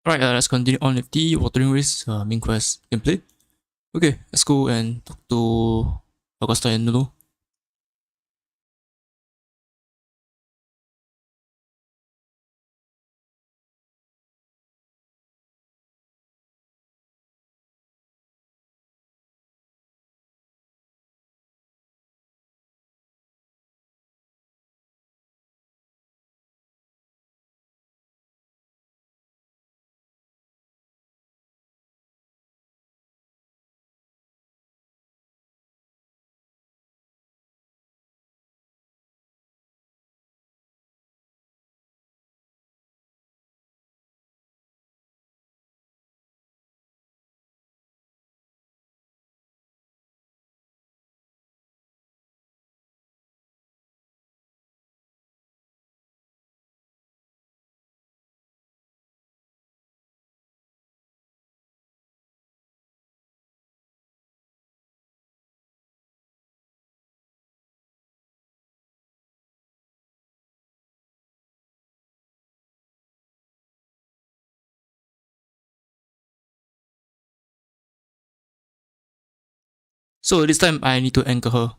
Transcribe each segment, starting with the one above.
Alright, let's continue on with the Wuthering race main quest gameplay. Okay, let's go and talk to Augusta and Nulu. So this time I need to anchor her.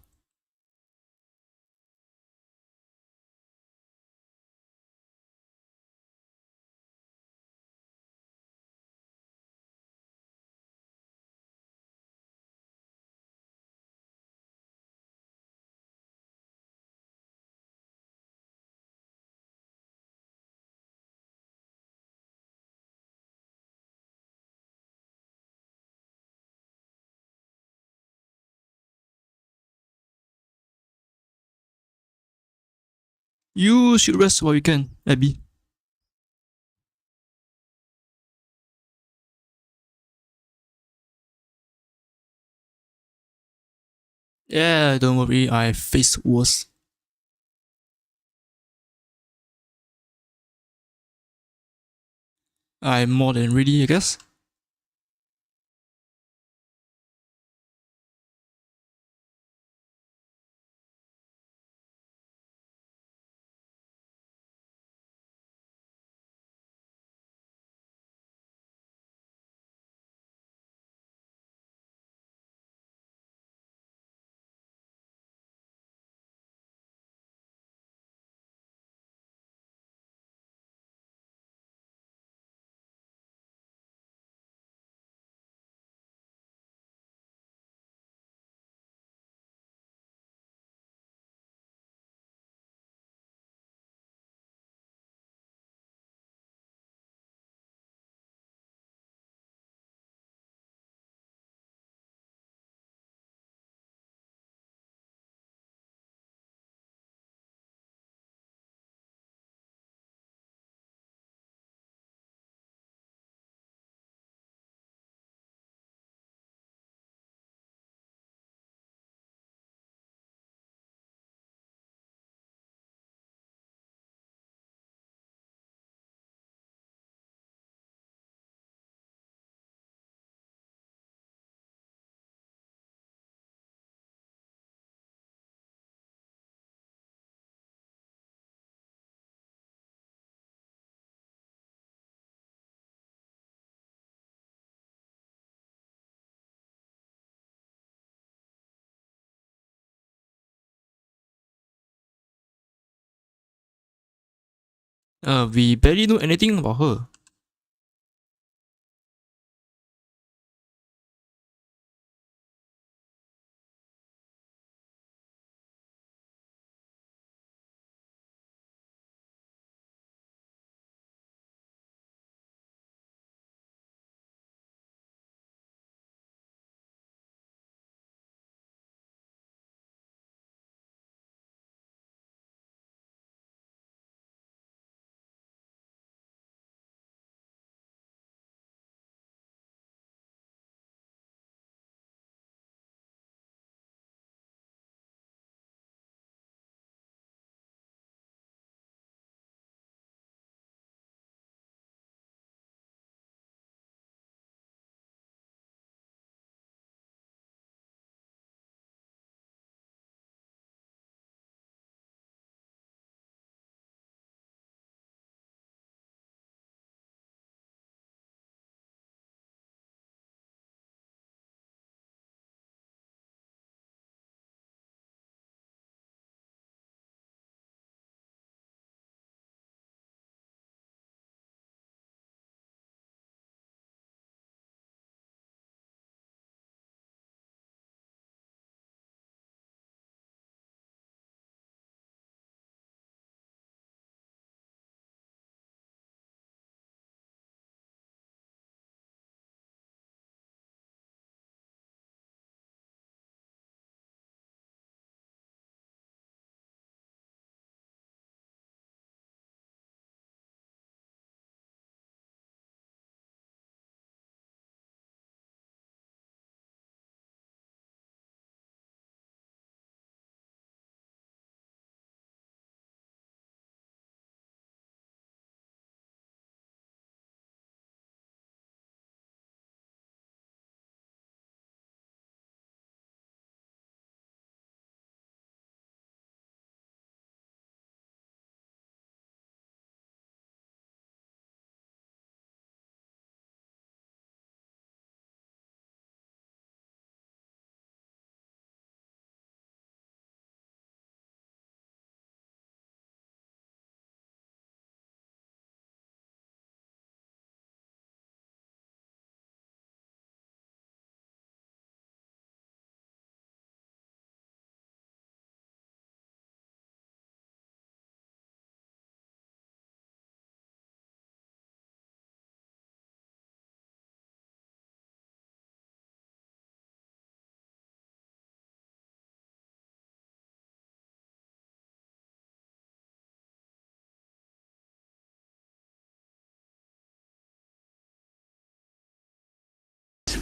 You should rest while you can, Abby. Yeah, don't worry, I faced worse. I'm more than ready, I guess. We barely know anything about her.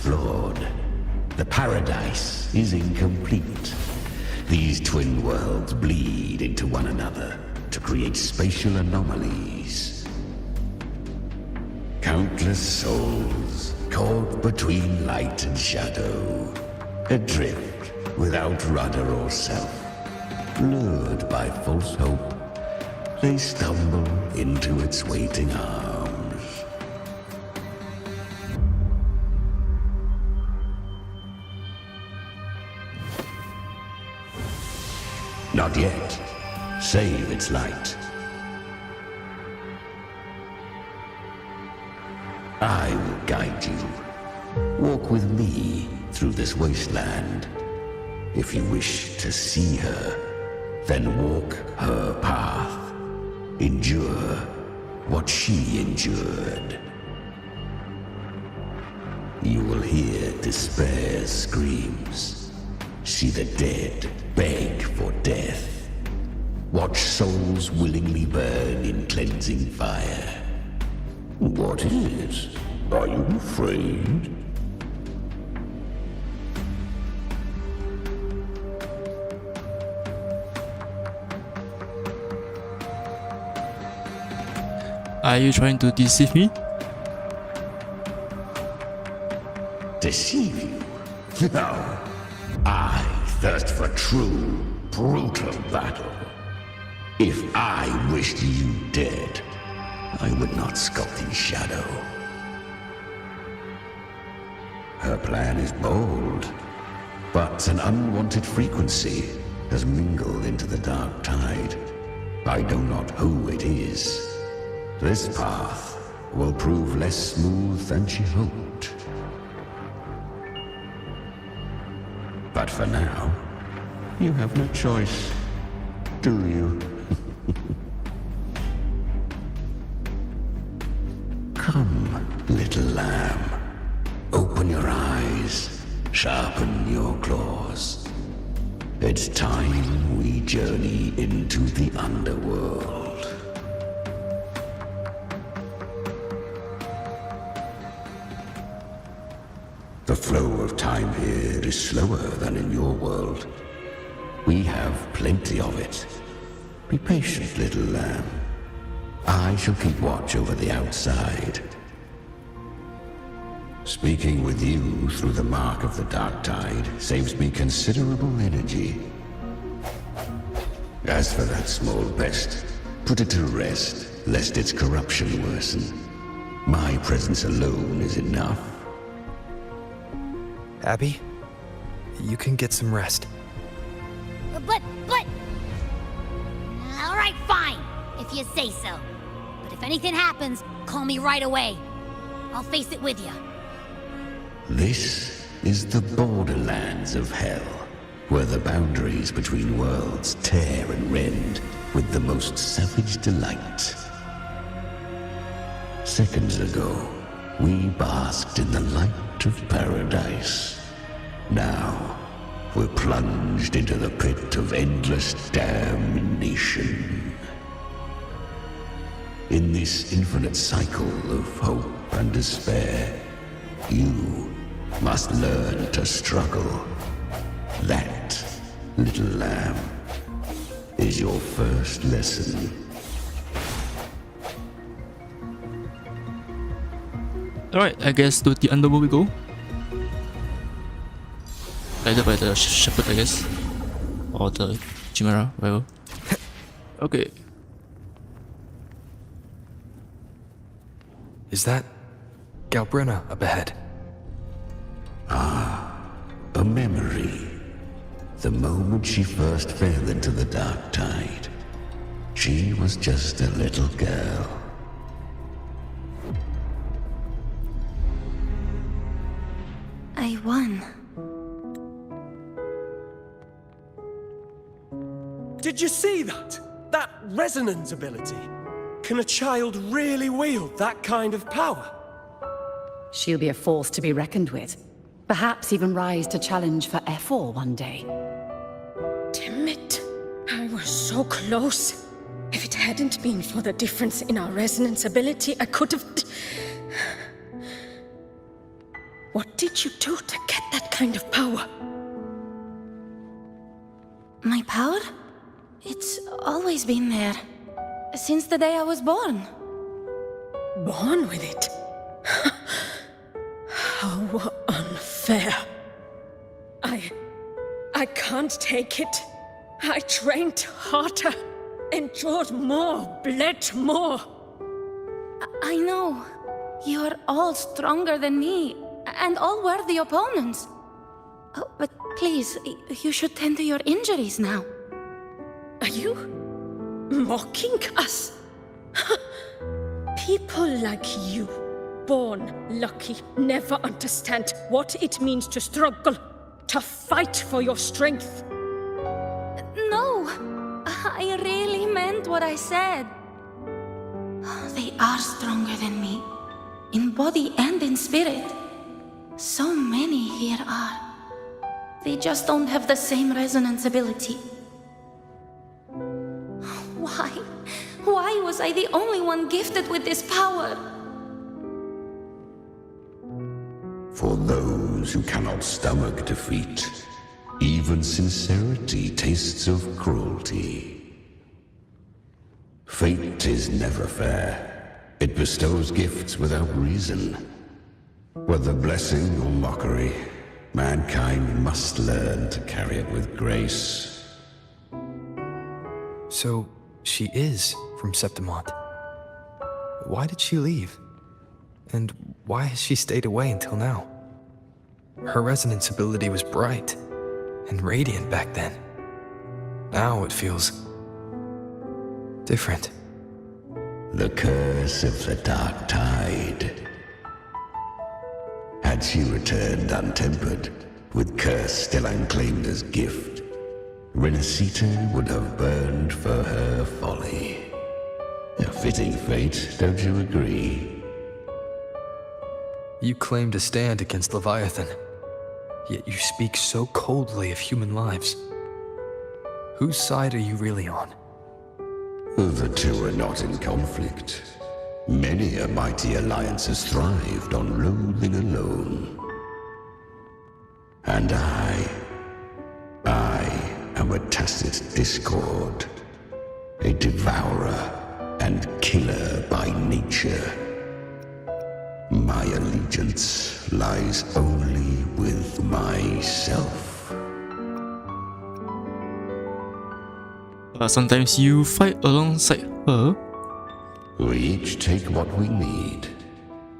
flawed. The paradise is incomplete. These twin worlds bleed into one another to create spatial anomalies. Countless souls caught between light and shadow, adrift without rudder or self, lured by false hope, they stumble into its waiting arms. Not yet. Save its light. I will guide you. Walk with me through this wasteland. If you wish to see her, then walk her path. Endure what she endured. You will hear despair's screams. See the dead beg for death. Watch souls willingly burn in cleansing fire. What is it? Are you afraid? Are you trying to deceive me? Deceive you? No. I thirst for true, brutal battle. If I wished you dead, I would not sculpt in shadow. Her plan is bold, but an unwanted frequency has mingled into the dark tide. I know not who it is. This path will prove less smooth than she hoped. But for now, you have no choice, do you? Come, little lamb. Open your eyes, sharpen your claws. It's time we journey into the underworld. The flow of time here is slower than in your world. We have plenty of it. Be patient, little lamb. I shall keep watch over the outside. Speaking with you through the mark of the dark tide saves me considerable energy. As for that small pest, put it to rest, lest its corruption worsen. My presence alone is enough. Abby, you can get some rest. But... All right, fine, if you say so. But if anything happens, call me right away. I'll face it with you. This is the borderlands of hell, where the boundaries between worlds tear and rend with the most savage delight. Seconds ago, we basked in the light of paradise. Now, we're plunged into the pit of endless damnation. In this infinite cycle of hope and despair, you must learn to struggle. That, little lamb, is your first lesson. Alright, I guess to the underworld we go. Guided by the shepherd, I guess. Or the chimera, whatever. Okay. Is that Galbrenna up ahead? A memory. The moment she first fell into the dark tide, she was just a little girl. I won. Did you see that? That resonance ability? Can a child really wield that kind of power? She'll be a force to be reckoned with. Perhaps even rise to challenge for F4 one day. Damn it. I was so close. If it hadn't been for the difference in our resonance ability, I could have... What did you do to get that kind of power? My power? It's always been there. Since the day I was born. Born with it? How unfair. I can't take it. I trained harder, endured more, bled more. I know. You're all stronger than me, and all worthy opponents. Oh, but please, you should tend to your injuries now. Are you mocking us? People like you, born lucky, never understand what it means to struggle, to fight for your strength. No, I really meant what I said. They are stronger than me, in body and in spirit. So many here are. They just don't have the same resonance ability. Why? Why was I the only one gifted with this power? For those who cannot stomach defeat, even sincerity tastes of cruelty. Fate is never fair. It bestows gifts without reason. Whether blessing or mockery, mankind must learn to carry it with grace. So, she is from Septimont. Why did she leave? And why has she stayed away until now? Her resonance ability was bright and radiant back then. Now it feels different. The curse of the Dark Tide. Had she returned untempered, with curse still unclaimed as gift, Renacita would have burned for her folly. A fitting fate, don't you agree? You claim to stand against Leviathan, yet you speak so coldly of human lives. Whose side are you really on? The two are not in conflict. Many a mighty alliance has thrived on loathing alone. And I am a tacit discord, a devourer and killer by nature. My allegiance lies only with myself. Sometimes you fight alongside her. We each take what we need.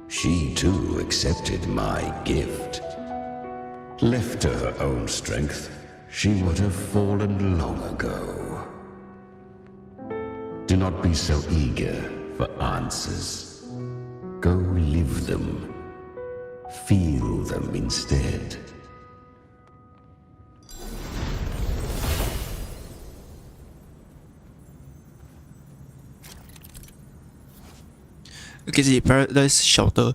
She too accepted my gift. Left to her own strength, she would have fallen long ago. Do not be so eager for answers. Go live them. Feel them instead. Okay, the Paradise Shelter,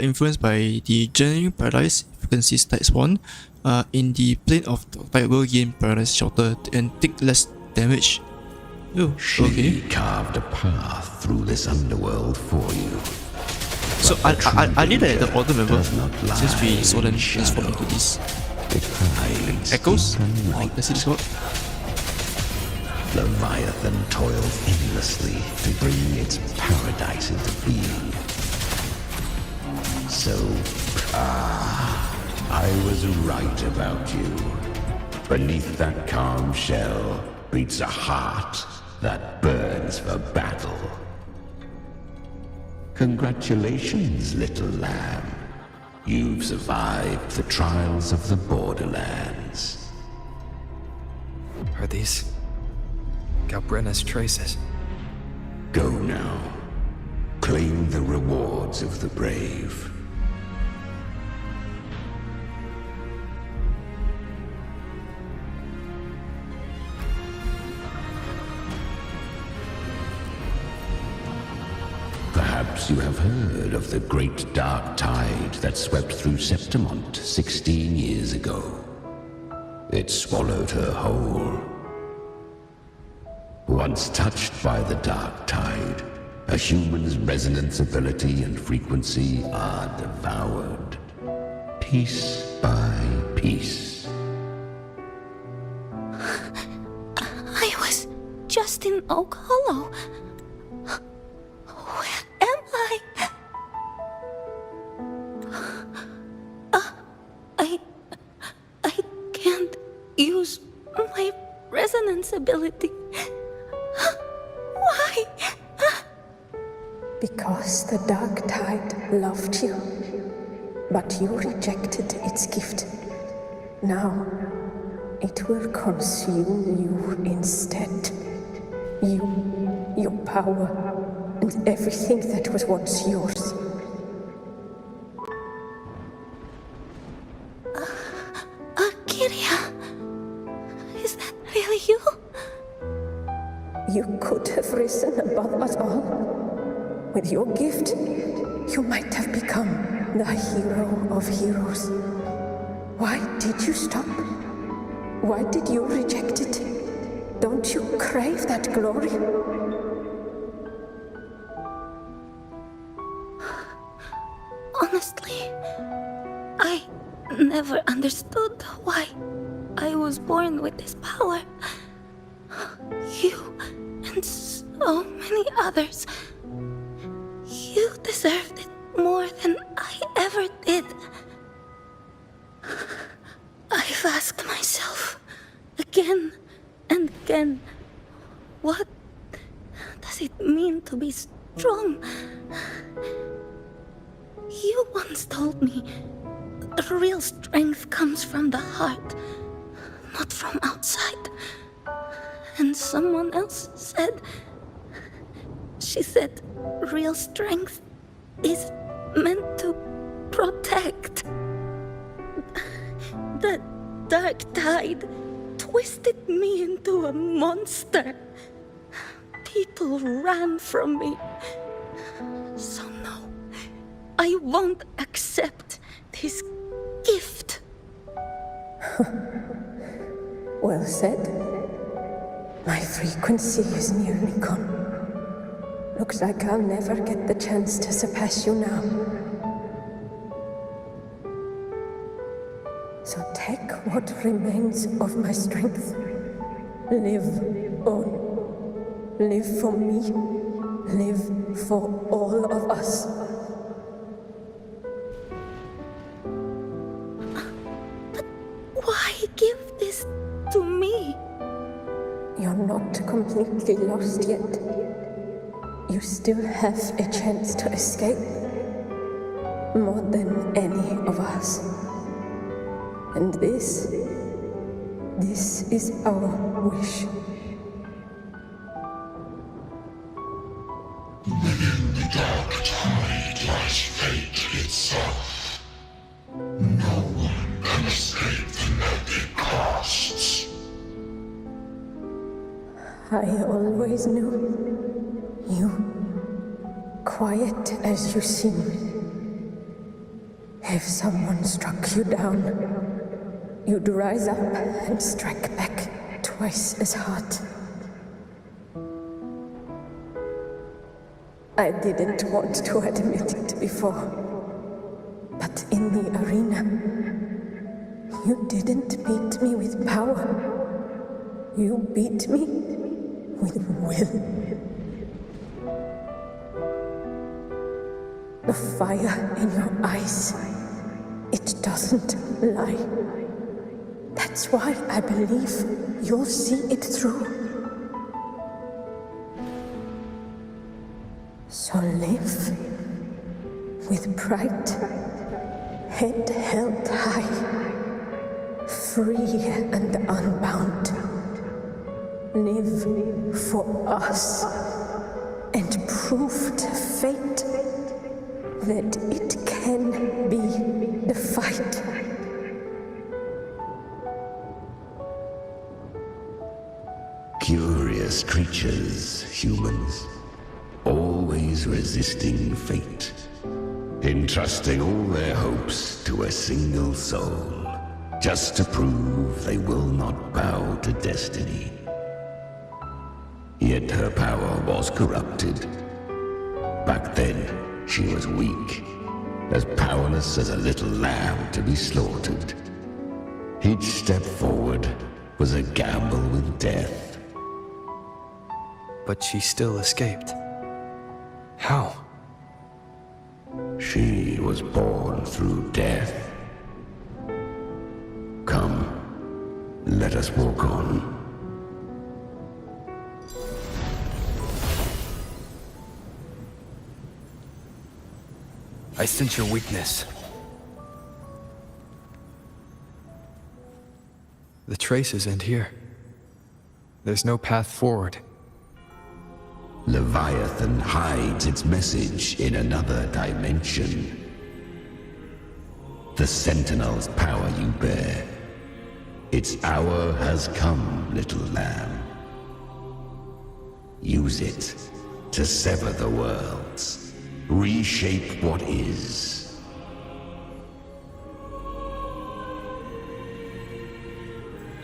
influenced by the Generating Paradise, frequency types 1, in the plane of the Octable gain Paradise Shelter and take less damage. Oh, She okay. carved a path through this underworld for you. So I did that at the bottom, remember? Does not lie Since we saw them in transform into shadow. these It hides echoes. deep and Oh, light. let's see this one. Leviathan toils endlessly to bring its paradise into being. So, I was right about you. Beneath that calm shell beats a heart that burns for battle. Congratulations, little lamb. You've survived the trials of the borderlands. Are these Galbrenna's traces? Go now. Claim the rewards of the brave. Perhaps you have heard of the great dark tide that swept through Septimont 16 years ago. It swallowed her whole. Once touched by the dark tide, a human's resonance ability and frequency are devoured. piece by piece. I was just in Oak Hollow. Where am I? I can't use my resonance ability. Why? Because the Dark Tide loved you, but you rejected its gift. Now, it will consume you instead. You, your power, and everything that was once yours. Kiria, is that really you? You could have risen above us all. With your gift, you might have become the hero of heroes. Why did you stop? Why did you reject it? Don't you crave that glory? Honestly, I never understood why I was born with this power. You and so many others. You deserved it more than I ever did. I've asked myself again and again, what does it mean to be strong? You once told me the real strength comes from the heart, not from outside. And someone else said, she said, real strength is meant to protect. The Dark Tide twisted me into a monster. People ran from me. So no, I won't accept this gift. Well said. My frequency is nearly gone. Looks like I'll never get the chance to surpass you now. So take what remains of my strength. Live on. Live for me. Live for all of us. But why give this to me? You're not completely lost yet. You still have a chance to escape. More than any of us. And this is our wish. Within the Dark Tide lies fate itself. No one can escape the net it casts. I always knew you, quiet as you seem. If someone struck you down, you'd rise up and strike back twice as hard. I didn't want to admit it before, but in the arena, you didn't beat me with power. You beat me with will. The fire in your eyes, it doesn't lie. That's why I believe you'll see it through. So live with pride, head held high, free and unbound. Live for us and prove to fate that it can be defied. Curious creatures, humans, always resisting fate, entrusting all their hopes to a single soul, just to prove they will not bow to destiny. Yet her power was corrupted. Back then, she was weak, as powerless as a little lamb to be slaughtered. Each step forward was a gamble with death. But she still escaped. How? She was born through death. Come, let us walk on. I sense your weakness. The traces end here. There's no path forward. Leviathan hides its message in another dimension. The Sentinel's power you bear. Its hour has come, little lamb. Use it to sever the worlds. Reshape what is.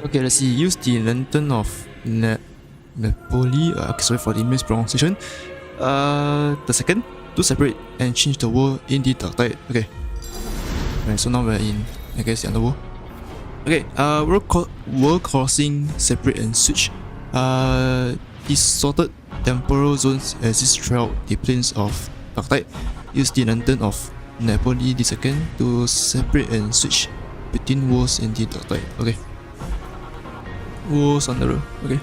Okay, let's see. Use the Lantern of Napoli. Sorry for the mispronunciation. The second to separate and change the world in the dark tide. Okay. Right, so now we're in, I guess, the underworld. Okay. World crossing, separate and switch. Distorted temporal zones exist throughout the planes of dark tide. Use the Lantern of Napoli the second to separate and switch between worlds in the dark tide. Okay. Walls on the road. Okay.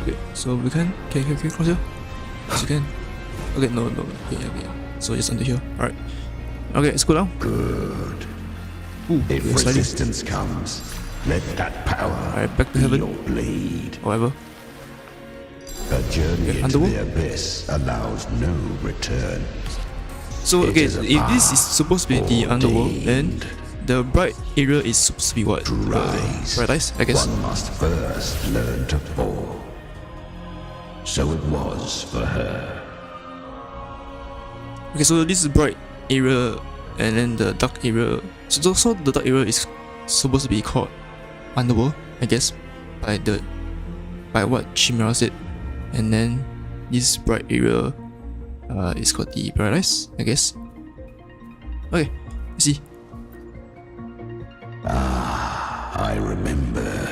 Okay, so we can cross here? Yes, you can. Okay, no. Okay. So just under here. Alright. Okay, let's go down. Good. Ooh, if resistance comes, let that power back to be heaven. your blade. However. A journey into underworld? the abyss allows no return. So okay, It is a if this is supposed to be the underworld, then ordained. the bright area is supposed to be what? To rise, Paradise, I guess. one must first learn to fall. So it was for her. Okay, so this is bright area, and then the dark area. So the dark area is supposed to be called underworld, I guess, by what Chimera said, and then this bright area is called the paradise, I guess. Okay, let's see. I remember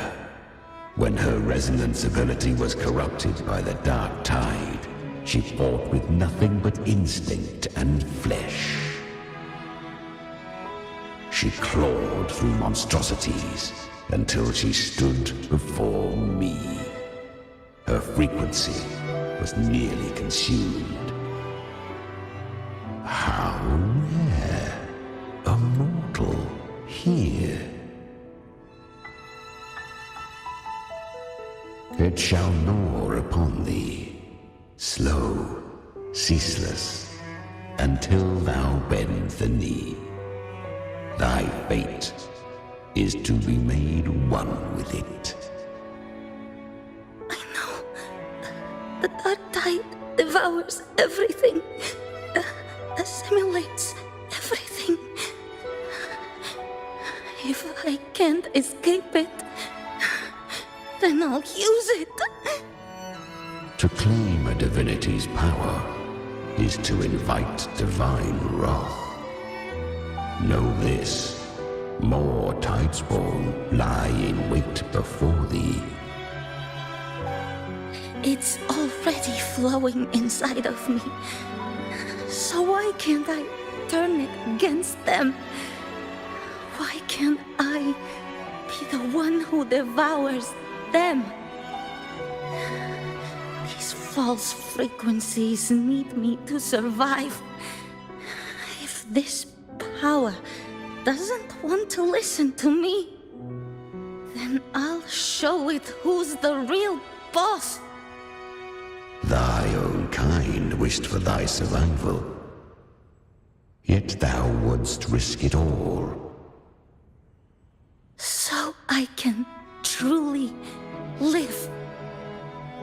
when her resonance ability was corrupted by the dark tide. She fought with nothing but instinct and flesh. She clawed through monstrosities until she stood before me. Her frequency was nearly consumed. How rare a mortal here. It shall gnaw upon thee, slow, ceaseless, until thou bend the knee. Thy fate is to be made one with it. I know. The dark tide devours everything, assimilates everything. If I can't escape it, then I'll use it. To claim a divinity's power is to invite divine wrath. Know this, more tidespawn lie in wait before thee. It's already flowing inside of me. So why can't I turn it against them? Why can't I be the one who devours them? These false frequencies need me to survive. If this power doesn't want to listen to me, then I'll show it who's the real boss. Thy own kind wished for thy survival, yet thou wouldst risk it all. So I can truly live.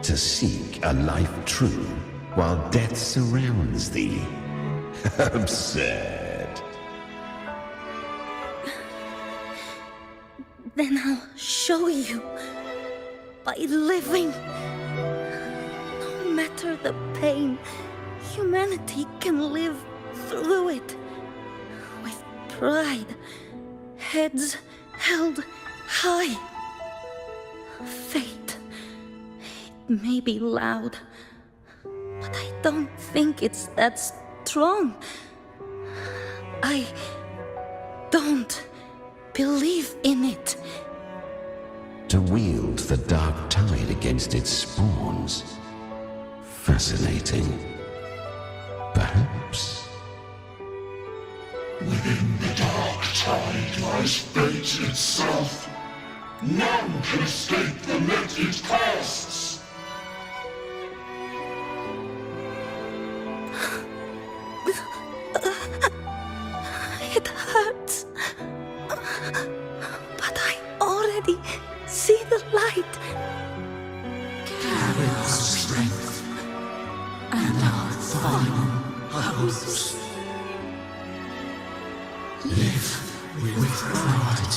To seek a life true while death surrounds thee. Absurd. Then I'll show you by living. No matter the pain, humanity can live through it. pride, heads held high. Fate, it may be loud, but I don't think it's that strong. I don't believe in it. To wield the dark tide against its spawns. Fascinating. Perhaps. Within the dark tide lies fate itself. None can escape the net it casts. It hurts. But I already see the light. Carry our strength and our final hopes. Live with pride,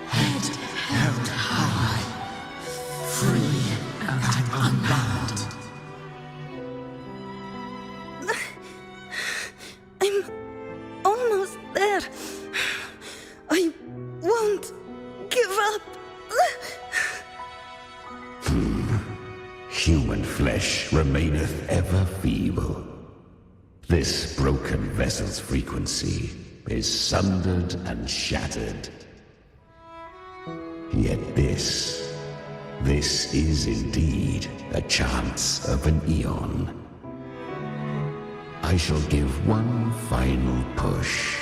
head held high, free and unbound. I'm almost there. I won't give up. Human flesh remaineth ever feeble. This broken vessel's frequency is sundered and shattered. Yet this is indeed a chance of an eon. I shall give one final push.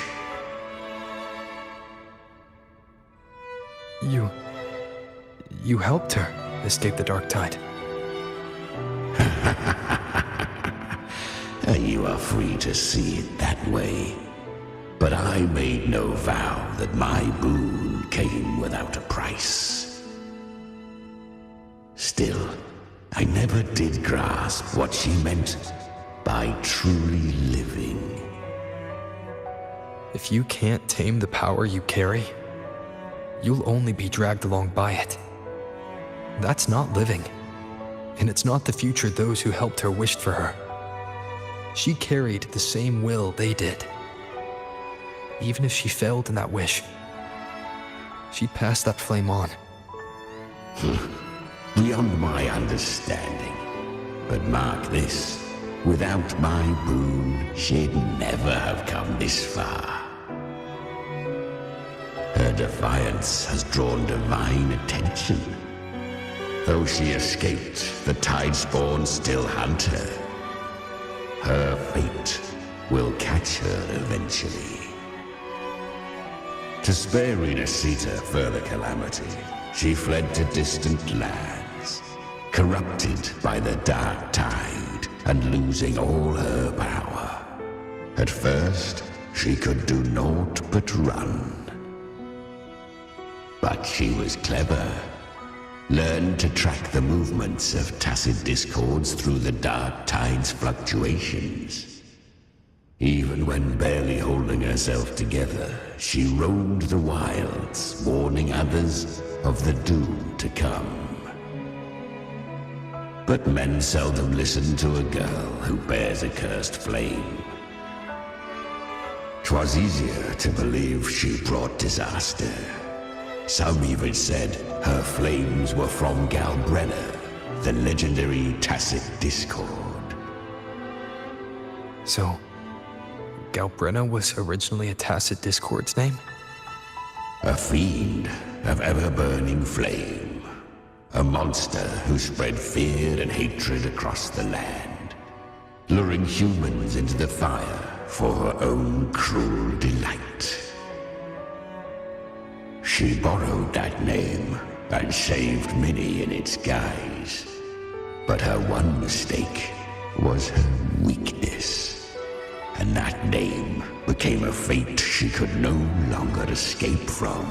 You helped her escape the dark tide. You are free to see it that way. But I made no vow that my boon came without a price. Still, I never did grasp what she meant by truly living. If you can't tame the power you carry, you'll only be dragged along by it. That's not living, and it's not the future those who helped her wished for her. She carried the same will they did. Even if she failed in that wish, she'd pass that flame on. Beyond my understanding. But mark this, without my boon, she'd never have come this far. Her defiance has drawn divine attention. Though she escaped, the tide spawn still hunt her. Her fate will catch her eventually. To spare Renasita further calamity, she fled to distant lands, corrupted by the dark tide and losing all her power. At first, she could do naught but run. But she was clever. Learned to track the movements of tacit discords through the dark tide's fluctuations. Even when barely holding herself together, she roamed the wilds, warning others of the doom to come. But men seldom listen to a girl who bears a cursed flame. 'Twas easier to believe she brought disaster. Some even said her flames were from Galbrenna, the legendary tacit discord. So, Galbrenna was originally a tacit discord's name? A fiend of ever-burning flame. A monster who spread fear and hatred across the land, luring humans into the fire for her own cruel delight. She borrowed that name and saved many in its guise. But her one mistake was her weakness. And that name became a fate she could no longer escape from.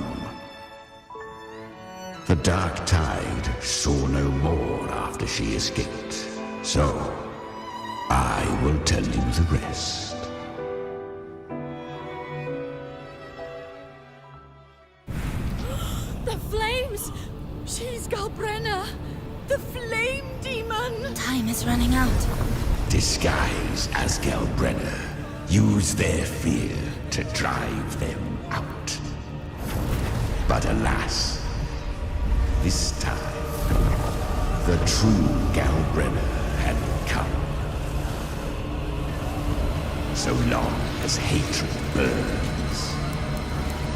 The dark tide saw no more after she escaped. So, I will tell you the rest. The flames! She's Galbrenna! The flame demon! Time is running out. Disguised as Galbrenna, Use their fear to drive them out. But alas, this time, the true Galbrenner had come. So long as hatred burns,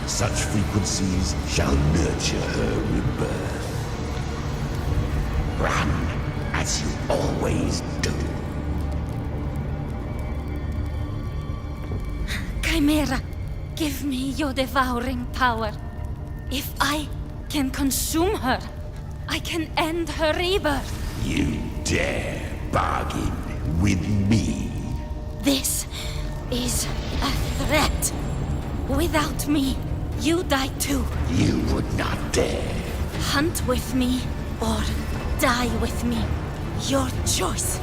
such frequencies shall nurture her rebirth. Run as you always do. Chimera, give me your devouring power. If I can consume her, I can end her rebirth. You dare bargain with me? This is a threat. Without me, you die too. You would not dare. Hunt with me or die with me. Your choice.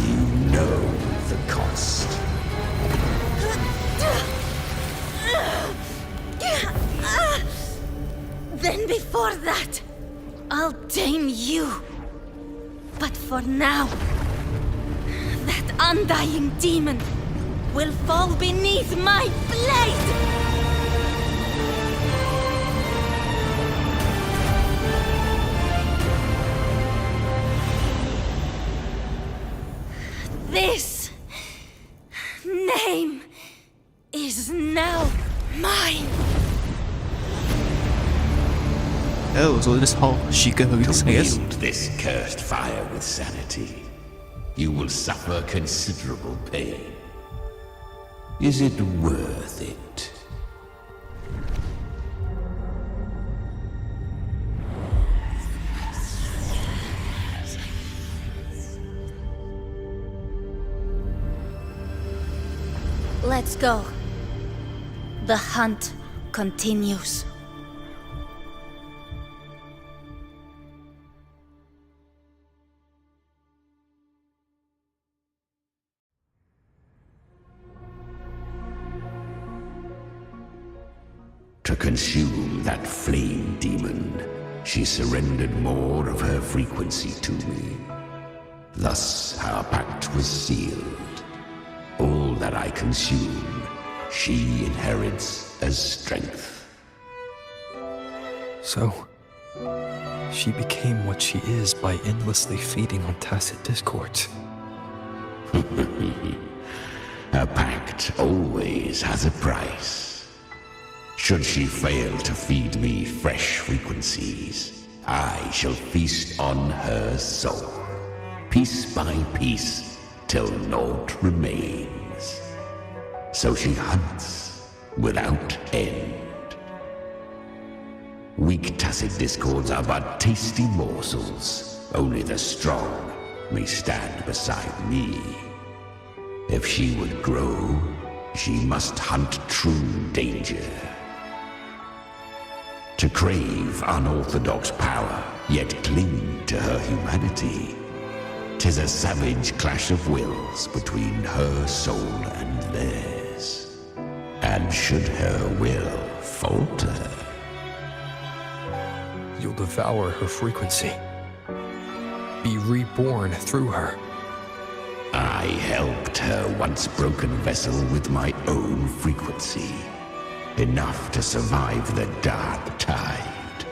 You know the cost. Then before that, I'll tame you. But for now, that undying demon will fall beneath my blade! This name is now mine. Oh, so that's how she got her wings, To I guess. wield this cursed fire with sanity, you will suffer considerable pain. Is it worth it? Let's go. The hunt continues. To consume that flame demon, she surrendered more of her frequency to me. Thus our pact was sealed. All that I consume, she inherits as strength. So, she became what she is by endlessly feeding on tacit discords. A pact always has a price. Should she fail to feed me fresh frequencies, I shall feast on her soul, piece by piece, till naught remains. So she hunts without end. Weak tacit discords are but tasty morsels. Only the strong may stand beside me. If she would grow, she must hunt true danger. To crave unorthodox power, yet cling to her humanity, 'tis a savage clash of wills between her soul and theirs. And should her will falter, You'll devour her frequency. Be reborn through her. I helped her once broken vessel with my own frequency, enough to survive the dark tide.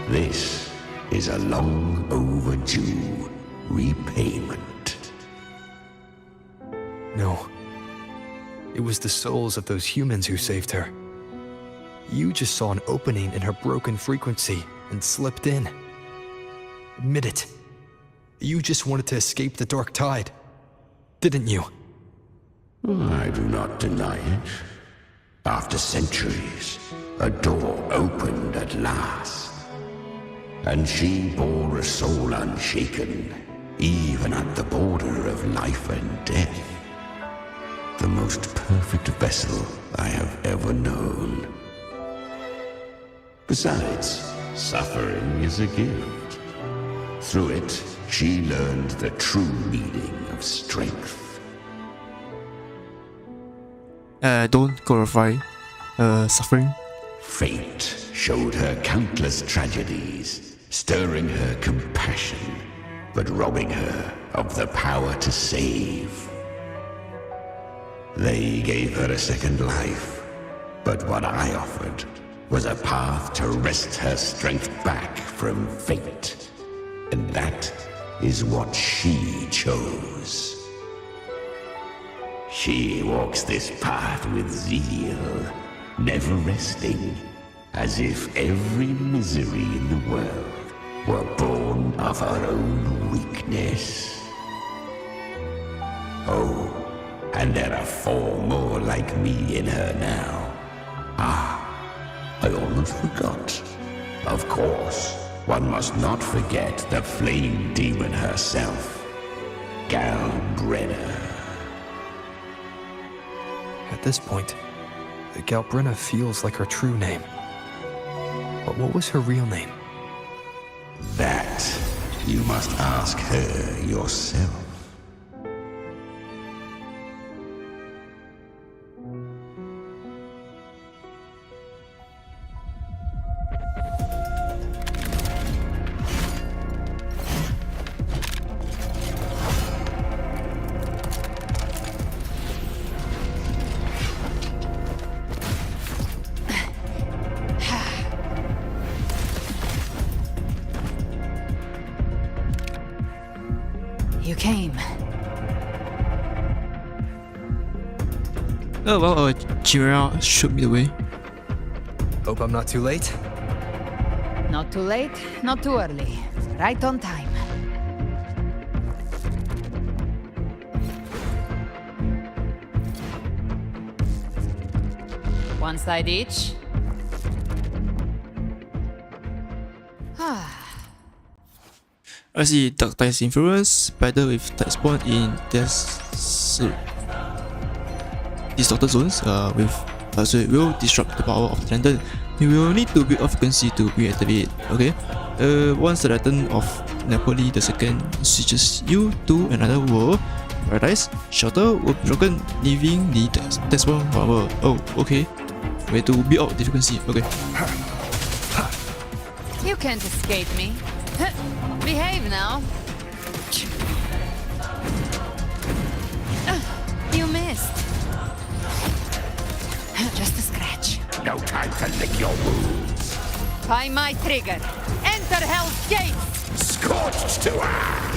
This is a long overdue repayment. No. It was the souls of those humans who saved her. You just saw an opening in her broken frequency and slipped in. Admit it. You just wanted to escape the dark tide, didn't you? I do not deny it. After centuries, a door opened at last. And she bore a soul unshaken, even at the border of life and death. The most perfect vessel I have ever known. Besides, suffering is a gift. Through it, she learned the true meaning of strength. Don't glorify suffering. Fate showed her countless tragedies, stirring her compassion, but robbing her of the power to save. They gave her a second life, but what I offered was a path to wrest her strength back from fate. And that is what she chose. She walks this path with zeal, never resting, as if every misery in the world were born of her own weakness. Oh, and there are 4 more like me in her now. I almost forgot. Of course, one must not forget the flame demon herself, Galbrenna. At this point, Galbrenna feels like her true name. But what was her real name? That you must ask her yourself. You came. Oh well, Chimera showed me the way. Hope I'm not too late. Not too late, not too early. Right on time. One side each. I see Dark Tide's influence, battle with Tide Spawn in distorted zones so it will disrupt the power of the lantern. You will need to build frequency to reactivate it, okay? Once the lantern of Napoli II switches you to another world, paradise, shelter will be broken, leaving the Tide Spawn power. Oh, okay. Way to build out the frequency, okay. You can't escape me. Behave now. You missed. Just a scratch. No time to lick your wounds. By my trigger. Enter Hell's Gates! Scorched to ash!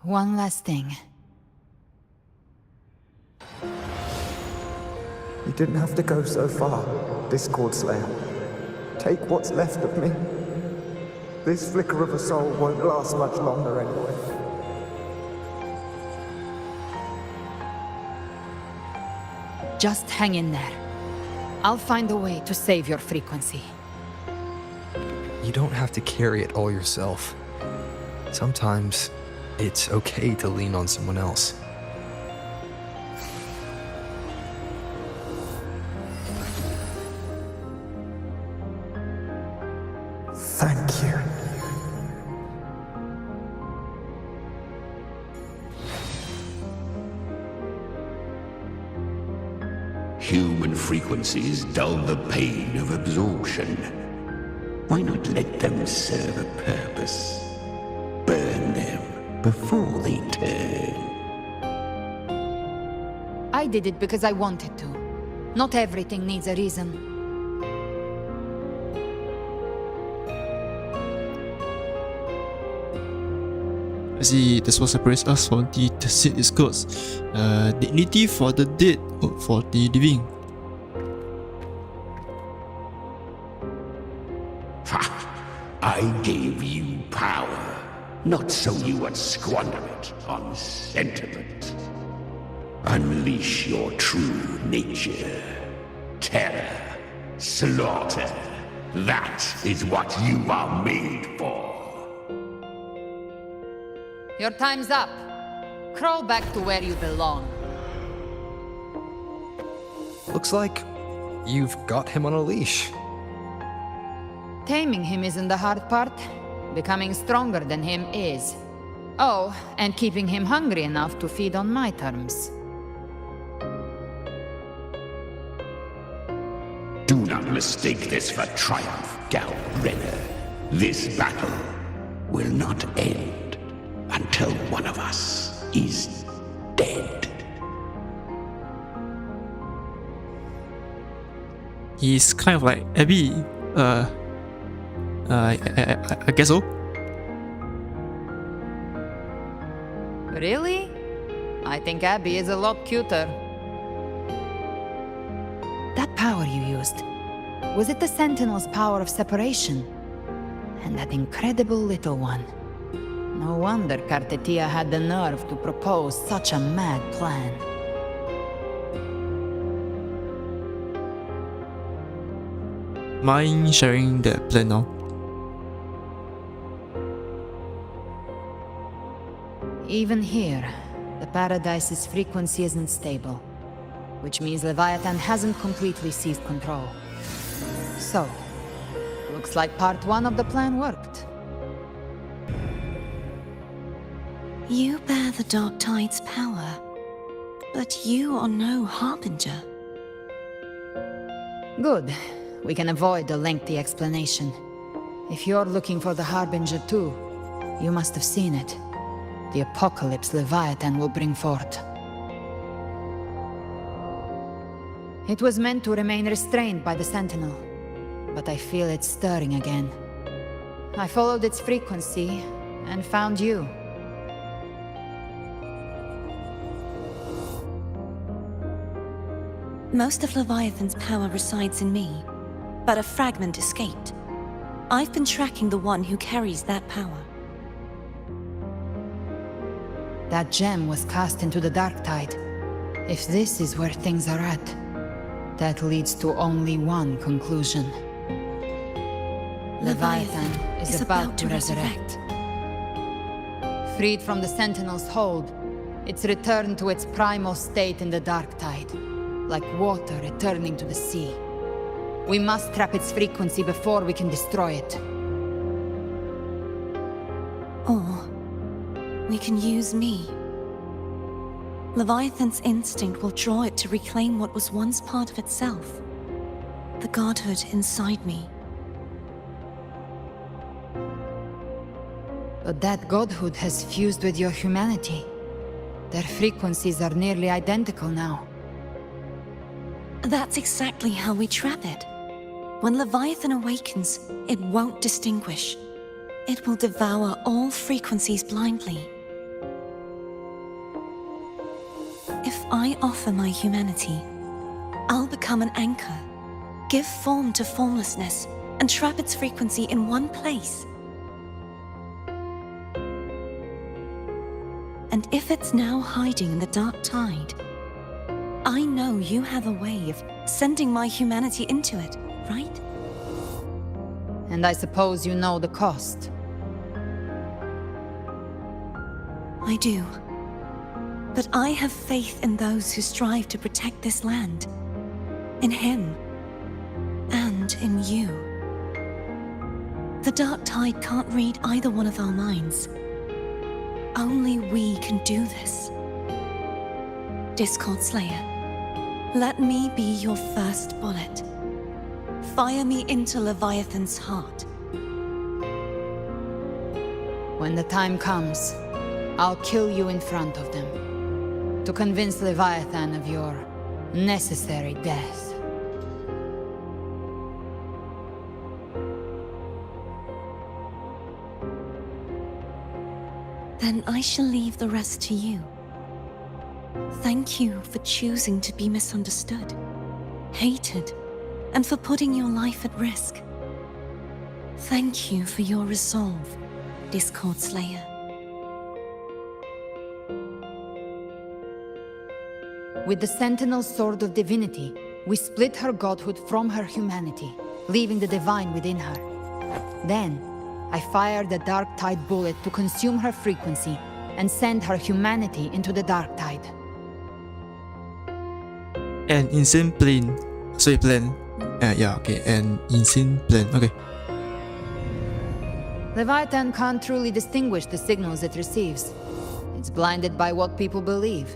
One last thing. You didn't have to go so far, Discord Slayer. Take what's left of me. This flicker of a soul won't last much longer anyway. Just hang in there. I'll find a way to save your frequency. You don't have to carry it all yourself. Sometimes it's okay to lean on someone else. Thank you. Human frequencies dull the pain of absorption. Why not let them serve a purpose? Burn them before they turn. I did it because I wanted to. Not everything needs a reason. I see this what separates us from the Tacit Discords. Dignity for the dead, hope for the living. I gave you power, not so you would squander it on sentiment. Unleash your true nature. Terror, slaughter. That is what you are made for. Your time's up. Crawl back to where you belong. Looks like you've got him on a leash. Taming him isn't the hard part. Becoming stronger than him is. Oh, and keeping him hungry enough to feed on my terms. Do not mistake this for triumph, Gal Renner. This battle will not end until one of us is dead. He's kind of like Abby. I guess so. Really? I think Abby is a lot cuter. That power you used, was it the Sentinel's power of separation? And that incredible little one. No wonder Kartetia had the nerve to propose such a mad plan. Mind sharing that plan now? Even here, the Paradise's frequency isn't stable, which means Leviathan hasn't completely seized control. So, looks like part 1 of the plan worked. You bear the Dark Tide's power, but you are no Harbinger. Good. We can avoid a lengthy explanation. If you're looking for the Harbinger too, you must have seen it. The apocalypse Leviathan will bring forth. It was meant to remain restrained by the Sentinel, but I feel it stirring again. I followed its frequency and found you. Most of Leviathan's power resides in me, but a fragment escaped. I've been tracking the one who carries that power. That gem was cast into the Dark Tide. If this is where things are at, that leads to only one conclusion. Leviathan is about to resurrect. Freed from the Sentinel's hold, it's returned to its primal state in the Dark Tide, like water returning to the sea. We must trap its frequency before we can destroy it. Or we can use me. Leviathan's instinct will draw it to reclaim what was once part of itself. The godhood inside me. But that godhood has fused with your humanity. Their frequencies are nearly identical now. That's exactly how we trap it. When Leviathan awakens, it won't distinguish. It will devour all frequencies blindly. If I offer my humanity, I'll become an anchor, give form to formlessness, and trap its frequency in one place. And if it's now hiding in the Dark Tide, I know you have a way of sending my humanity into it, right? And I suppose you know the cost. I do. But I have faith in those who strive to protect this land. In him. And in you. The Dark Tide can't read either one of our minds. Only we can do this. Discord Slayer, let me be your first bullet. Fire me into Leviathan's heart. When the time comes, I'll kill you in front of them. To convince Leviathan of your necessary death. Then I shall leave the rest to you. Thank you for choosing to be misunderstood, hated, and for putting your life at risk. Thank you for your resolve, Discord Slayer. With the Sentinel's Sword of Divinity, we split her godhood from her humanity, leaving the divine within her. Then, I fired the Dark Tide bullet to consume her frequency and send her humanity into the Dark Tide. An insane plan. Sorry, plan. Yeah, okay. An insane plan. Okay. Leviathan can't truly distinguish the signals it receives. It's blinded by what people believe.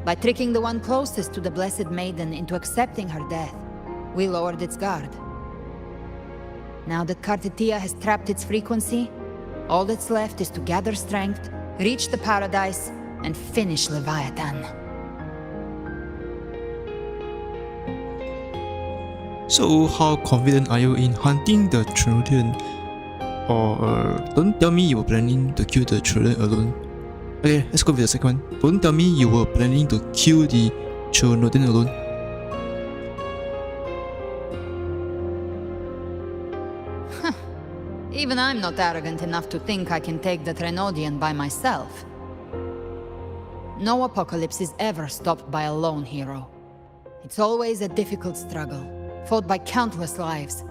By tricking the one closest to the Blessed Maiden into accepting her death, we lowered its guard. Now that Kartetia has trapped its frequency, all that's left is to gather strength, reach the paradise, and finish Leviathan. So, how confident are you in hunting the Trinodian? Or don't tell me you were planning to kill the Trinodian alone. Okay, let's go with the second one. Don't tell me you were planning to kill the Trinodian alone. Even I'm not arrogant enough to think I can take the Trinodian by myself. No apocalypse is ever stopped by a lone hero. It's always a difficult struggle, fought by countless lives.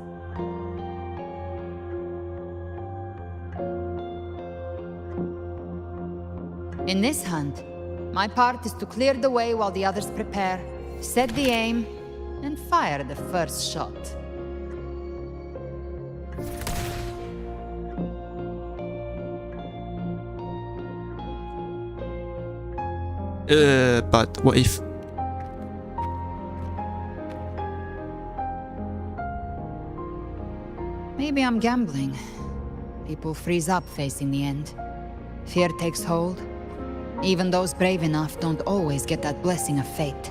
In this hunt, my part is to clear the way while the others prepare, set the aim, and fire the first shot. But what if? Maybe I'm gambling. People freeze up facing the end. Fear takes hold. Even those brave enough don't always get that blessing of fate.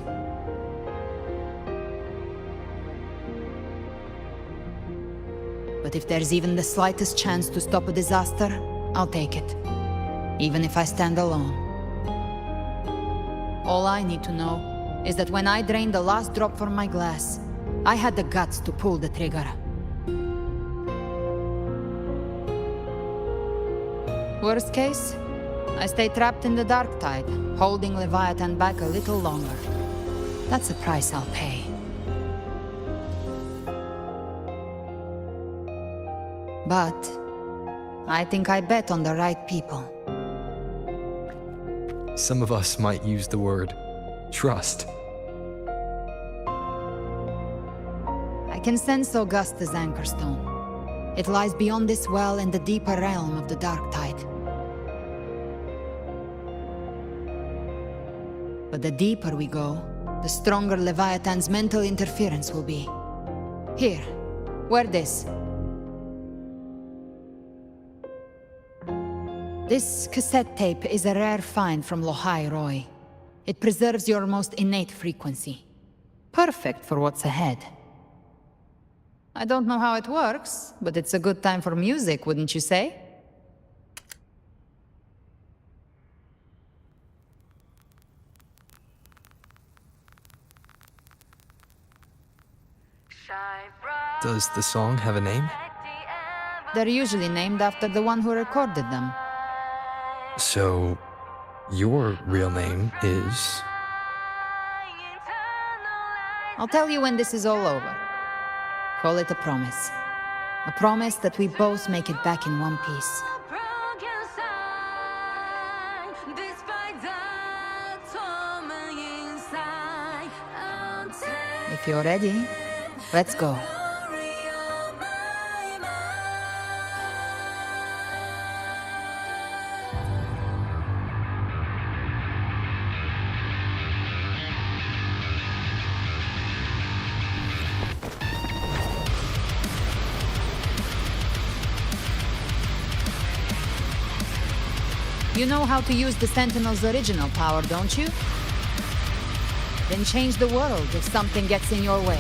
But if there's even the slightest chance to stop a disaster, I'll take it. Even if I stand alone. All I need to know is that when I drained the last drop from my glass, I had the guts to pull the trigger. Worst case, I stay trapped in the dark tide, holding Leviathan back a little longer. That's the price I'll pay. But I think I bet on the right people. Some of us might use the word trust. I can sense Augusta's anchorstone. It lies beyond this well in the deeper realm of the dark tide. But the deeper we go, the stronger Leviathan's mental interference will be. Here, wear this. This cassette tape is a rare find from Lohai Roy. It preserves your most innate frequency. Perfect for what's ahead. I don't know how it works, but it's a good time for music, wouldn't you say? Does the song have a name? They're usually named after the one who recorded them. So, your real name is? I'll tell you when this is all over. Call it a promise. A promise that we both make it back in one piece. If you're ready, let's go. You know how to use the Sentinel's original power, don't you? Then change the world if something gets in your way.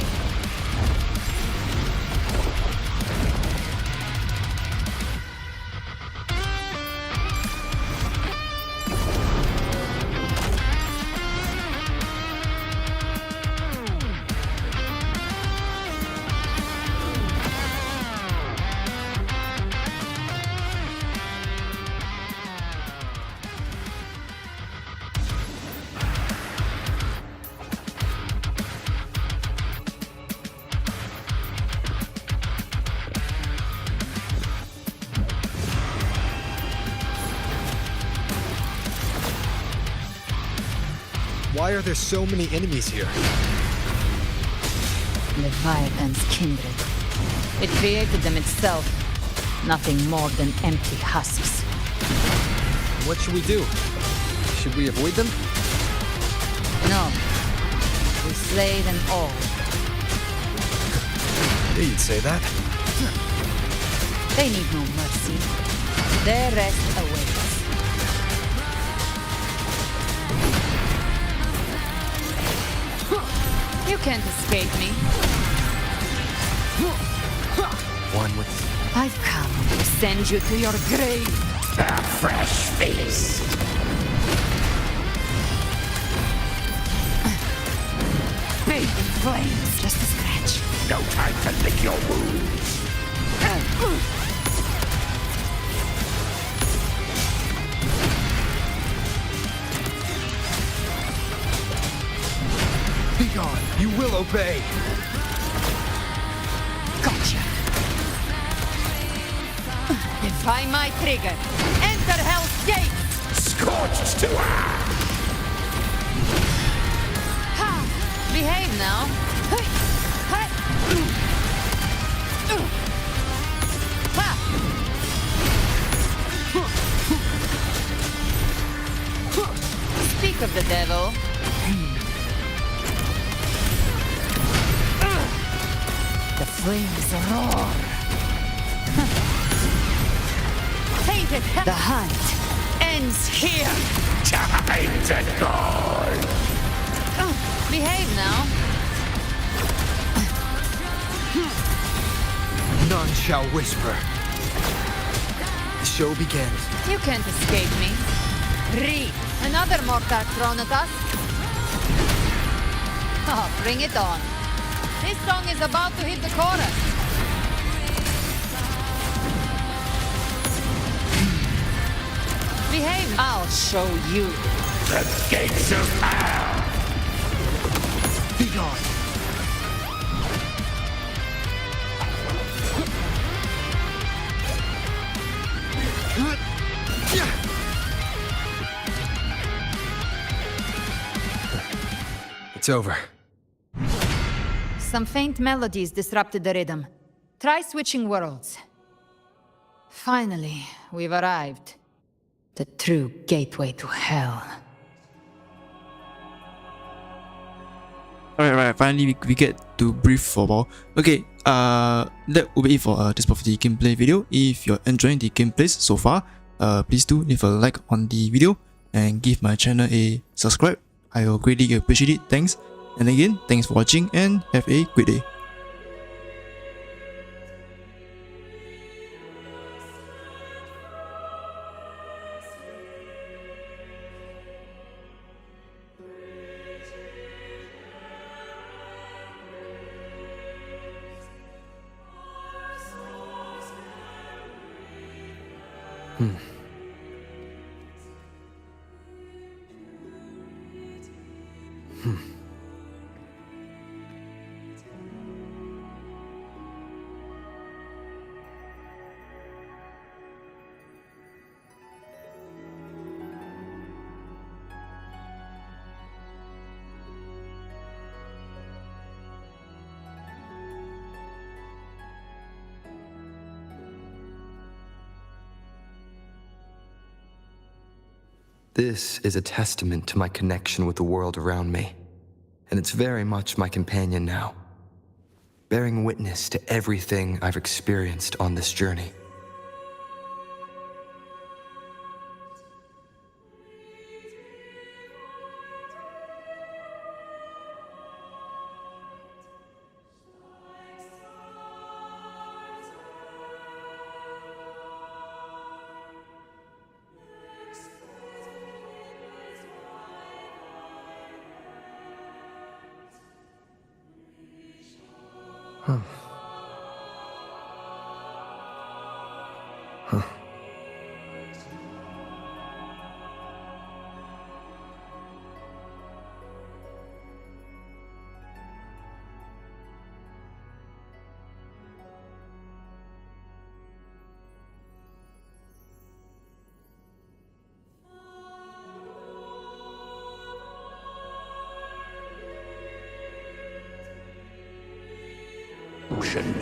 Why are there so many enemies here? Leviathan's kindred. It created them itself. Nothing more than empty husks. What should we do? Should we avoid them? No. We slay them all. You'd say that. They need no mercy. Their rest awaits. You can't escape me. One with... I've come to send you to your grave. A fresh feast. Big in flames, just a scratch. No time to lick your wounds. Be gone! You will obey! Gotcha. Defy my trigger. Enter Hell's Gate. Scorched to earth. Ha! Behave now. Ha! Speak of the devil. The flames roar. Tainted. The hunt ends here. Time to go. Behave now. None shall whisper. The show begins. You can't escape me. Read. Another mortar thrown at us. Oh, bring it on. This song is about to hit the chorus. Behave. I'll show you. The gates of hell. Be gone! It's over. Some faint melodies disrupted the rhythm. Try switching worlds. Finally, we've arrived. The true gateway to hell. Alright, finally we get to breathe for a while. Okay, that will be it for this part of the gameplay video. If you're enjoying the gameplays so far, please do leave a like on the video and give my channel a subscribe. I will greatly appreciate it. Thanks. And again, thanks for watching and have a great day. This is a testament to my connection with the world around me, and it's very much my companion now, bearing witness to everything I've experienced on this journey. Ocean.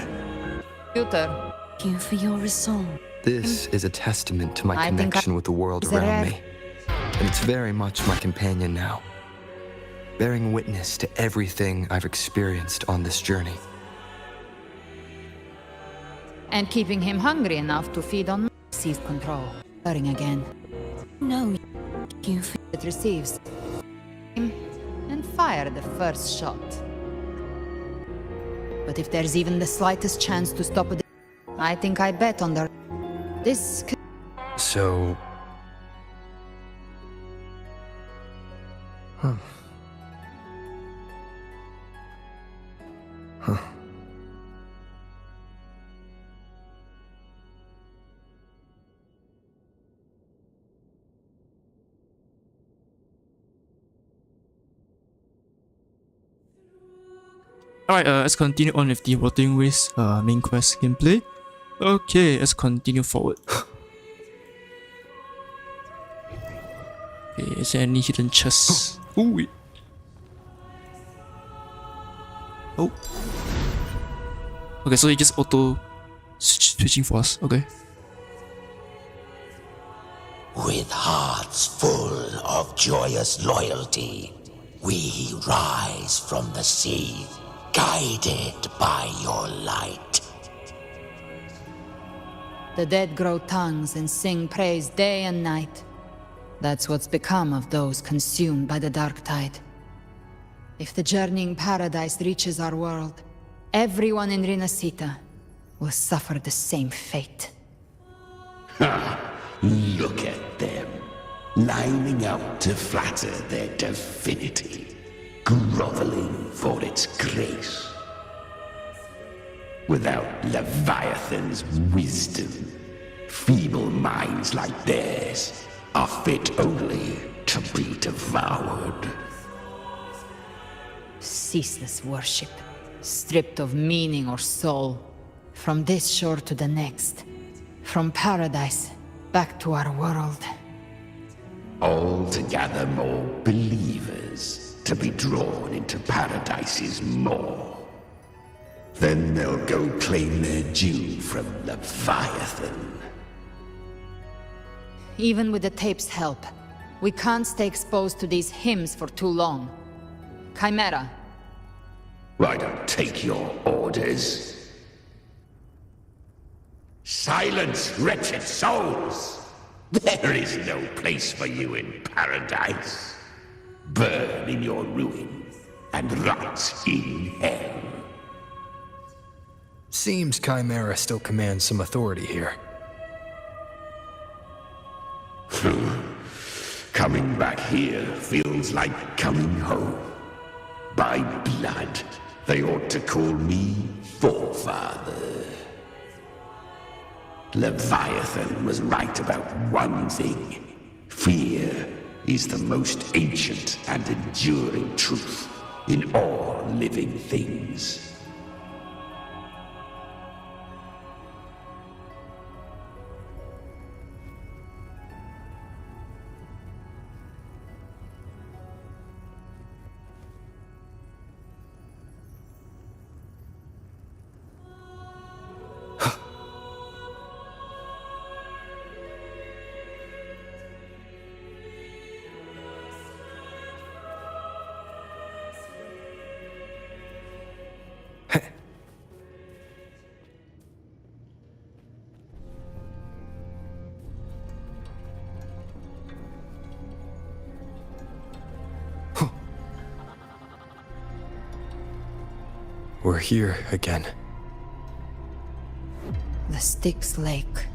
Computer. you for your resolve. This is a testament to my I think connection with the world around me. And it's very much my companion now, bearing witness to everything I've experienced on this journey. And keeping him hungry enough to feed on seized control. Starting again. No, you for It receives and fire the first shot. But if there's even the slightest chance to stop it, I think I bet on the... This could... So... Huh. Huh. Alright, let's continue on with the Wuthering Ways main quest gameplay. Okay, let's continue forward. Okay, is there any hidden chests? Ooh, wait. Oh. Okay, so it just auto switching for us. Okay. With hearts full of joyous loyalty, we rise from the sea, guided by your light. The dead grow tongues and sing praise day and night. That's what's become of those consumed by the dark tide. If the journeying paradise reaches our world, everyone in Rinasita will suffer the same fate. Ha! Look at them, lining up to flatter their divinity, groveling for its grace. Without Leviathan's wisdom, feeble minds like theirs are fit only to be devoured. Ceaseless worship, stripped of meaning or soul, from this shore to the next, from paradise back to our world. All to gather more believers to be drawn into Paradise's maw. Then they'll go claim their due from Leviathan. Even with the tape's help, we can't stay exposed to these hymns for too long. Chimera. I don't take your orders. Silence, wretched souls! There is no place for you in paradise. Burn in your ruin and rot in hell. Seems Chimera still commands some authority here. Coming back here feels like coming home. By blood, they ought to call me Forefather. Leviathan was right about one thing. Fear is the most ancient and enduring truth in all living things. We're here again. The Styx Lake.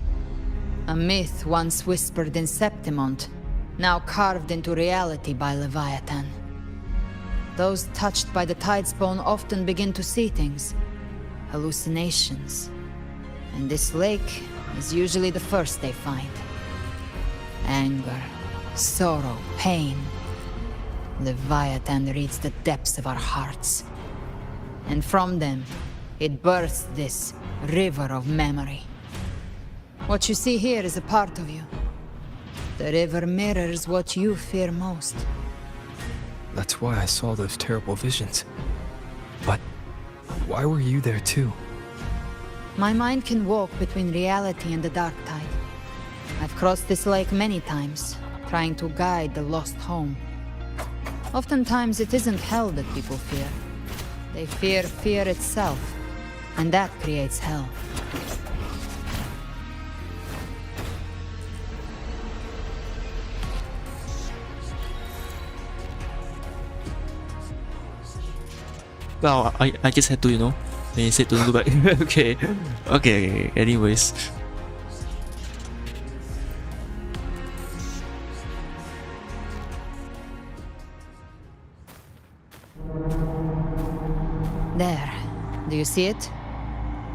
A myth once whispered in Septimont, now carved into reality by Leviathan. Those touched by the Tidespawn often begin to see things. Hallucinations. And this lake is usually the first they find. Anger, sorrow, pain. Leviathan reads the depths of our hearts. And from them, it births this river of memory. What you see here is a part of you. The river mirrors what you fear most. That's why I saw those terrible visions. But why were you there too? My mind can walk between reality and the dark tide. I've crossed this lake many times, trying to guide the lost home. Oftentimes it isn't hell that people fear. They fear fear itself, and that creates hell. Well, I just had to, when you said to go back. okay, anyways. There. Do you see it?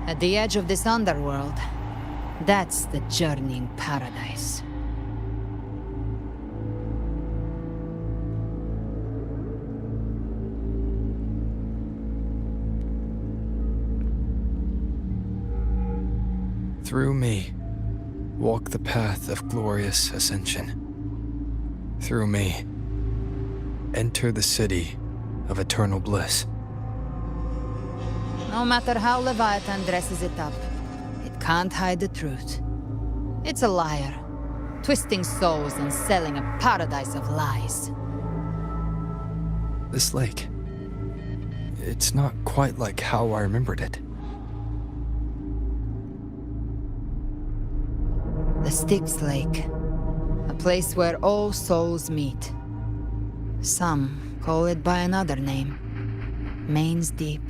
At the edge of this underworld. That's the journeying paradise. Through me, walk the path of glorious ascension. Through me, enter the city of eternal bliss. No matter how Leviathan dresses it up, it can't hide the truth. It's a liar, twisting souls and selling a paradise of lies. This lake, it's not quite like how I remembered it. The Styx Lake. A place where all souls meet. Some call it by another name. Main's Deep.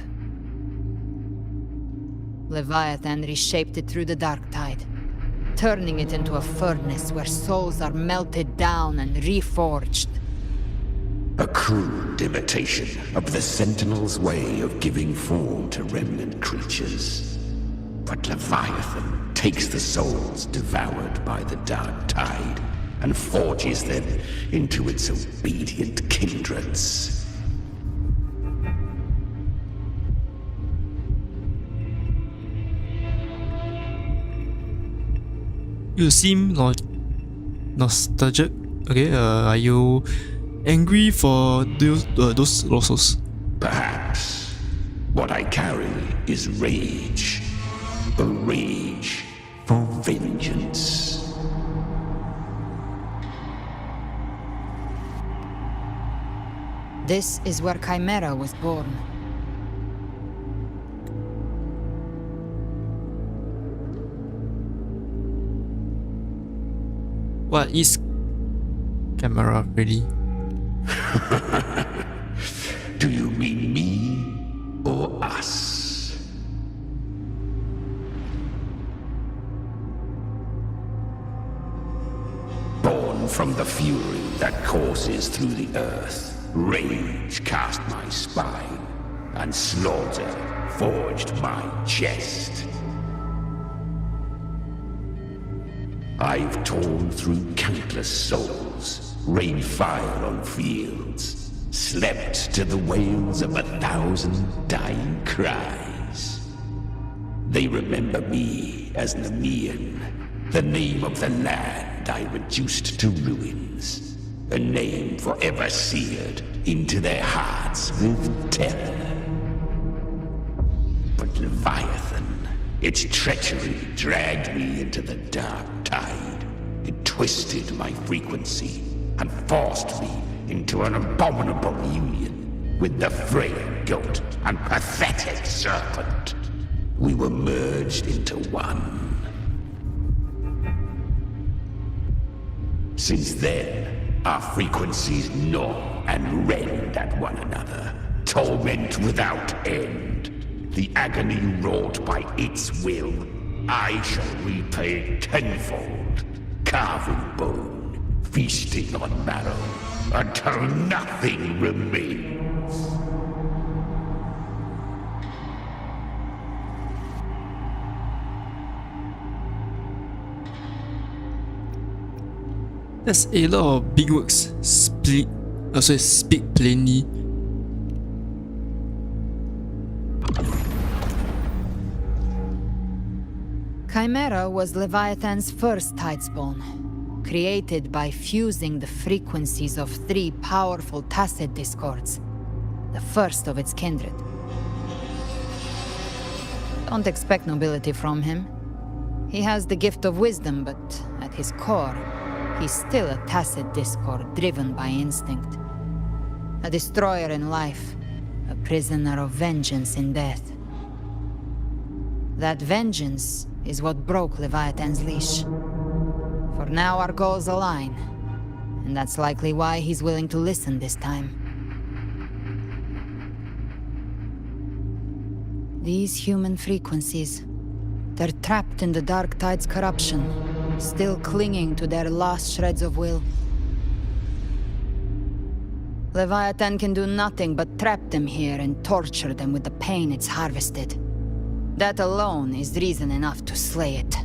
Leviathan reshaped it through the dark tide, turning it into a furnace where souls are melted down and reforged. A crude imitation of the Sentinel's way of giving form to remnant creatures. But Leviathan takes the souls devoured by the dark tide and forges them into its obedient kindreds. You seem nostalgic. Okay, are you angry for those losses? Perhaps. What I carry is rage. A rage for vengeance. This is where Chimera was born. What is Chimera really? Do you mean me or us? Born from the fury that courses through the earth, rage cast my spine, and slaughter forged my chest. I've torn through countless souls, rained fire on fields, slept to the wails of 1,000 dying cries. They remember me as Nemean, the name of the land I reduced to ruins, a name forever seared into their hearts with terror. But Leviathan, its treachery dragged me into the dark tide. It twisted my frequency and forced me into an abominable union with the frail goat and pathetic serpent. We were merged into one. Since then, our frequencies gnaw and rend at one another, torment without end. The agony wrought by its will, I shall repay tenfold, carving bone, feasting on marrow, until nothing remains. There's a lot of big words. Speak plainly. Chimera was Leviathan's first tidespawn, created by fusing the frequencies of 3 powerful tacit discords, the first of its kindred. Don't expect nobility from him. He has the gift of wisdom, but at his core, he's still a tacit discord driven by instinct. A destroyer in life, a prisoner of vengeance in death. That vengeance is what broke Leviathan's leash. For now our goals align, and that's likely why he's willing to listen this time. These human frequencies, they're trapped in the Dark Tide's corruption, still clinging to their last shreds of will. Leviathan can do nothing but trap them here and torture them with the pain it's harvested. That alone is reason enough to slay it.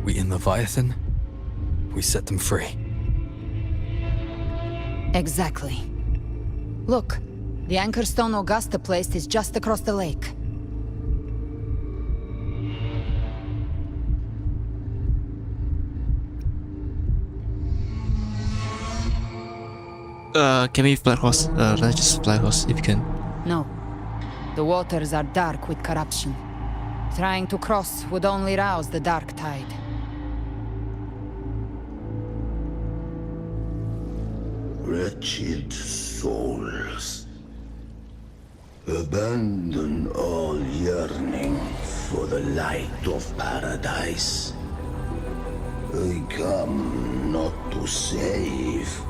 We in Leviathan? We set them free. Exactly. Look, the anchor stone Augusta placed is just across the lake. Can we fly horse? Let's just fly horse if you can. No. The waters are dark with corruption. Trying to cross would only rouse the Dark Tide. Wretched souls, abandon all yearning for the light of paradise. I come not to save,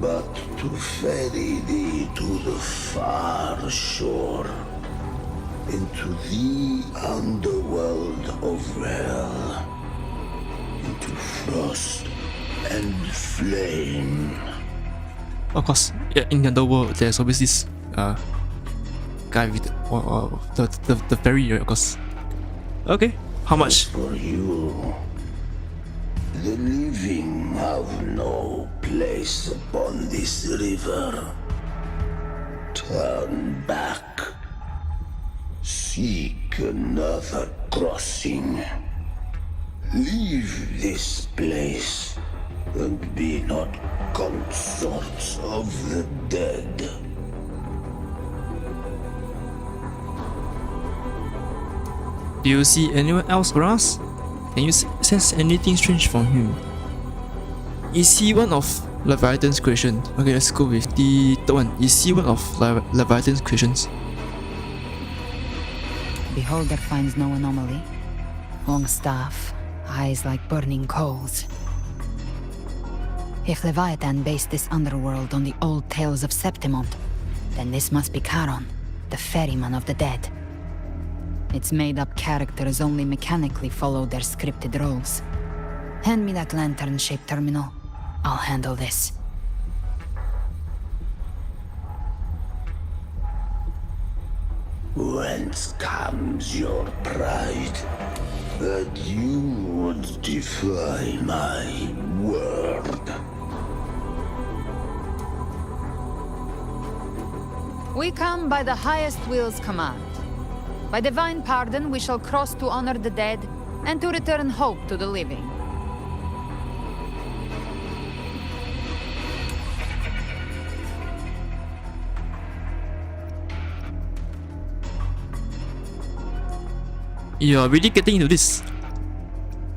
but to ferry thee to the far shore, into the underworld of hell, into frost and flame. Of course, yeah, in the underworld, there's always this guy with the ferry, of course. Okay, how much? For you, the living have no place upon this river. Turn back. Seek another crossing. Leave this place and be not consorts of the dead. Do you see anyone else around us? Can you sense anything strange from him? Is he one of Leviathan's creation? Okay, let's go with the third one. Is he one of Leviathan's creations? Beholder finds no anomaly. Long staff, eyes like burning coals. If Leviathan based this underworld on the old tales of Septimont, then this must be Charon, the ferryman of the dead. Its made-up characters only mechanically follow their scripted roles. Hand me that lantern-shaped terminal. I'll handle this. Whence comes your pride that you would defy my word? We come by the highest will's command. By divine pardon, we shall cross to honor the dead and to return hope to the living. You're really getting into this.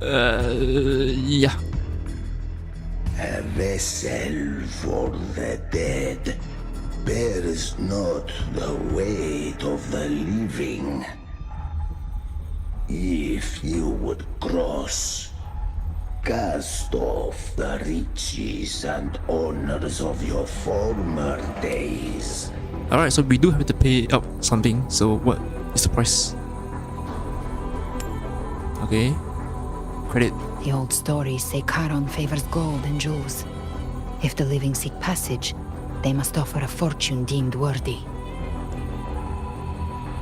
Yeah. A vessel for the dead bears not the weight of the living. If you would cross, cast off the riches and honors of your former days. Alright, so we do have to pay up something, so what is the price? Okay. Credit. The old stories say Charon favors gold and jewels. If the living seek passage, they must offer a fortune deemed worthy.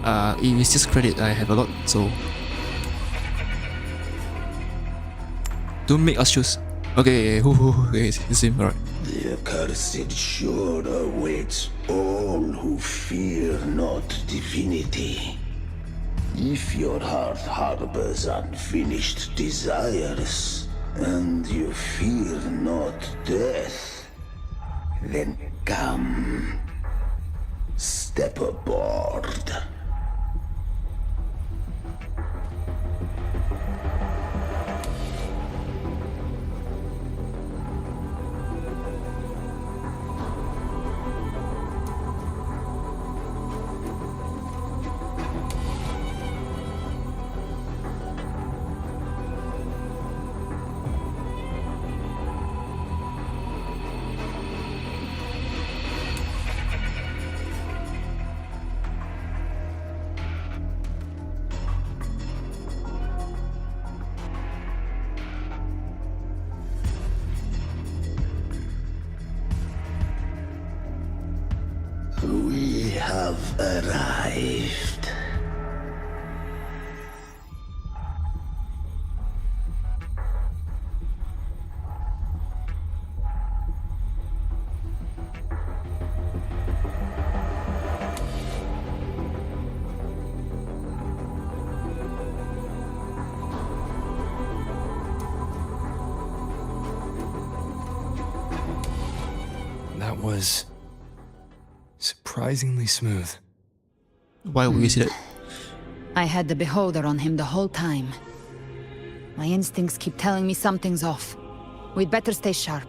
If it's just credit, I have a lot, so don't make us choose. Okay, okay, it's him, alright. The accursed shore awaits all who fear not divinity. If your heart harbors unfinished desires, And you fear not death? Then come. Step aboard. We have arrived. That was surprisingly smooth. Why would you say that? I had the beholder on him the whole time. My instincts keep telling me something's off. We'd better stay sharp.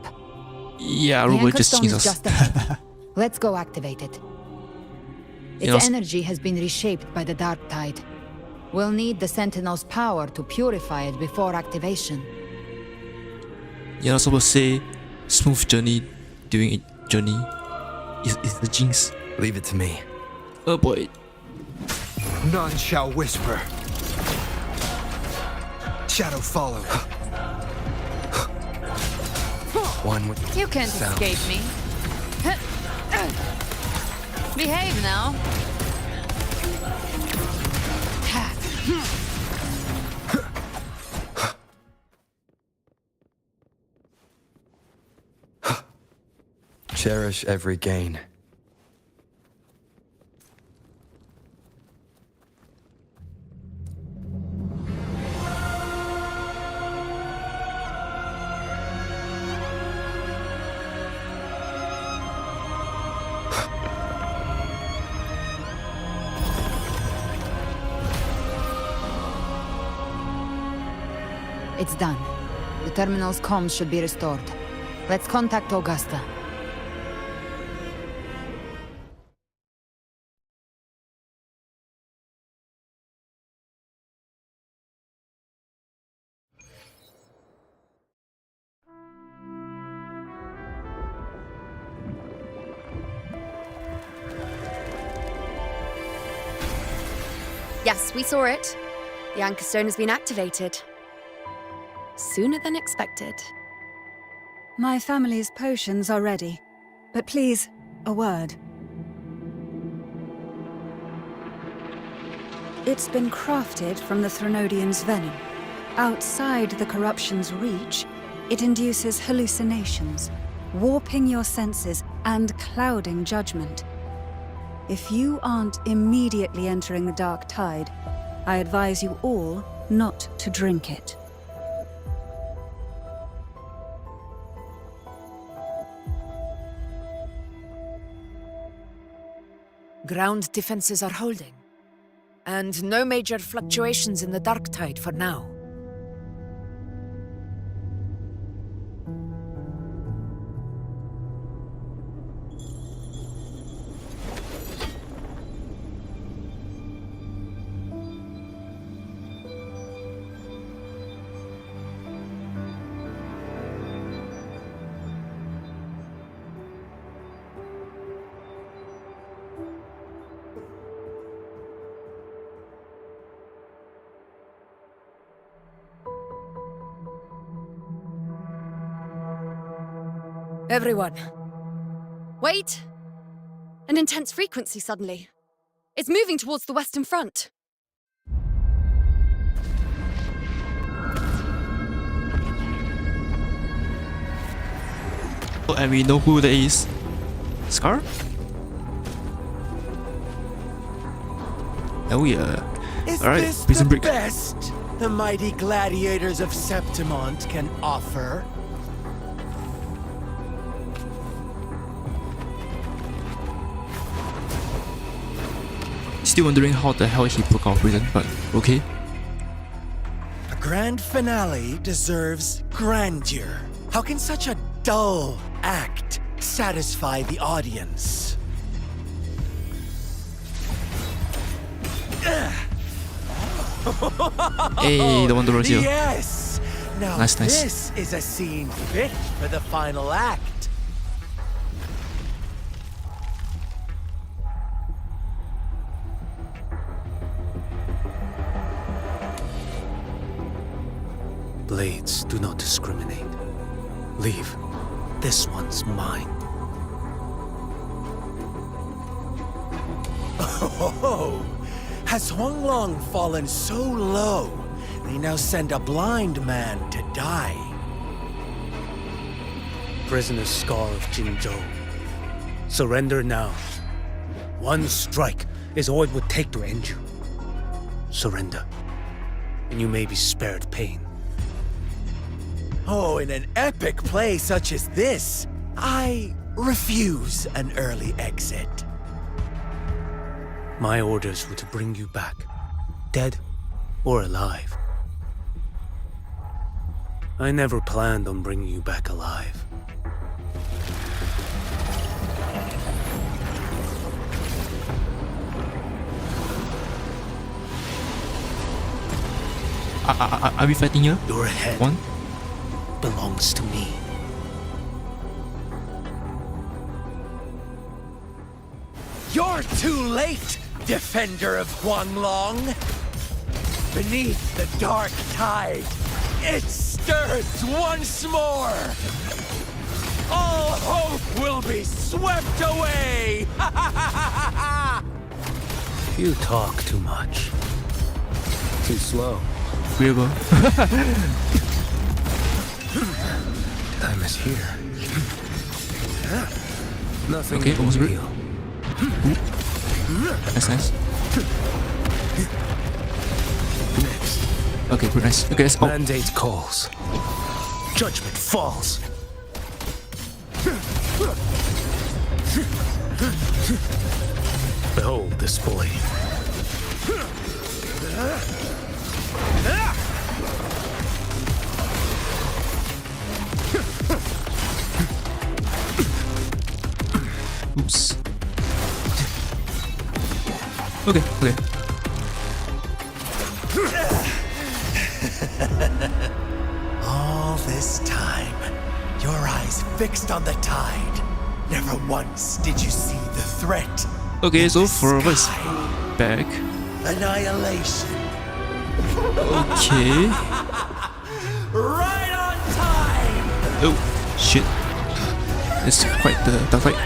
Yeah, The Robert anchor just stone changed is us. just ahead. Let's go activate it. You know, Its energy has been reshaped by the dark tide. We'll need the Sentinel's power to purify it before activation. You're not supposed to say smooth journey during a journey. Is the jinx. Leave it to me. Oh boy. None shall whisper. Shadow follow. One with You can't sound. escape me. Behave now. Cherish every gain. It's done. The terminal's comms should be restored. Let's contact Augusta. Yes, we saw it. The anchor stone has been activated. Sooner than expected. My family's potions are ready. But please, a word. It's been crafted from the Threnodian's venom. Outside the corruption's reach, it induces hallucinations, warping your senses and clouding judgment. If you aren't immediately entering the dark tide, I advise you all not to drink it. Ground defenses are holding, and no major fluctuations in the dark tide for now. Everyone. Wait! An intense frequency suddenly. It's moving towards the Western Front. Oh, and we know who that is. Scar? Oh yeah. Is Alright, this Prison the Break. best? the mighty gladiators of Septimont can offer. Still wondering how the hell he broke out of prison, but okay. A grand finale deserves grandeur. How can such a dull act satisfy the audience? Hey, the Wanderers here. Yes! Now Nice. this is a scene fit for the final act. Blades do not discriminate. Leave. This one's mine. Oh, has Huanglong fallen so low, they now send a blind man to die? Prisoner Scar of Jinzhou. Surrender now. One strike is all it would take to end you. Surrender, and you may be spared pain. Oh, in an epic play such as this, I refuse an early exit. My orders were to bring you back, dead or alive. I never planned on bringing you back alive. Are we fighting here? Your head One? belongs to me. You're too late, defender of Huanglong! Beneath the dark tide, it stirs once more! All hope will be swept away! You talk too much. Too slow. Weirdo. Time is here. Nothing Okay, almost will ready. heal. That's nice. Next. Okay, pretty nice. Okay, let's go. Mandate calls. Judgment falls. Behold this blade. Oops. Okay. All this time, your eyes fixed on the tide. Never once did you see the threat. Okay, so for us back. Annihilation. Okay. Right on time! Oh, shit. It's quite the dark fight.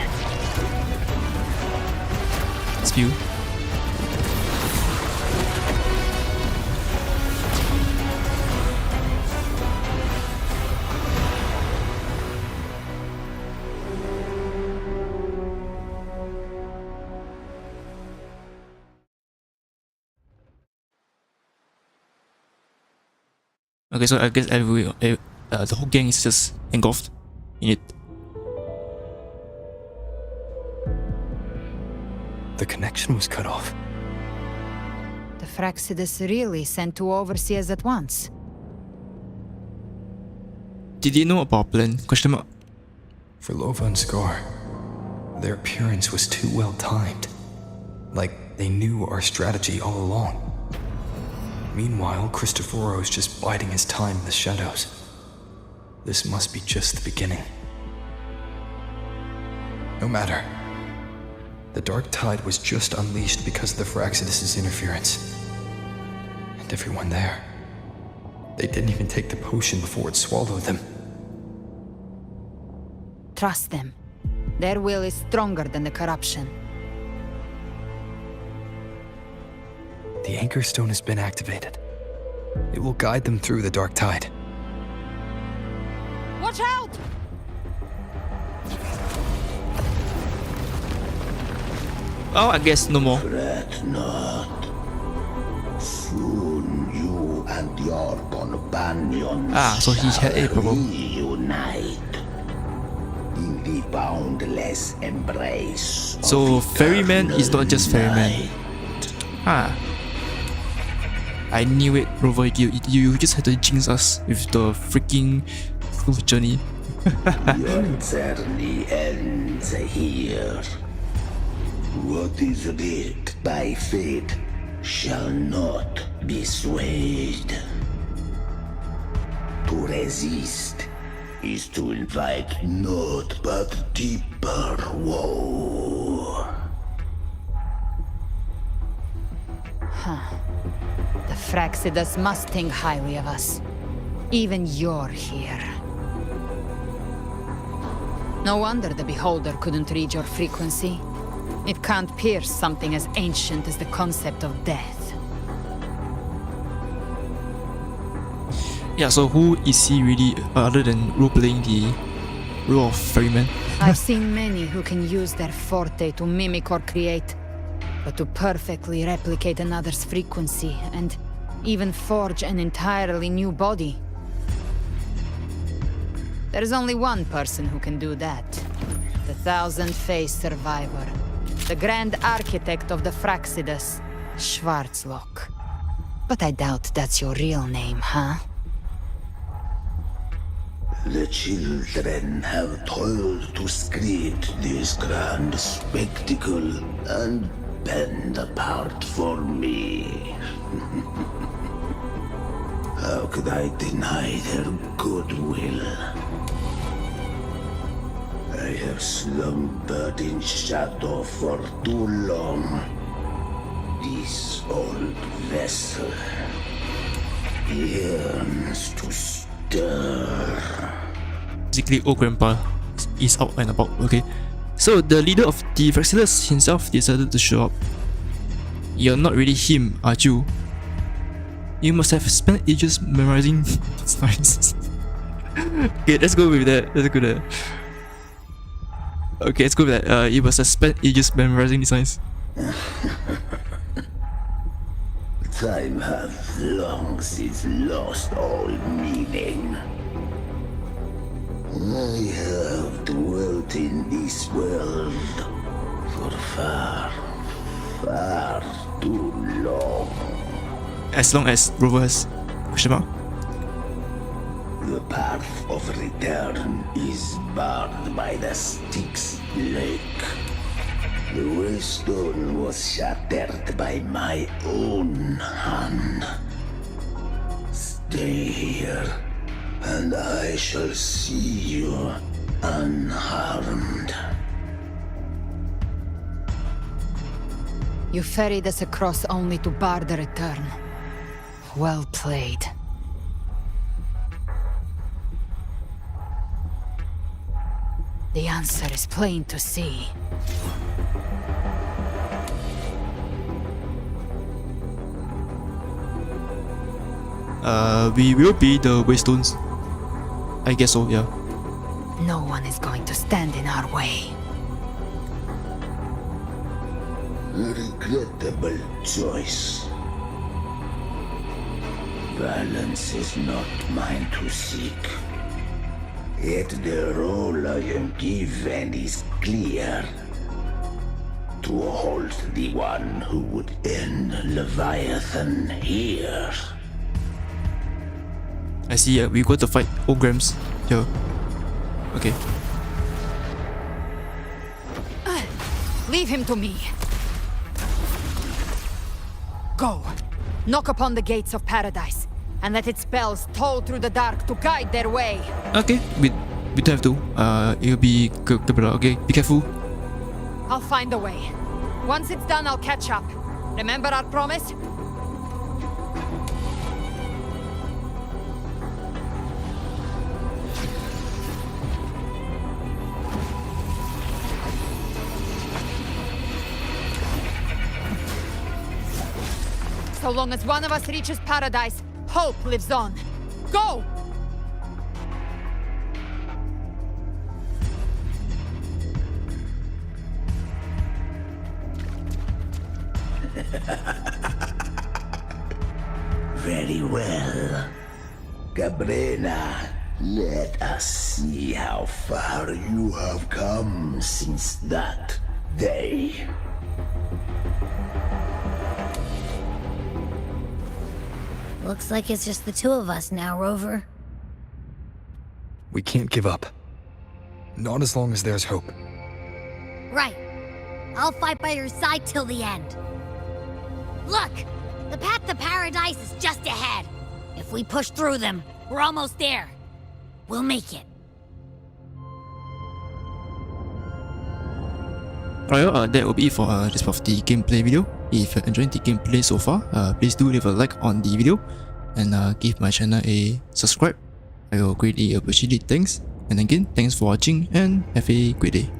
Spew. Okay, so I guess the whole gang is just engulfed in it. The connection was cut off. The Fraxidus really sent two overseers at once. Did they know about our plan? Question mark. For Lova and Scar, their appearance was too well timed. Like they knew our strategy all along. Meanwhile, Christophero's just biding his time in the shadows. This must be just the beginning. No matter. The dark tide was just unleashed because of the Fraxidus' interference. And everyone there. They didn't even take the potion before it swallowed them. Trust them. Their will is stronger than the corruption. The Anchor Stone has been activated. It will guide them through the dark tide. Watch out! Oh, I guess no more. Fret not. Soon you and your companions so he had a shall problem. reunite in the boundless embrace. So of Ferryman is not just eternal Ferryman. I knew it, Rover. You just had to jinx us with the freaking smooth journey. Your journey ends here. What is writ by fate shall not be swayed. To resist is to invite naught but deeper woe. The Fraxidus must think highly of us. Even you're here. No wonder the Beholder couldn't read your frequency. It can't pierce something as ancient as the concept of death. Yeah, so who is he really, other than role-playing the role of Ferryman? I've seen many who can use their forte to mimic or create, but to perfectly replicate another's frequency and even forge an entirely new body. There's only one person who can do that. The thousand-faced survivor. The grand architect of the Fraxidus, Schwarzlock. But I doubt that's your real name, huh? The children have toiled to script this grand spectacle and bend apart for me. How could I deny their goodwill? I have slumbered in shadow for too long. This old vessel yearns to stir. Basically, old grandpa is out and about, okay? So, the leader of the Fraxidus himself decided to show up. You're not really him, are you? You must have spent ages memorizing signs. Okay, let's go with that. Okay, let's go with that. You must have spent ages memorizing the signs. Time hath long since lost all meaning. I have dwelt in this world for far, far too long. As long as Rover has question mark. The path of return is barred by the Styx Lake. The waystone was shattered by my own hand. Stay here, and I shall see you unharmed. You ferried us across only to bar the return. Well played. The answer is plain to see. We will be the Waystones. I guess so, yeah. No one is going to stand in our way. A regrettable choice. Balance is not mine to seek. Yet the role I am given is clear. To halt the one who would end Leviathan here. I see, we got to fight Ograms here. Okay. Leave him to me. Go. Knock upon the gates of paradise, and let its bells toll through the dark to guide their way. Okay, we don't have to. It'll be good, okay? Be careful. I'll find a way. Once it's done, I'll catch up. Remember our promise? So long as one of us reaches paradise, hope lives on. Go! Very well. Cabrera, let us see how far you have come since that day. Looks like it's just the two of us now, Rover. We can't give up. Not as long as there's hope. Right. I'll fight by your side till the end. Look! The path to paradise is just ahead. If we push through them, we're almost there. We'll make it. Alright, that will be it for this part of the gameplay video. If you're enjoying the gameplay so far, please do leave a like on the video and give my channel a subscribe. I will greatly appreciate it. Thanks. And again, thanks for watching and have a great day.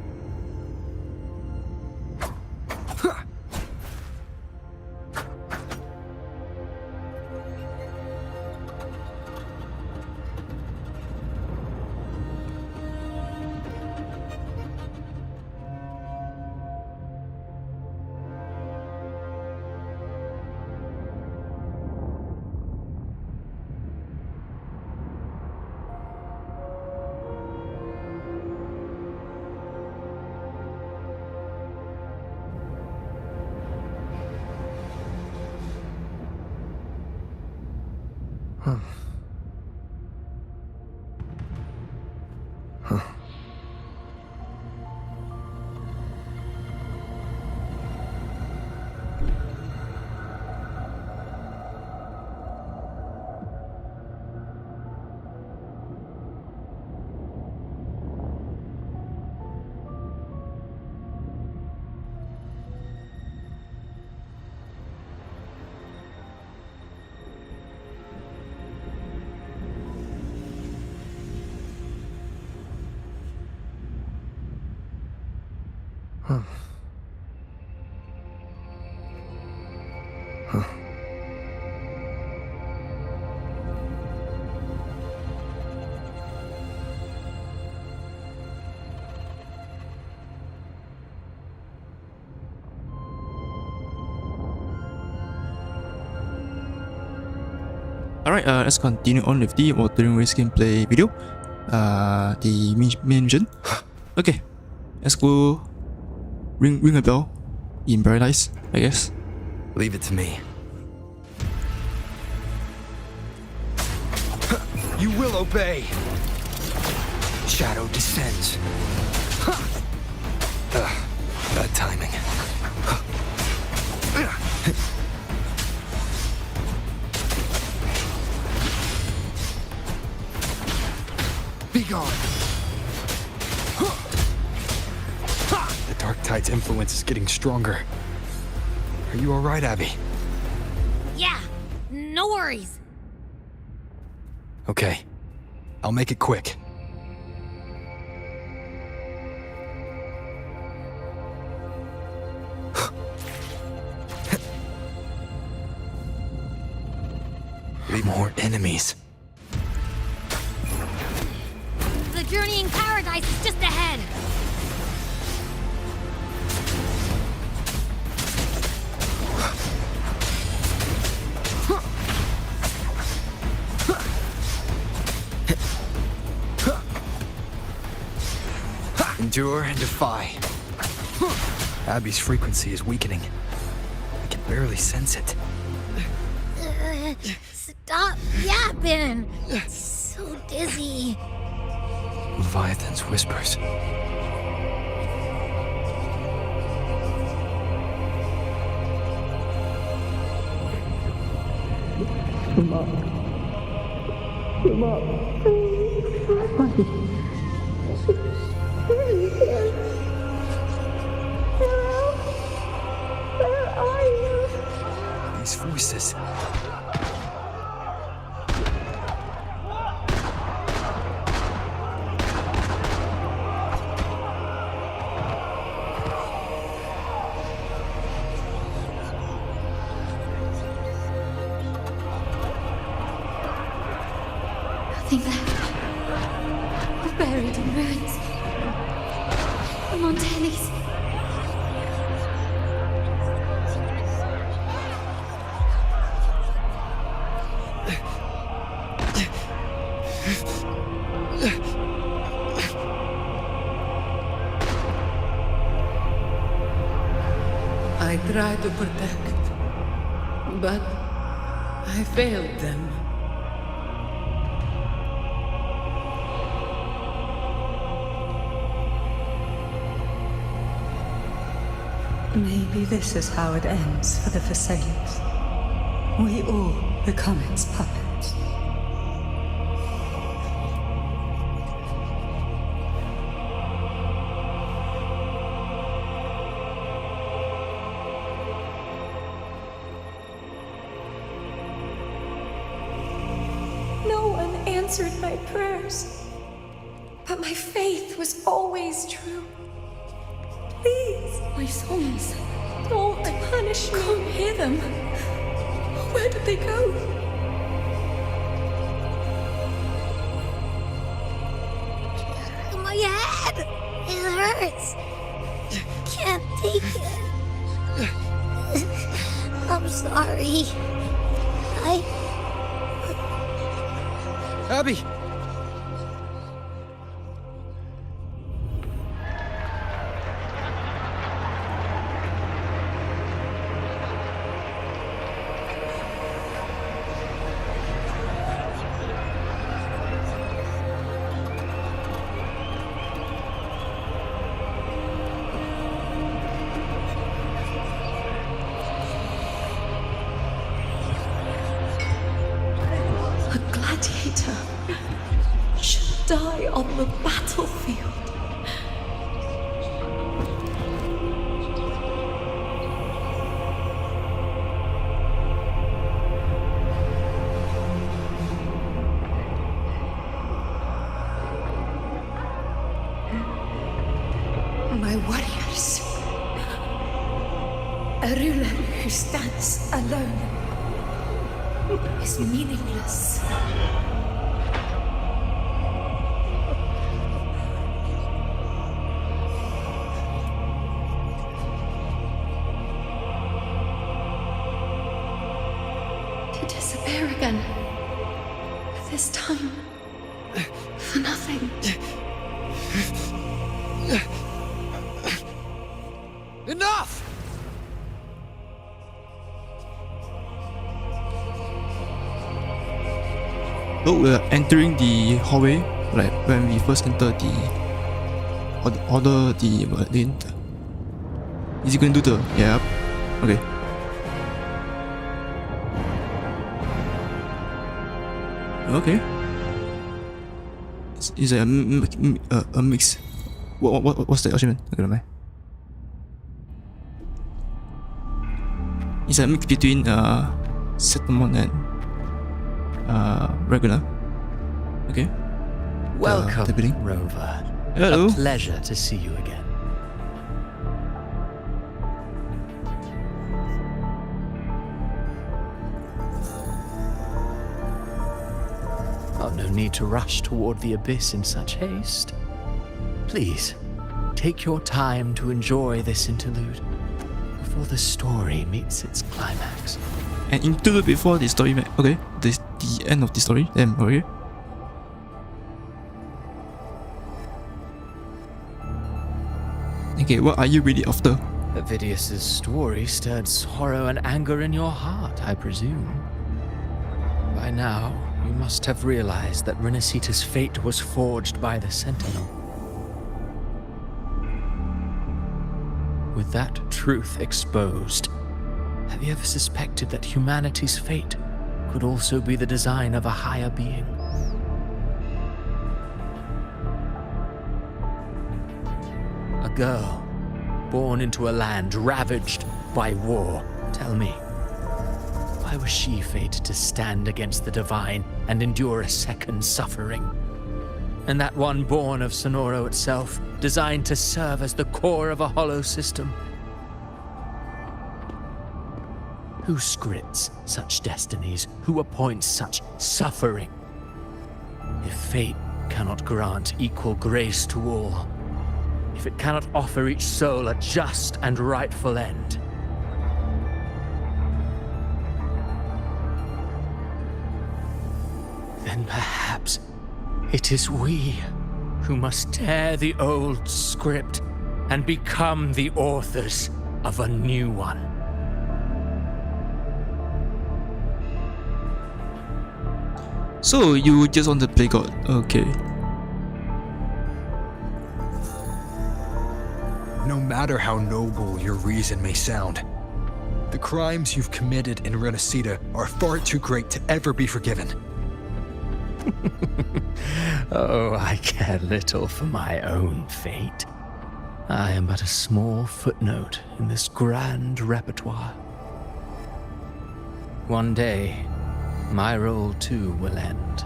Alright, let's continue on with the Wuthering race gameplay video. The main mission. Okay, let's go ring a bell in paradise, I guess. Leave it to me. You will obey. Shadow descends. Bad timing. Be gone. The Dark Tide's influence is getting stronger. Are you alright, Abby? Yeah, no worries. Okay. I'll make it quick. Leave more enemies. The journeying paradise is just ahead. Endure and defy. Abby's frequency is weakening. I can barely sense it. Stop yapping. It's so dizzy. Leviathan's whispers. Come up. Come up. Where are you? These voices. Nothing left. We're buried in ruins. The Montellis. tried to protect, but I failed them. Maybe this is how it ends for the Phasaelus. We all become its puppets. No one answered my prayers, but my faith was always true. Please, my sons, don't punish me. Can't hear them. Where did they go? My head! It hurts! Can't take it. I'm sorry. Abby! Should die on the battlefield. My warriors. A ruler who stands alone is meaningless. To disappear again. This time, for nothing. Enough! So we're entering the hallway, like when we first enter the order the is he going to do the okay. Okay. It's a mix. What's the achievement? I don't know. It's a mix between settlement and regular. Okay. Welcome, Rover. Hello. A pleasure to see you again. Oh, no need to rush toward the abyss in such haste. Please, take your time to enjoy this interlude before the story meets its climax. An interlude before the story, okay? The end of the story. Okay. Okay, what are you really after? Avidius's story stirred sorrow and anger in your heart, I presume. By now, you must have realized that Renacita's fate was forged by the Sentinel. With that truth exposed, have you ever suspected that humanity's fate could also be the design of a higher being? A girl, born into a land ravaged by war. Tell me, why was she fated to stand against the divine and endure a second suffering? And that one born of Sonoro itself, designed to serve as the core of a hollow system? Who scripts such destinies? Who appoints such suffering? If fate cannot grant equal grace to all, if it cannot offer each soul a just and rightful end, then perhaps it is we who must tear the old script and become the authors of a new one. So you just want to play God? Okay. No matter how noble your reason may sound, the crimes you've committed in Renacida are far too great to ever be forgiven. Oh, I care little for my own fate. I am but a small footnote in this grand repertoire. One day, my role too will end.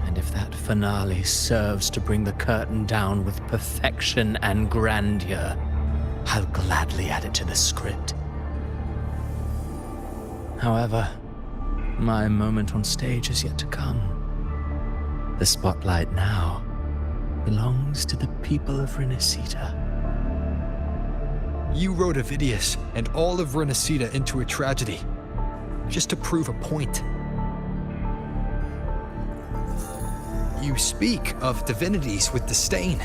And if that finale serves to bring the curtain down with perfection and grandeur, I'll gladly add it to the script. However, my moment on stage is yet to come. The spotlight now belongs to the people of Renacida. You wrote Avidius and all of Renacida into a tragedy, just to prove a point. You speak of divinities with disdain,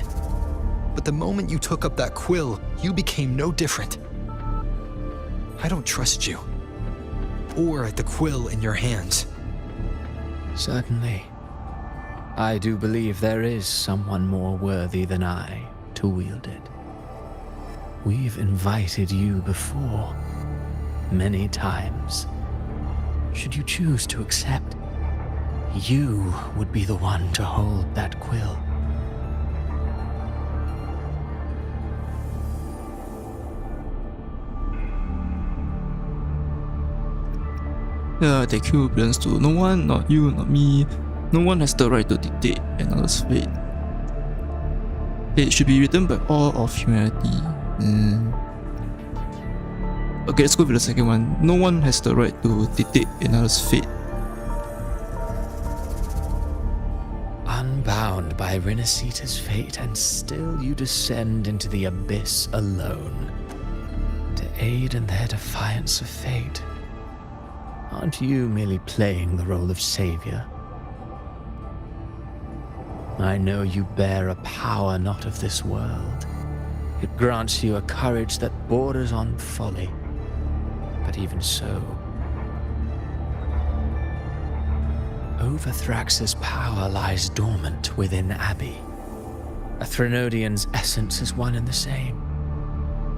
but the moment you took up that quill, you became no different. I don't trust you, or the quill in your hands. Certainly. I do believe there is someone more worthy than I to wield it. We've invited you before, many times. Should you choose to accept, you would be the one to hold that quill. Yeah, the quill belongs to no one, not you, not me. No one has the right to dictate another's fate. It should be written by all of humanity. Okay, let's go for the second one. No one has the right to dictate another's fate. Unbound by Renacida's fate, and still you descend into the abyss alone, to aid in their defiance of fate. Aren't you merely playing the role of savior? I know you bear a power not of this world. It grants you a courage that borders on folly. But even so, Overthrax's power lies dormant within Abbey. A Threnodian's essence is one and the same.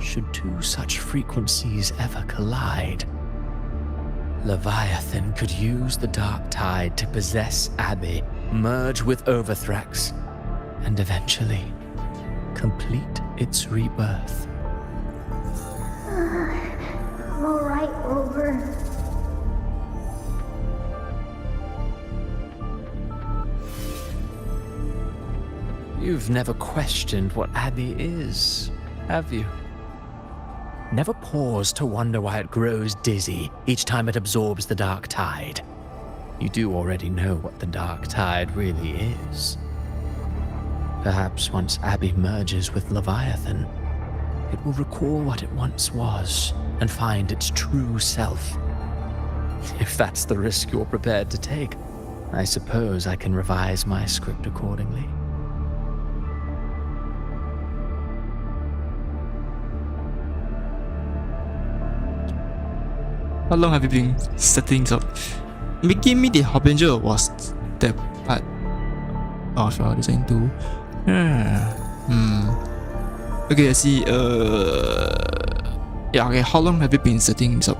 Should two such frequencies ever collide, Leviathan could use the dark tide to possess Abbey, merge with Overthrax, and eventually complete its rebirth. I'm alright, Rover. You've never questioned what Abbey is, have you? Never paused to wonder why it grows dizzy each time it absorbs the dark tide. You do already know what the dark tide really is. Perhaps once Abbey merges with Leviathan, it will recall what it once was and find its true self. If that's the risk you're prepared to take, I suppose I can revise my script accordingly. How long have you been setting this up? Making me the Harbinger was that part of your design too. Okay, I see. Yeah, okay, how long have you been setting this up?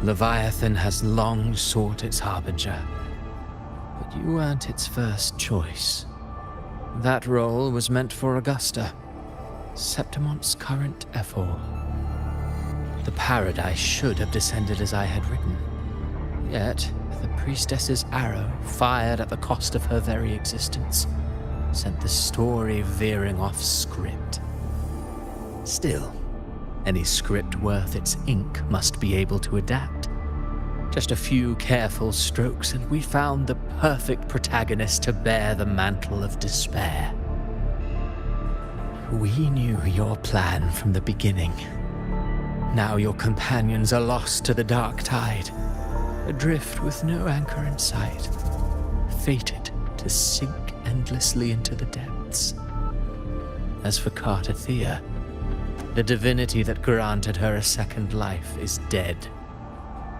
Leviathan has long sought its Harbinger, but you weren't its first choice. That role was meant for Augusta, Septimont's current Ephor. The paradise should have descended as I had written. Yet, the priestess's arrow, fired at the cost of her very existence, sent the story veering off script. Still, any script worth its ink must be able to adapt. Just a few careful strokes and we found the perfect protagonist to bear the mantle of despair. We knew your plan from the beginning. Now your companions are lost to the dark tide, adrift with no anchor in sight, fated to sink endlessly into the depths. As for Carter Thea, the divinity that granted her a second life is dead,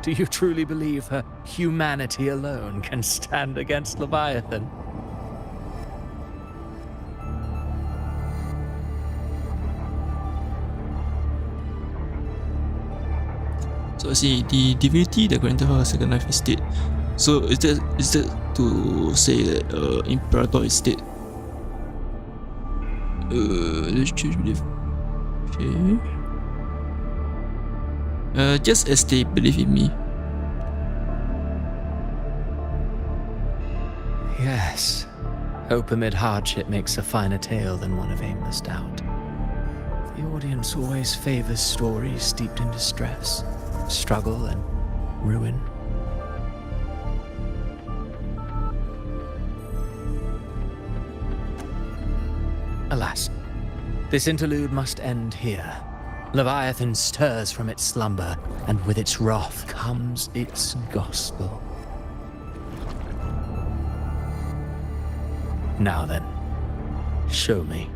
Do you truly believe her humanity alone can stand against Leviathan? So I see the divinity that granted her a second life is dead. So is that to say that Imperator is dead? Let's choose belief. Okay. Just as they believe in me. Yes. Hope amid hardship makes a finer tale than one of aimless doubt. The audience always favors stories steeped in distress, struggle, and ruin. Alas, this interlude must end here. Leviathan stirs from its slumber, and with its wrath comes its gospel. Now then, show me.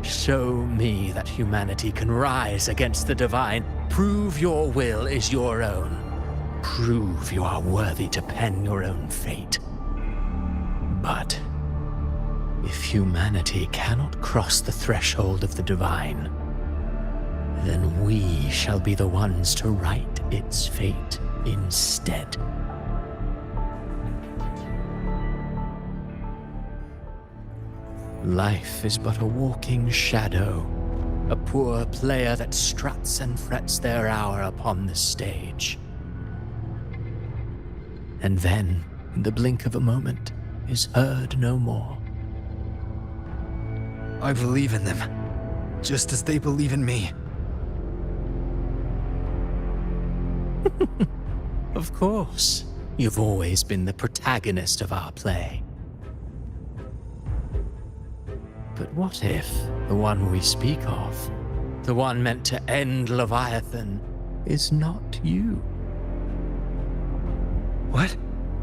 Show me that humanity can rise against the divine. Prove your will is your own. Prove you are worthy to pen your own fate. But if humanity cannot cross the threshold of the divine, then we shall be the ones to write its fate instead. Life is but a walking shadow, a poor player that struts and frets their hour upon the stage. And then, in the blink of a moment, is heard no more. I believe in them, just as they believe in me. Of course, you've always been the protagonist of our play. But what if the one we speak of, the one meant to end Leviathan, is not you? What?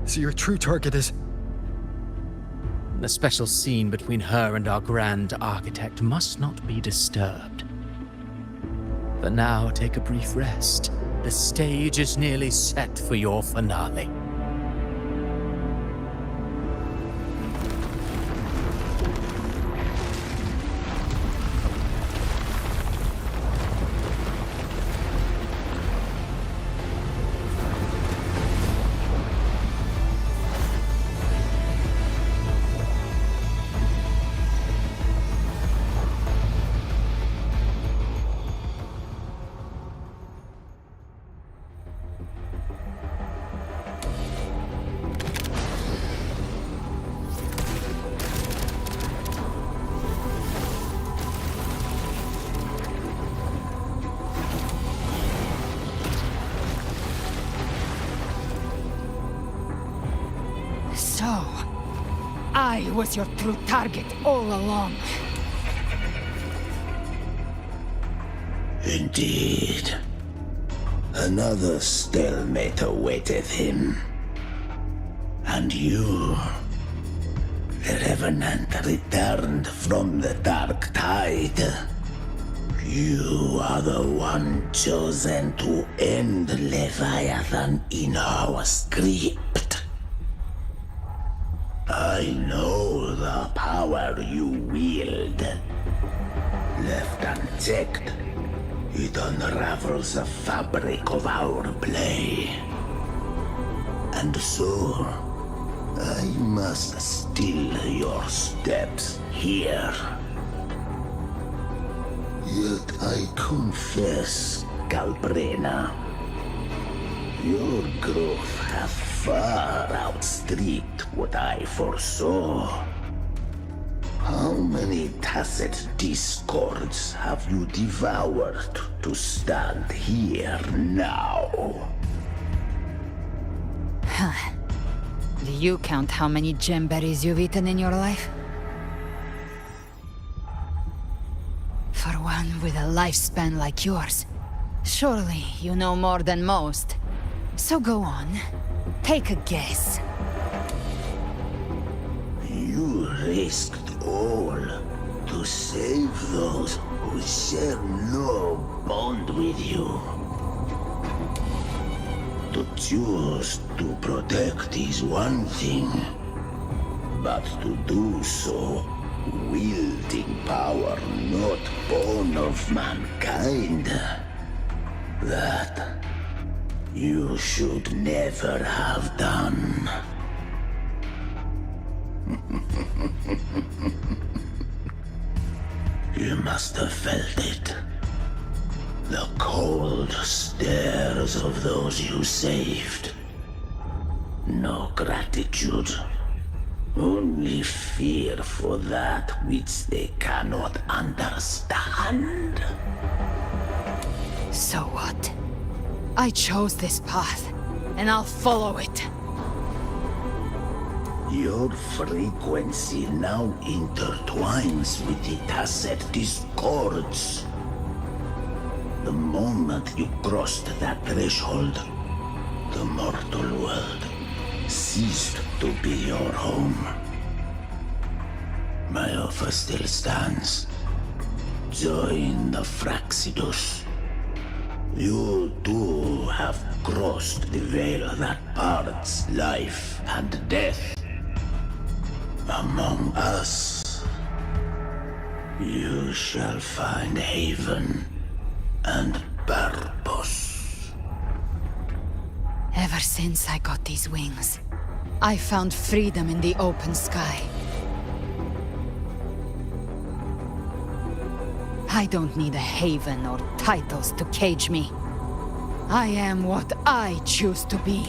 So your true target is... The special scene between her and our Grand Architect must not be disturbed. But now take a brief rest. The stage is nearly set for your finale. So, I was your true target all along. Indeed. Another stalemate awaited him. And you, the Revenant returned from the Dark Tide. You are the one chosen to end Leviathan in our script. I know the power you wield. Left unchecked, it unravels the fabric of our play. And so, I must still your steps here. Yet I confess, Calprena, your growth hath far outstripped what I foresaw. How many tacit discords have you devoured to stand here now? Huh. Do you count how many gemberries you've eaten in your life? For one with a lifespan like yours, surely you know more than most. So go on, take a guess. You risked all to save those who share no bond with you. To choose to protect is one thing, but to do so wielding power not born of mankind, that you should never have done. You must have felt it. The cold stares of those you saved. No gratitude. Only fear for that which they cannot understand. So what? I chose this path, and I'll follow it. Your frequency now intertwines with the Tacet discords. The moment you crossed that threshold, the mortal world ceased to be your home. My offer still stands. Join the Fraxidus. You too have crossed the veil that parts life and death. Among us, you shall find haven and purpose. Ever since I got these wings, I found freedom in the open sky. I don't need a haven or titles to cage me. I am what I choose to be.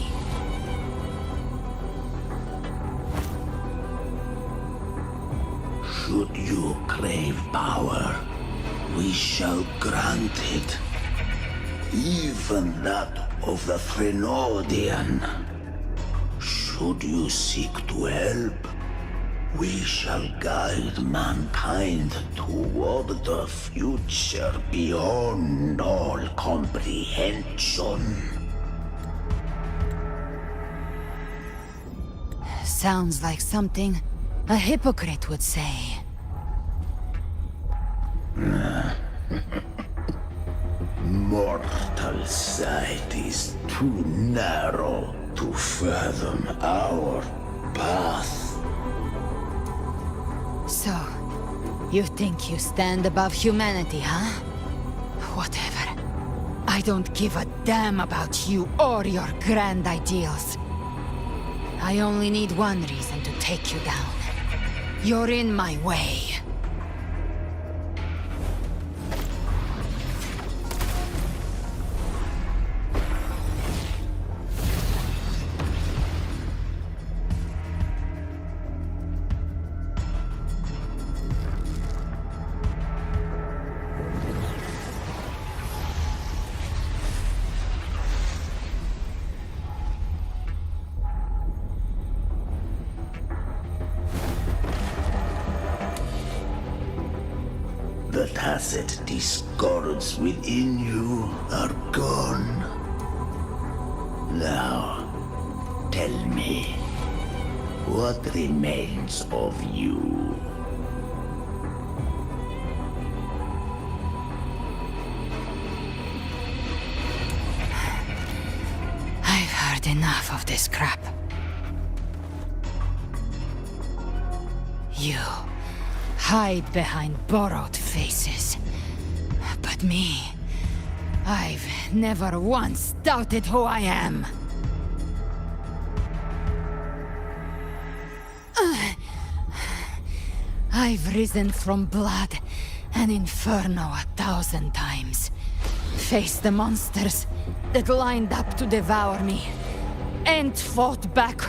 Should you crave power, we shall grant it. Even that of the Threnodian. Should you seek to help, we shall guide mankind toward the future beyond all comprehension. Sounds like something a hypocrite would say. Mortal sight is too narrow to fathom our path. So, you think you stand above humanity, huh? Whatever. I don't give a damn about you or your grand ideals. I only need one reason to take you down. You're in my way. The tacit discords within you are gone. Now, tell me, what remains of you? I've heard enough of this crap. You hide behind borrowed faces. But me, I've never once doubted who I am. I've risen from blood and inferno 1,000 times. Faced the monsters that lined up to devour me, and fought back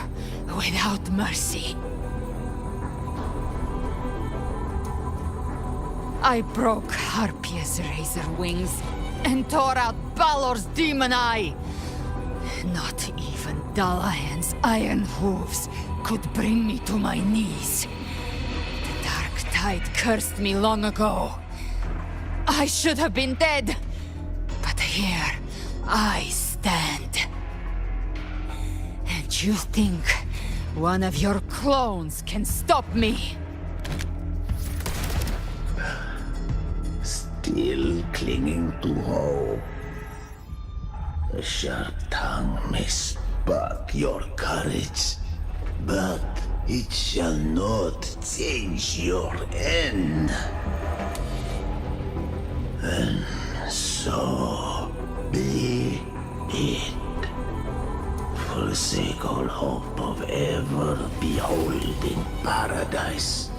without mercy. I broke Harpia's razor wings and tore out Balor's demon eye. Not even Dalahan's iron hooves could bring me to my knees. The dark tide cursed me long ago. I should have been dead, but here I stand. And you think one of your clones can stop me? Still clinging to hope. Your sharp tongue may spark your courage, but it shall not change your end. And so be it. Forsake all hope of ever beholding paradise.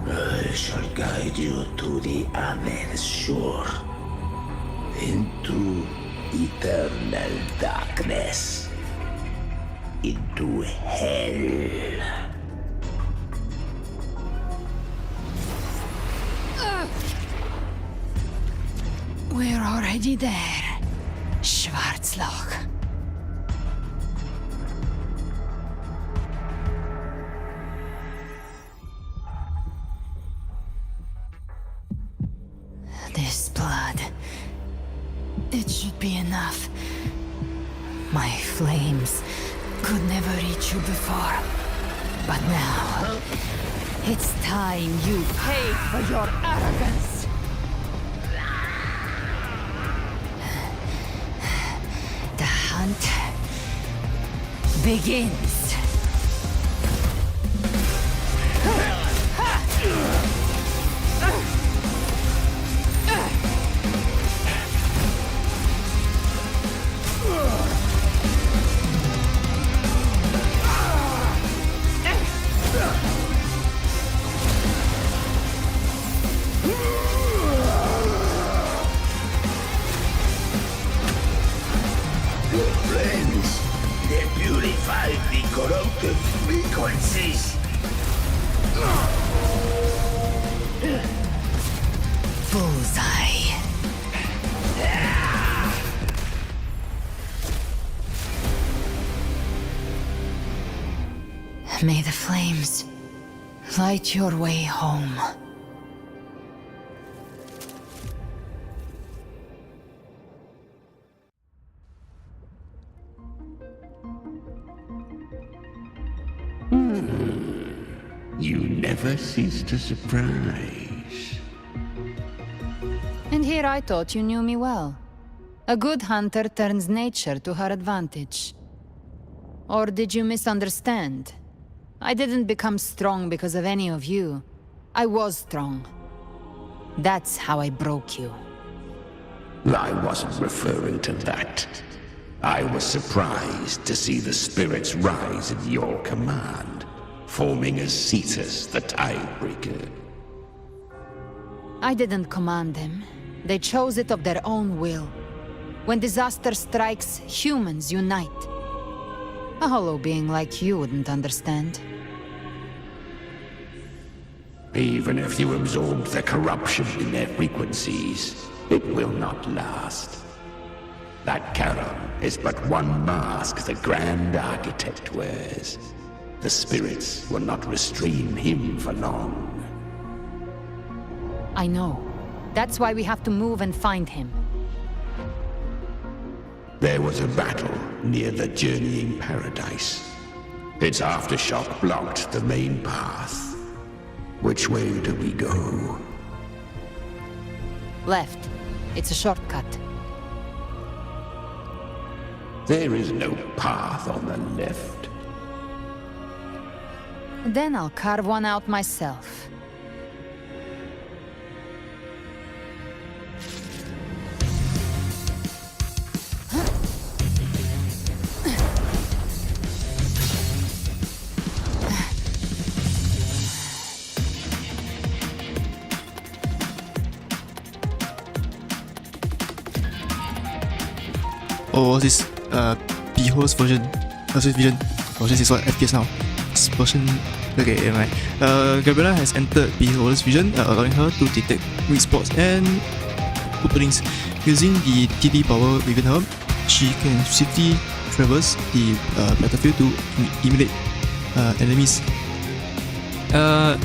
I shall guide you to the Amet's shore, into eternal darkness, into hell. We're already there, Schwarzloch. This blood, it should be enough. My flames could never reach you before, but now it's time you paid for your arrogance. The hunt begins. Your flames, they purify the corrupted frequencies. Bullseye. May the flames light your way home. You never cease to surprise. And here I thought you knew me well. A good hunter turns nature to her advantage. Or did you misunderstand? I didn't become strong because of any of you. I was strong. That's how I broke you. I wasn't referring to that. I was surprised to see the spirits rise at your command, forming as Cetus the Tidebreaker. I didn't command them. They chose it of their own will. When disaster strikes, humans unite. A hollow being like you wouldn't understand. Even if you absorb the corruption in their frequencies, it will not last. That Charon is but one mask the Grand Architect wears. The spirits will not restrain him for long. I know. That's why we have to move and find him. There was a battle near the Journeying Paradise. Its aftershock blocked the main path. Which way do we go? Left. It's a shortcut. There is no path on the left. Then I'll carve one out myself. Or was this Behold's version? Vision? Or this is what FPS now? This version. Okay, right. Gabriella has entered Behold's vision, allowing her to detect weak spots and openings. Using the TD power within her, she can swiftly traverse the battlefield to emulate enemies.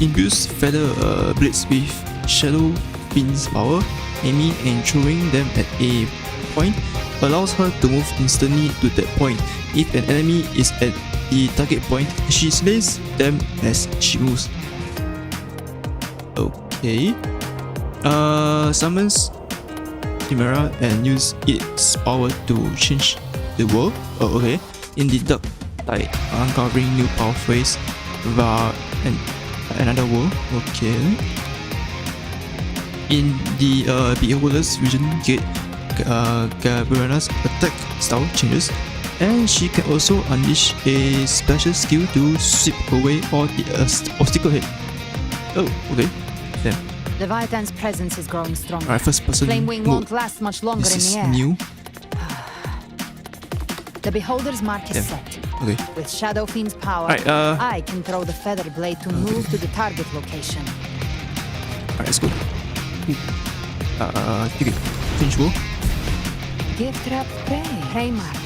Imbues feather blades with Shadow Pin's power, aiming and throwing them at a point allows her to move instantly to that point. If an enemy is at the target point, she slays them as she moves. Okay. Summons Chimera and use its power to change the world. Oh, okay. In the dark tide, uncovering new pathways via another world. Okay. In the Beholder's Vision Gate, Gabriela's attack style changes, and she can also unleash a special skill to sweep away all the obstacle ahead. Oh, okay. Damn. Leviathan's presence is growing stronger. Alright, first person Flame Wing mode. won't last much longer This in is the air. new. The Beholder's mark is Damn. set. Okay. With Shadow Fiend's power, Alright, I can throw the feather blade to move to the target location. Alright, let's go. Okay. Finish war. Gift wrapped prey. Prey marked.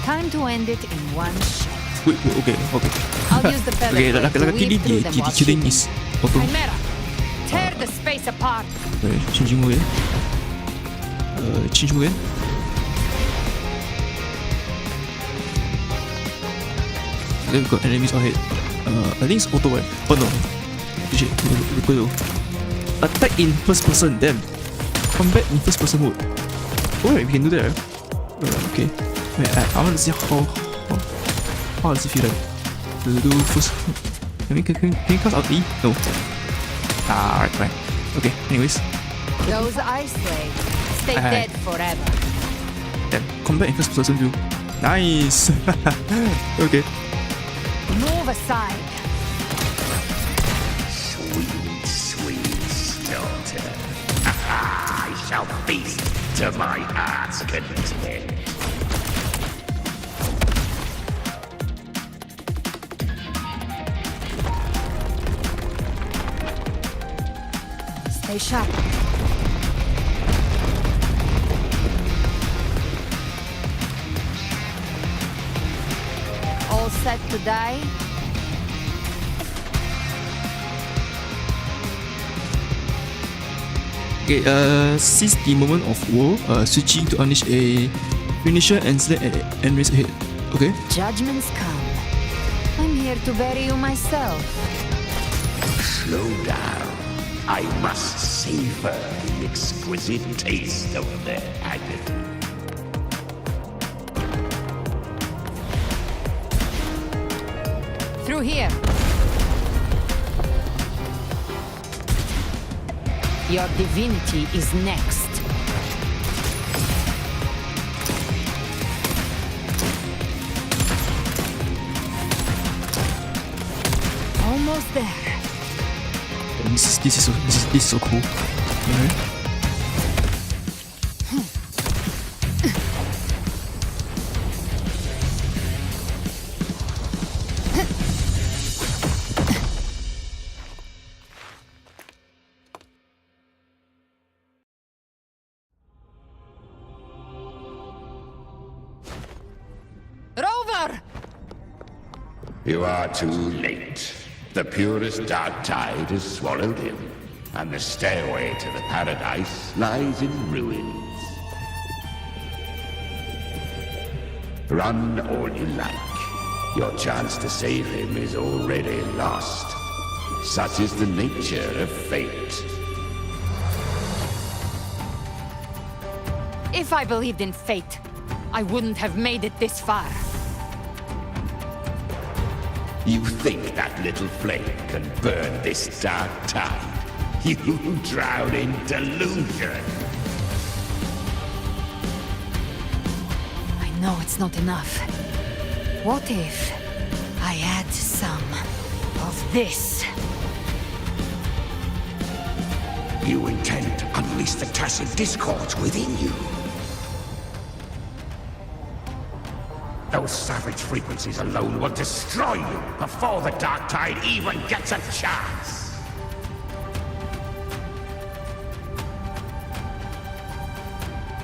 Time to end it in one shot. Wait, okay. I'll use the feather Okay, blade to laki-laki weave through them ni while killing shooting. is auto. Chimera, tear the space apart. Okay, changing mode again. Change mode again. Then we got enemies ahead. I think it's auto, right? Oh no. Shit, go. Attack in first person, damn. Combat in first person mode. Oh, right, we can do that, right? Okay. Wait, I want to see how does it feel like to do first. Can we cast out E? No. Right. Okay, anyways. Those ice slaves stay dead forever. Damn, combat in first person view. Nice! Okay. Move aside. Sweet daughter. I shall feast to my heart's content. Stay sharp. All set to die? Okay, seize the moment of war, switching to unleash a finisher and select an enemies ahead. Okay. Judgments come. I'm here to bury you myself. Slow down. I must savor the exquisite taste of their agony. Through here. Your divinity is next. Almost there. This is so cool. Okay. Rover! You are too late. The purest dark tide has swallowed him, and the stairway to the paradise lies in ruins. Run all you like. Your chance to save him is already lost. Such is the nature of fate. If I believed in fate, I wouldn't have made it this far. You think that little flame can burn this dark tide? You drown in delusion. I know it's not enough. What if I add some of this? You intend to unleash the tacit discords within you. Those savage frequencies alone will destroy you before the dark tide even gets a chance.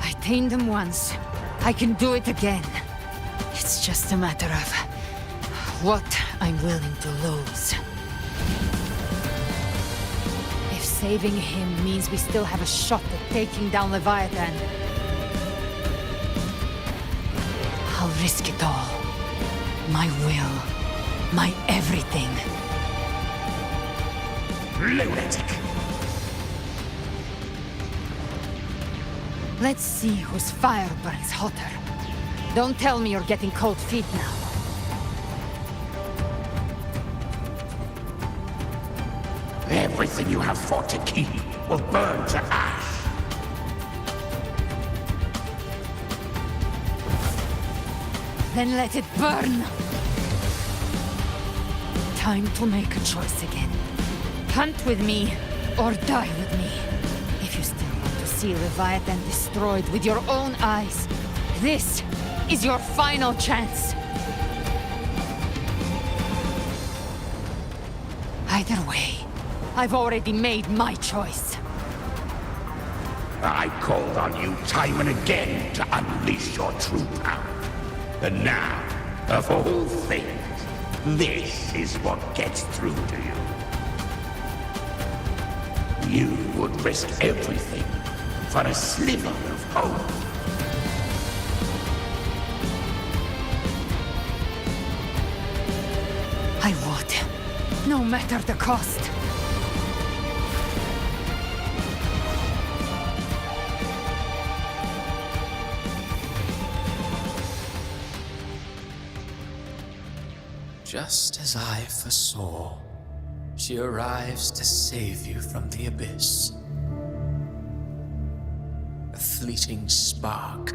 I tamed them once. I can do it again. It's just a matter of what I'm willing to lose. If saving him means we still have a shot at taking down Leviathan, I'll risk it all. My will. My everything. Lunatic! Let's see whose fire burns hotter. Don't tell me you're getting cold feet now. Everything you have fought to keep will burn to ash. Then let it burn! Time to make a choice again. Hunt with me, or die with me. If you still want to see Leviathan destroyed with your own eyes, this is your final chance. Either way, I've already made my choice. I called on you time and again to unleash your true power. And now, of all things, this is what gets through to you. You would risk everything for a sliver of hope. I would, no matter the cost. Just as I foresaw, she arrives to save you from the abyss. A fleeting spark,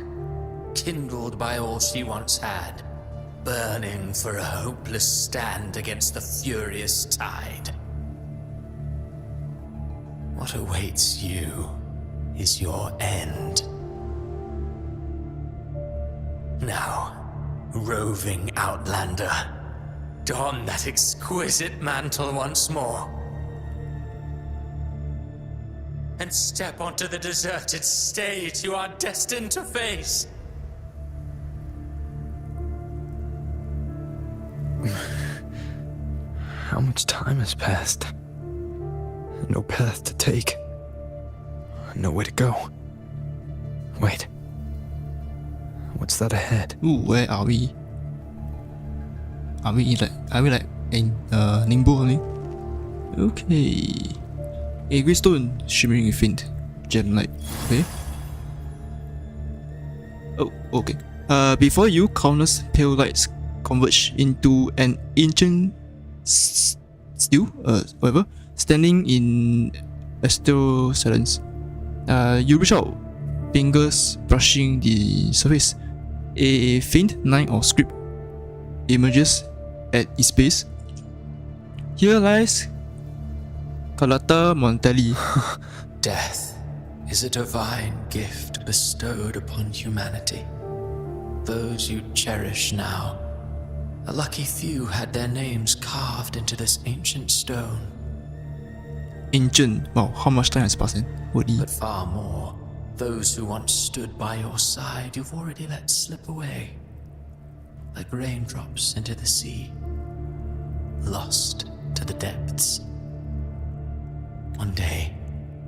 kindled by all she once had, burning for a hopeless stand against the furious tide. What awaits you is your end. Now, roving outlander, don that exquisite mantle once more. And step onto the deserted stage you are destined to face. How much time has passed? No path to take. Nowhere to go. Wait. What's that ahead? Ooh, where are we? Are we like in Nimbo only? Okay. A grey stone shimmering with faint gem light. Okay. Oh, okay. Before you, countless pale lights converge into an ancient whatever, standing in astral silence. You reach out, fingers brushing the surface. A faint line of script emerges at its base. Here lies Carlotta Montelli. Death is a divine gift bestowed upon humanity. Those you cherish now, a lucky few had their names carved into this ancient stone. Ancient. Wow, how much time has passed in? But far more, those who once stood by your side you've already let slip away. Like raindrops into the sea, lost to the depths. One day,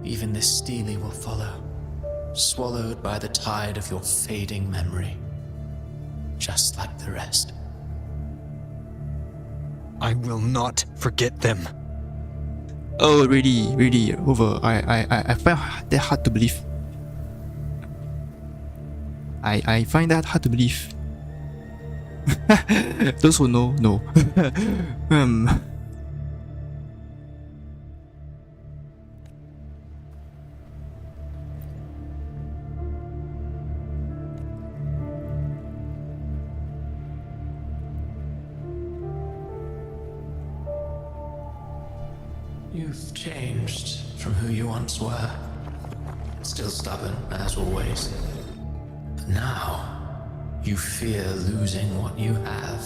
even this stele will follow, swallowed by the tide of your fading memory, just like the rest. I will not forget them. Oh, really over. I find that hard to believe. I find that hard to believe. Those who know, know. You've changed from who you once were. Still stubborn, as always. But now, you fear losing what you have.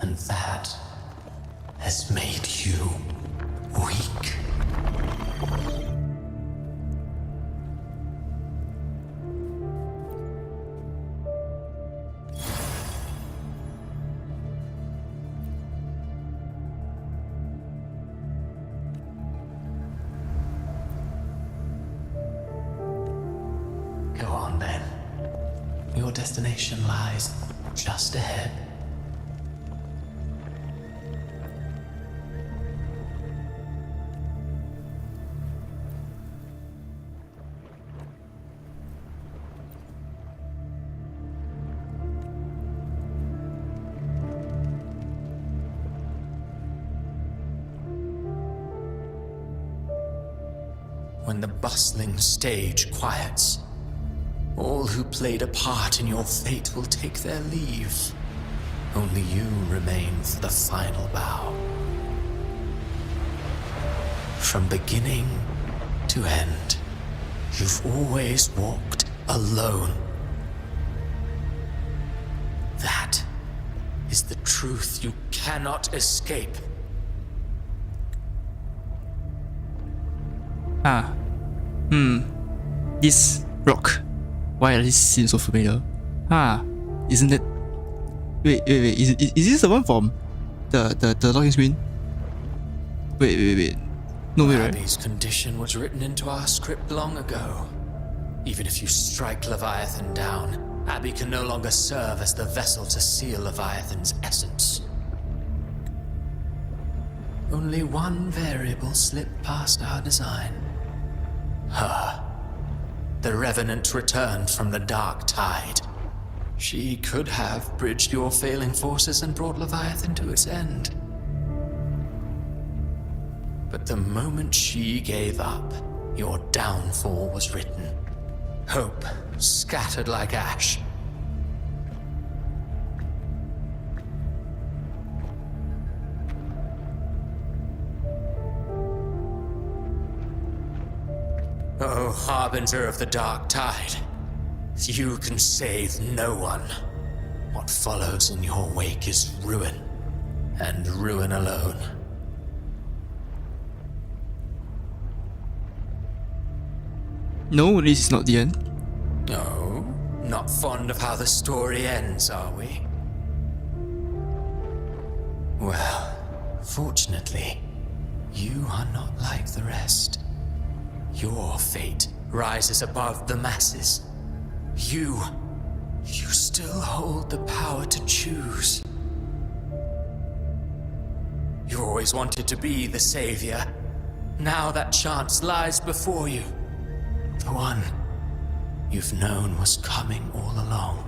And that has made you weak. Go on then. destination lies just ahead. When the bustling stage quiets, all who played a part in your fate will take their leave. Only you remain for the final bow. From beginning to end, you've always walked alone. That is the truth you cannot escape. This rock. Why does this seem so familiar? Isn't it? Wait. Is this the one from the login screen? Wait. No way, right? Abby's condition was written into our script long ago. Even if you strike Leviathan down, Abby can no longer serve as the vessel to seal Leviathan's essence. Only one variable slipped past our design. Her. The Revenant returned from the Dark Tide. She could have bridged your failing forces and brought Leviathan to its end. But the moment she gave up, your downfall was written. Hope scattered like ash. Oh, harbinger of the Dark Tide, you can save no one. What follows in your wake is ruin, and ruin alone. No, this is not the end. No, not fond of how the story ends, are we? Well, fortunately, you are not like the rest. Your fate rises above the masses. You still hold the power to choose. You always wanted to be the savior. Now that chance lies before you. The one you've known was coming all along.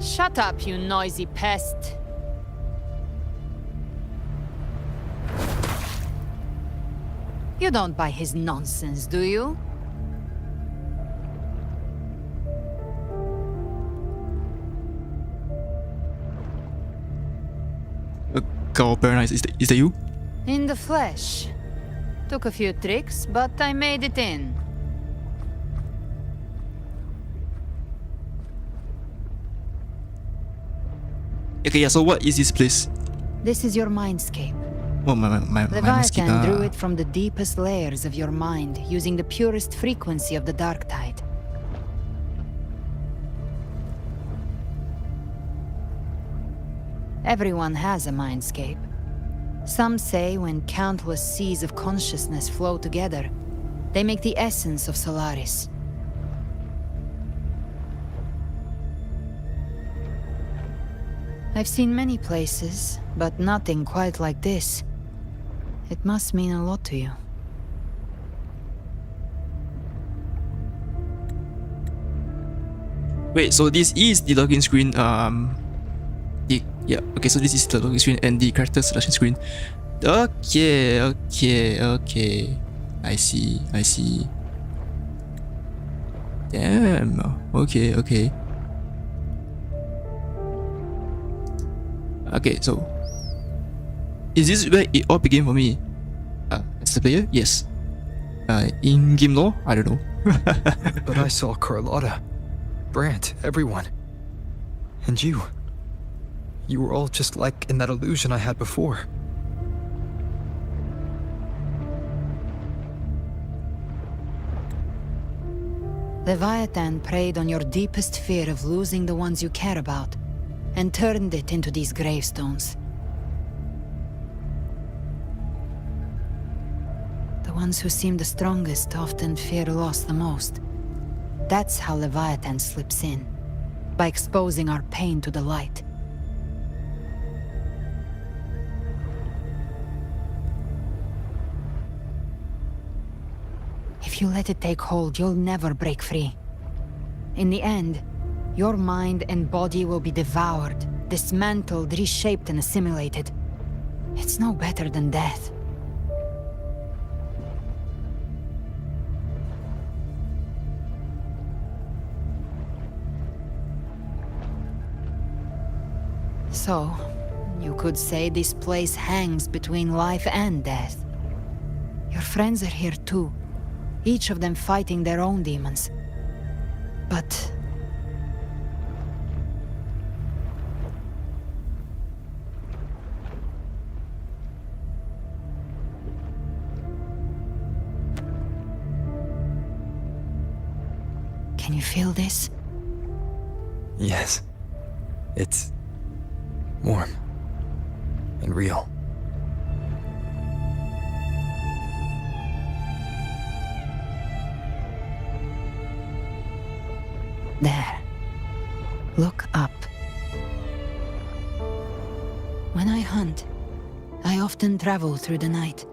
Shut up, you noisy pest. You don't buy his nonsense, do you? Girl, very nice. Is that you? In the flesh. Took a few tricks, but I made it in. Okay, yeah, so what is this place? This is your mindscape. Oh, my Leviathan drew it from the deepest layers of your mind, using the purest frequency of the Dark Tide. Everyone has a mindscape. Some say when countless seas of consciousness flow together, they make the essence of Solaris. I've seen many places, but nothing quite like this. It must mean a lot to you. Wait, so this is the login screen. Yeah, okay, so this is the login screen and the character selection screen. Okay. I see. Damn. Okay. Okay, so is this where it all began for me? As the player? Yes. In game lore? I don't know. But I saw Carlotta, Brant, everyone. And you. You were all just like in that illusion I had before. Leviathan preyed on your deepest fear of losing the ones you care about, and turned it into these gravestones. The ones who seem the strongest often fear loss the most. That's how Leviathan slips in, by exposing our pain to the light. If you let it take hold, you'll never break free. In the end, your mind and body will be devoured, dismantled, reshaped, and assimilated. It's no better than death. So, you could say this place hangs between life and death. Your friends are here too, each of them fighting their own demons. But... can you feel this? Yes. It's warm and real. There. Look up. When I hunt, I often travel through the night.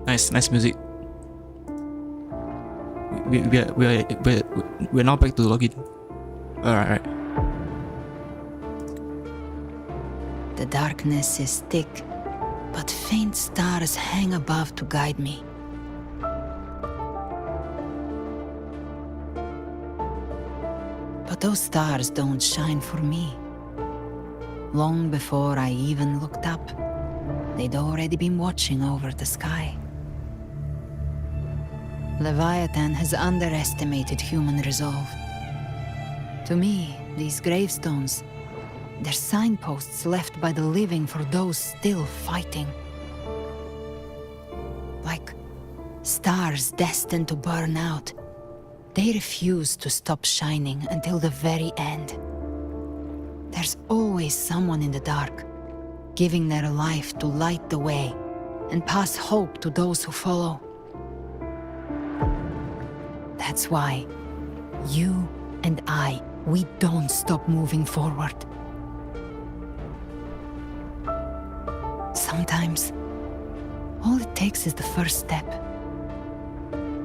Nice music. We're now back to login. Alright. The darkness is thick, but faint stars hang above to guide me. But those stars don't shine for me. Long before I even looked up, they'd already been watching over the sky. Leviathan has underestimated human resolve. To me, these gravestones, they're signposts left by the living for those still fighting. Like stars destined to burn out, they refuse to stop shining until the very end. There's always someone in the dark, giving their life to light the way and pass hope to those who follow. That's why you and I, we don't stop moving forward. Sometimes, all it takes is the first step.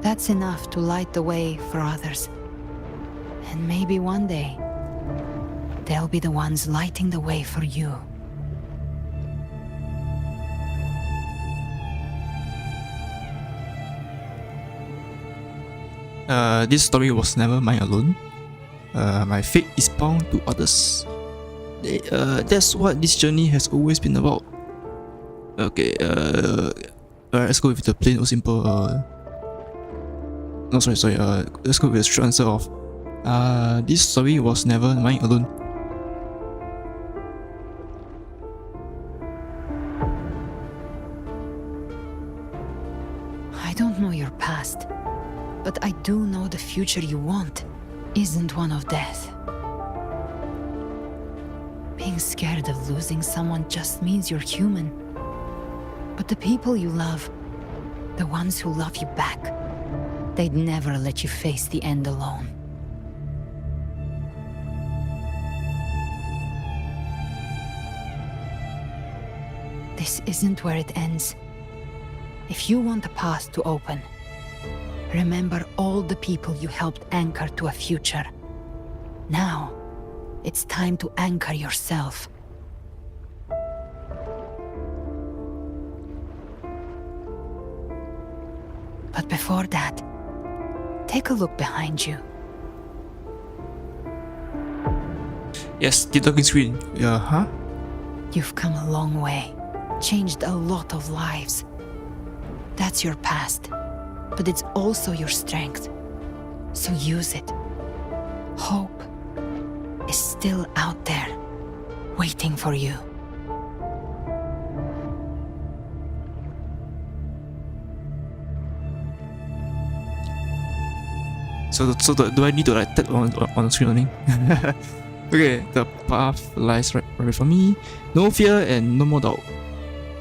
That's enough to light the way for others. And maybe one day, they'll be the ones lighting the way for you. This story was never mine alone. My fate is bound to others. That's what this journey has always been about. Okay, let's go with the plain or simple. No, sorry. Let's go with the straight answer of. This story was never mine alone. I don't know your past, but I do know the future you want isn't one of death. Being scared of losing someone just means you're human. But the people you love, the ones who love you back, they'd never let you face the end alone. This isn't where it ends. If you want a path to open, remember all the people you helped anchor to a future. Now, it's time to anchor yourself. But before that, take a look behind you. Yes, the talking screen. Yeah, huh? You've come a long way, changed a lot of lives. That's your past, but it's also your strength. So use it. Hope is still out there, waiting for you. So do I need to like tap on the screen only? Okay, the path lies right for me. No fear and no more doubt.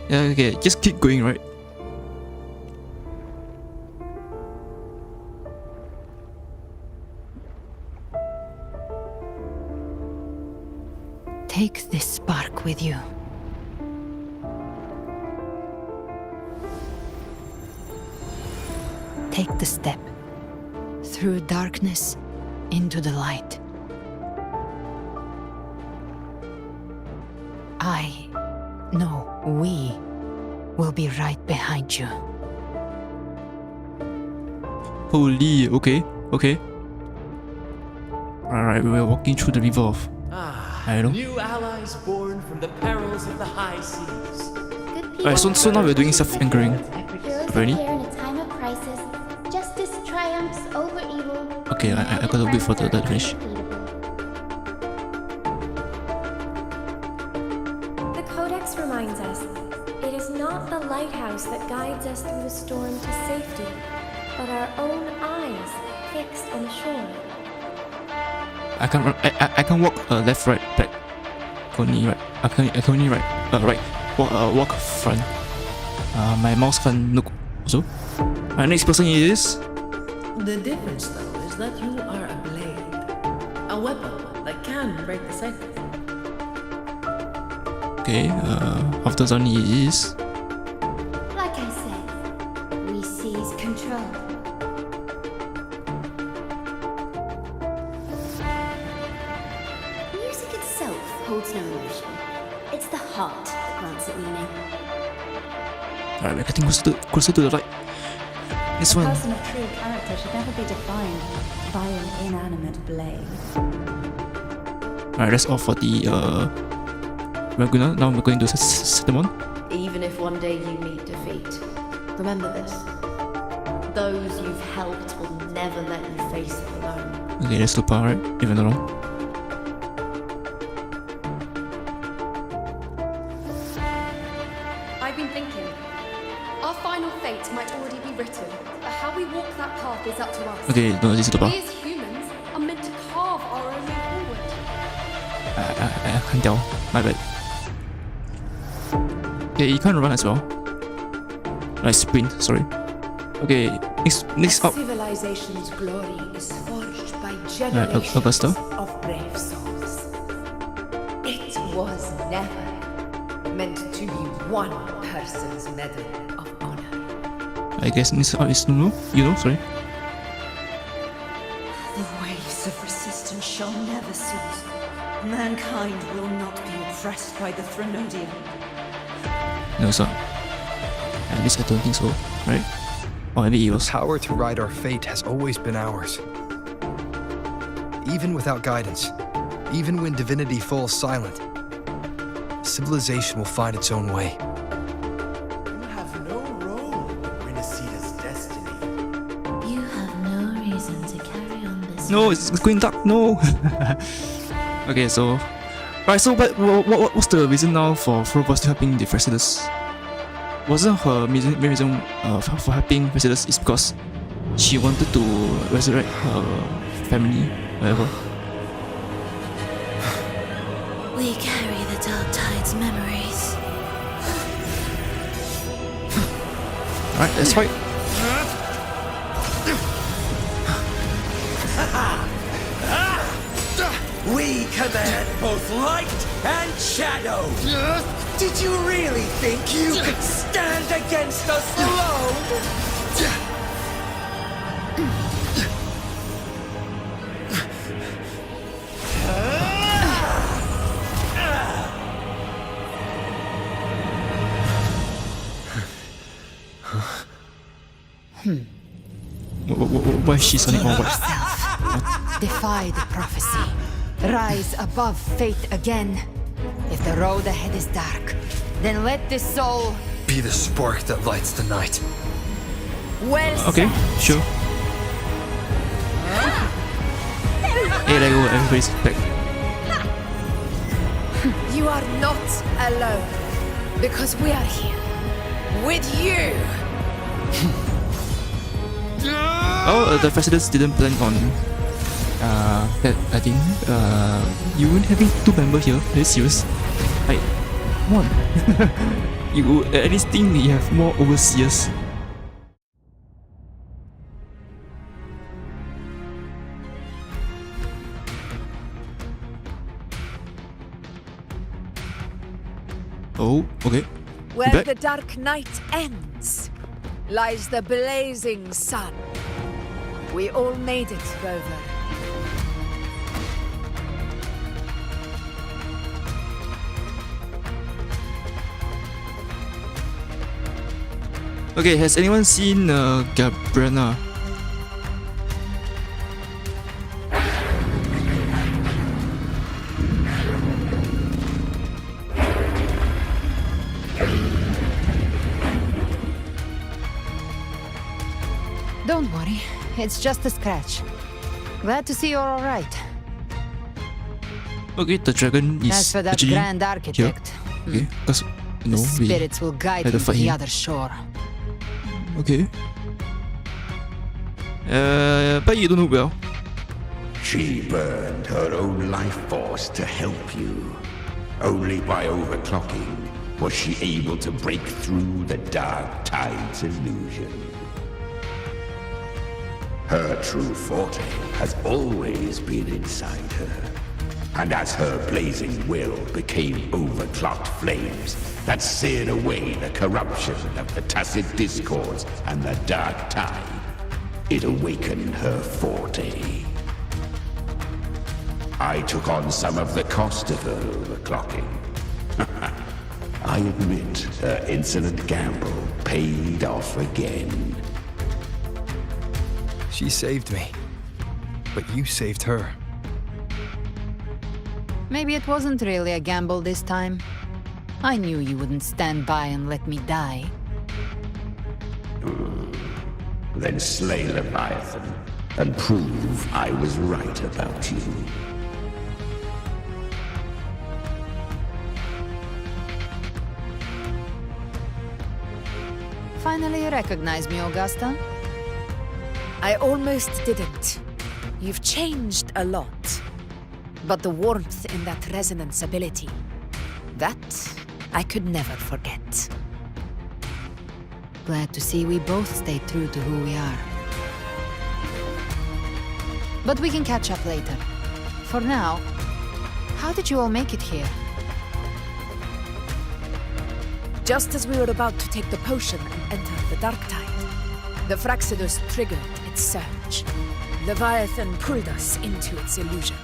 Yeah, okay, just keep going, right? Take this spark with you. Take the step through darkness into the light. We will be right behind you. Holy, okay. Alright, we're walking through the river of... I don't know. New allies born from the perils of the high seas. Alright, so now we're doing self-anchoring. Ready? Here in a time of crisis, justice triumphs over evil. Okay, I gotta wait for the finish. The Codex reminds us, it is not the lighthouse that guides us through the storm to safety, but our own eyes fixed on the shore. I can't walk left, right, back. Only right. I can only right. Right. Walk front. My mouse can't look also. My next person is... The difference though is that you are a blade. A weapon that can break the cycle. Okay, after Zani is... Like I said, we seize control. Music itself holds no emotion. It's the heart that grants it meaning. Alright, we're getting closer to the light. This A one. person of true character should never be defined by an inanimate blade. Alright, that's all for the now we're going to Settlemon. Even if one day you meet defeat, remember this. Those you've helped will never let you face it alone. Okay, that's the power, right? Even wrong. I've been thinking. Our final fate might already be written, but how we walk that path is up to us. Okay, no, this is the bar. We as humans are meant to carve our own way forward. I can't tell. My bad. Okay, you can't run as well. Like sprint, sorry. Okay, next up. Civilization's glory is forged by generations Augusta. of brave souls. It was never meant to be one person's medal of honor. I guess next up is Nunu. You know, sorry. The waves of resistance shall never cease. Mankind will not be oppressed by the Threnodian. No, sir. At least I don't think so, right? Or maybe it was. The power to ride our fate has always been ours. Even without guidance, even when divinity falls silent, civilization will find its own way. You have no role in Renacita's destiny. You have no reason to carry on this. No, it's going dark. No. Okay, so. Right, so what's the reason now for Frobos helping the Facilis? Wasn't her main reason for helping Facilis is because she wanted to resurrect her family, whatever. We carry the Dark Tide's memories. Alright, let's fight. We command both light and shadow. Did you really think you could stand against us alone? Why is she suddenly all Defy the prophecy. Rise above fate again. If the road ahead is dark, then let this soul Be the spark that lights the night. well Okay, sure. Hey, there you go, everybody's back. You are not alone, because we are here with you. Oh, the Facilis didn't plan on that I think you having two members here, very serious. Like, come on. You at least think we have more overseers. Oh, okay. Where Back. the dark night ends lies the blazing sun. We all made it, Rover. Okay, has anyone seen Gabrena? Don't worry, it's just a scratch. Glad to see you're alright. Okay, the dragon is As for that actually grand here. architect, Okay, because you know, the we spirits will guide had him to to fight the him. other shore. Okay. But you don't look well. She burned her own life force to help you. Only by overclocking was she able to break through the dark tide's illusion. Her true forte has always been inside her. And as her blazing will became overclocked flames that seared away the corruption of the tacit discords and the dark tide, it awakened her forte. I took on some of the cost of her overclocking. I admit her insolent gamble paid off again. She saved me. But you saved her. Maybe it wasn't really a gamble this time. I knew you wouldn't stand by and let me die. Then slay Leviathan and prove I was right about you. Finally you recognize me, Augusta? I almost didn't. You've changed a lot. But the warmth in that resonance ability, that I could never forget. Glad to see we both stayed true to who we are. But we can catch up later. For now, how did you all make it here? Just as we were about to take the potion and enter the dark tide, the Fraxidus triggered its surge. Leviathan pulled us into its illusion.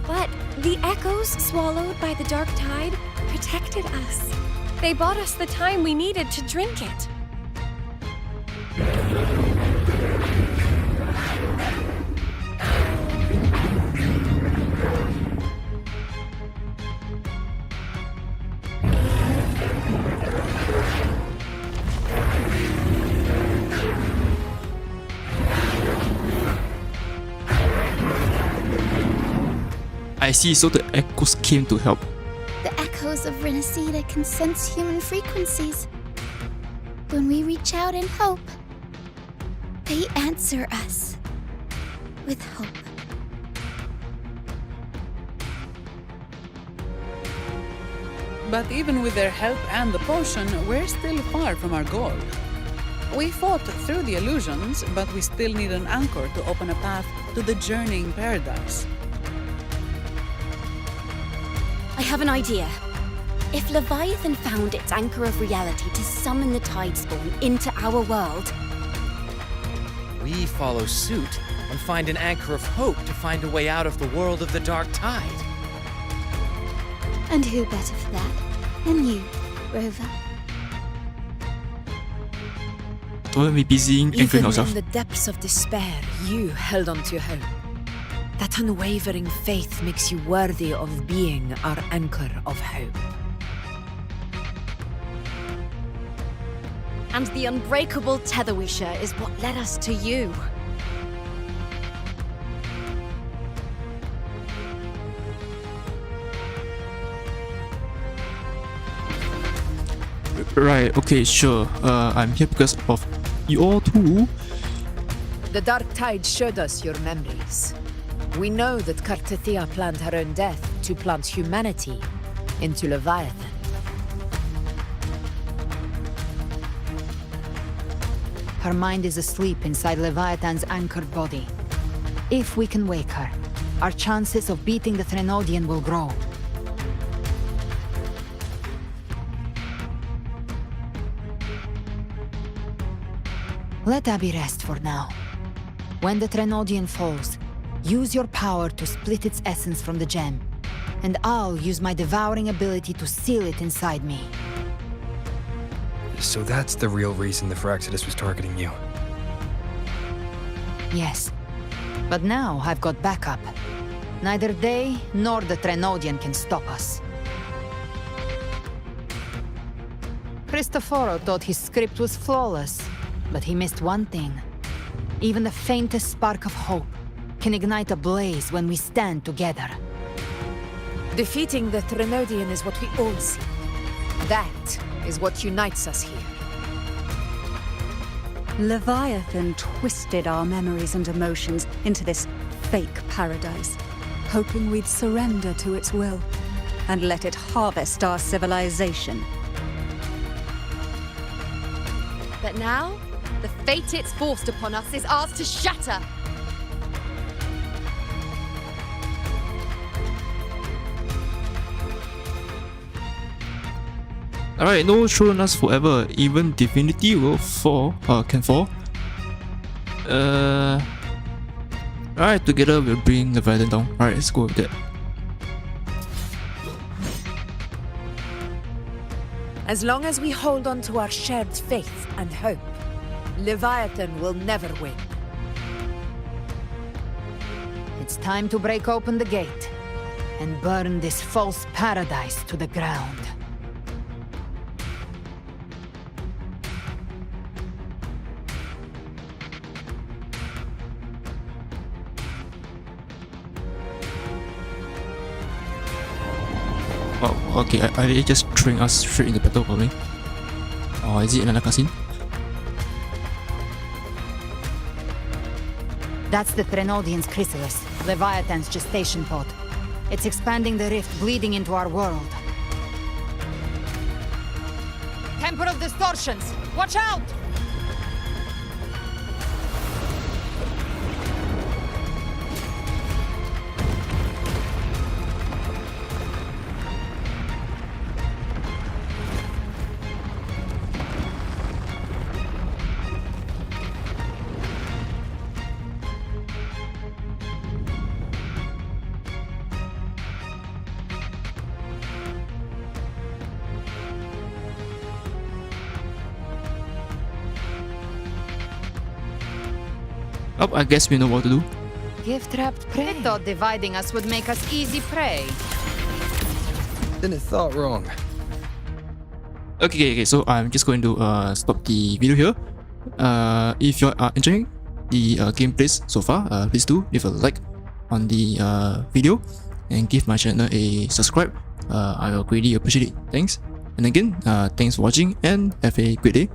But the echoes swallowed by the dark tide protected us. They bought us the time we needed to drink it. I see, so the echoes came to help. The echoes of Renacida can sense human frequencies. When we reach out in hope, they answer us with hope. But even with their help and the potion, we're still far from our goal. We fought through the illusions, but we still need an anchor to open a path to the journeying paradise. I have an idea. If Leviathan found its anchor of reality to summon the Tidespawn into our world, we follow suit and find an anchor of hope to find a way out of the world of the dark tide. And who better for that than you, Rover? Don't be busy anchoring Even ourselves. in the depths of despair, you held on to hope. That unwavering faith makes you worthy of being our anchor of hope. and the unbreakable tether we share is what led us to you. Right, okay, sure. I'm here because of you all to... The Dark Tide showed us your memories. We know that Kartithia planned her own death to plant humanity into Leviathan. Her mind is asleep inside Leviathan's anchored body. If we can wake her, our chances of beating the Threnodian will grow. Let Abby rest for now. When the Threnodian falls, use your power to split its essence from the gem, and I'll use my devouring ability to seal it inside me. So that's the real reason the Phyrexidus was targeting you. Yes, but now I've got backup. Neither they nor the Threnodian can stop us. Cristoforo thought his script was flawless, but he missed one thing. Even the faintest spark of hope can ignite a blaze when we stand together. Defeating the Threnodian is what we all seek. That is what unites us here. Leviathan twisted our memories and emotions into this fake paradise, hoping we'd surrender to its will and let it harvest our civilization. But now, the fate it's forced upon us is ours to shatter. Alright, no throne lasts forever. Even divinity will fall. Can fall. Alright, together we'll bring the Leviathan down. Alright, let's go with that. As long as we hold on to our shared faith and hope, Leviathan will never win. It's time to break open the gate and burn this false paradise to the ground. Oh, okay, are they just throwing us straight into battle for me? Or is it another cutscene? That's the Threnodian's chrysalis, Leviathan's gestation pod. It's expanding the rift, bleeding into our world. Temporal distortions! Watch out! Oh, I guess we know what to do. Gift-wrapped prey. They thought dividing us would make us easy prey. Then it thought wrong. Okay, so I'm just going to stop the video here. If you are enjoying the gameplays so far, please do leave a like on the video and give my channel a subscribe. I will greatly appreciate it. Thanks. And again, thanks for watching and have a great day.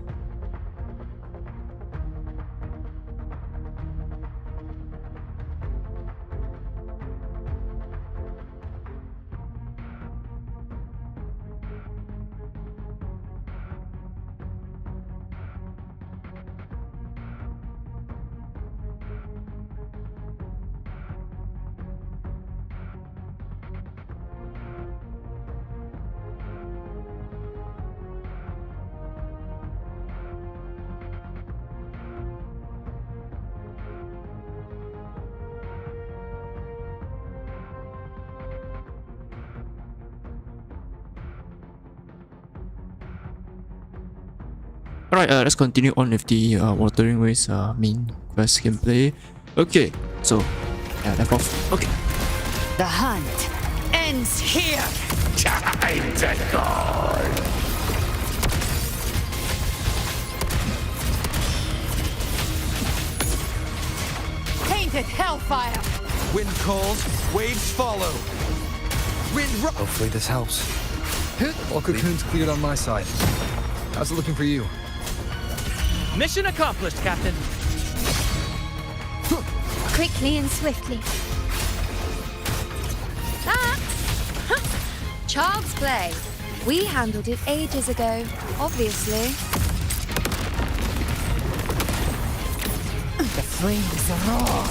Alright, let's continue on with the Wuthering Ways main quest gameplay. Okay, so left off. Okay. The hunt ends here! Time to go! Painted hellfire! Wind calls, waves follow. Hopefully this helps. All cocoons cleared on my side. How's it looking for you? Mission accomplished, Captain. Quickly and swiftly. Child's play. We handled it ages ago, obviously. The flames roar.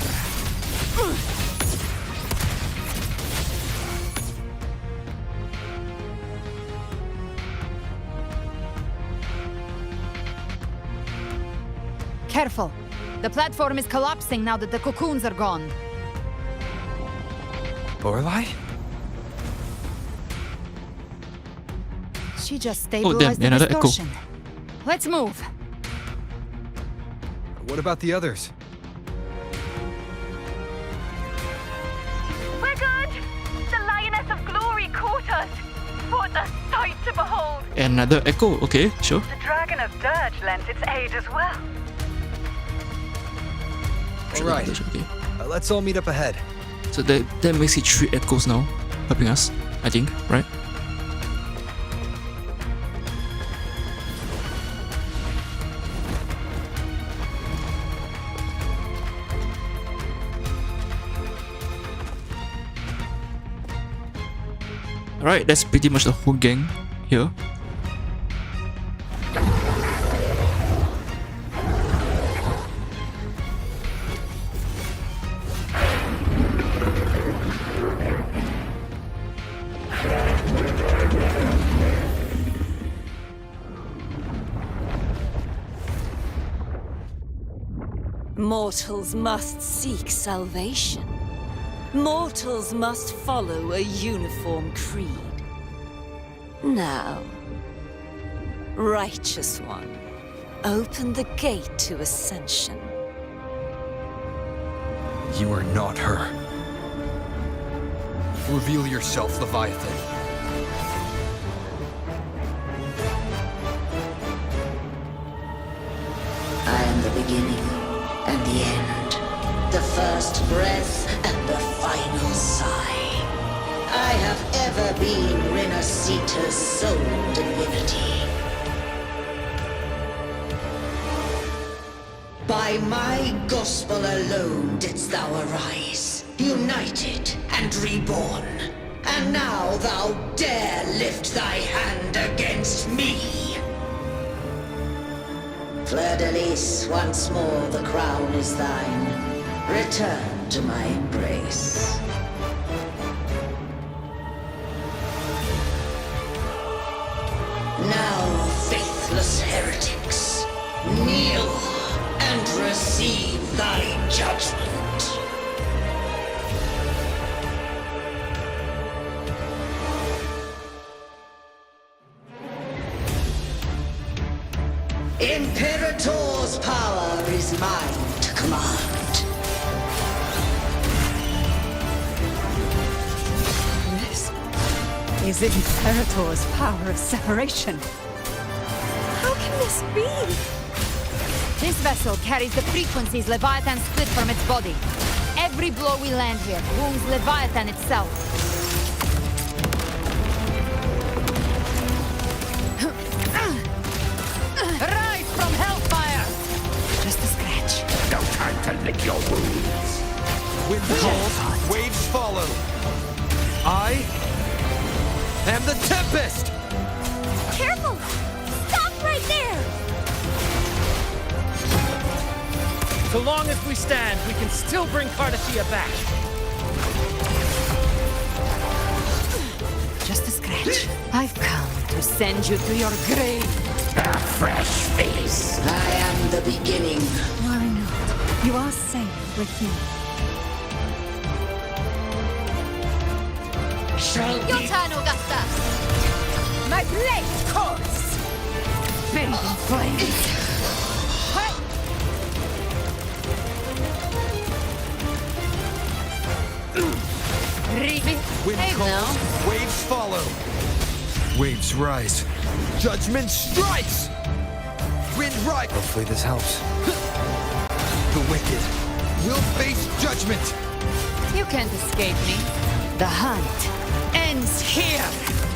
Careful. The platform is collapsing now that the cocoons are gone. Lorelei? She just Oh, stabilized damn, the another echo. distortion. Let's move. What about the others? We're good! The Lioness of Glory caught us! What a sight to behold! Another echo. Okay, sure. The Dragon of Dirge lent its aid as well. All right. Okay. Let's all meet up ahead. So that makes it 3 echoes now, helping us, I think, right? Alright, that's pretty much the whole gang here. Mortals must seek salvation. Mortals must follow a uniform creed. Now, Righteous One, open the gate to ascension. You are not her. Reveal yourself, Leviathan. I am the beginning and the end, the first breath and the final sigh. I have ever been Renacita's sole divinity. By my gospel alone didst thou arise, united and reborn. And now thou dare lift thy hand against me. Fleur-de-Lis, once more the crown is thine. Return to my embrace. Now, faithless heretics, kneel and receive thy judgment. Imperator's power is mine to command. This is Imperator's power of separation. How can this be? This vessel carries the frequencies Leviathan split from its body. Every blow we land here wounds Leviathan itself. Rise from hellfire! Just a scratch. No time to lick your wounds. Wind calls, waves follow. I am the Tempest! Careful! Stop right there! So long as we stand, we can still bring Cardassia back. Just a scratch. I've come to send you to your grave. A fresh face. I am the beginning. Worry not. You are safe with me. Your turn, Augusta! My blade calls! Buried in flames. Wind calls, waves follow. Waves rise. Judgment strikes! Wind right. Hopefully this helps. The wicked will face judgment. You can't escape me. The hunt ends here.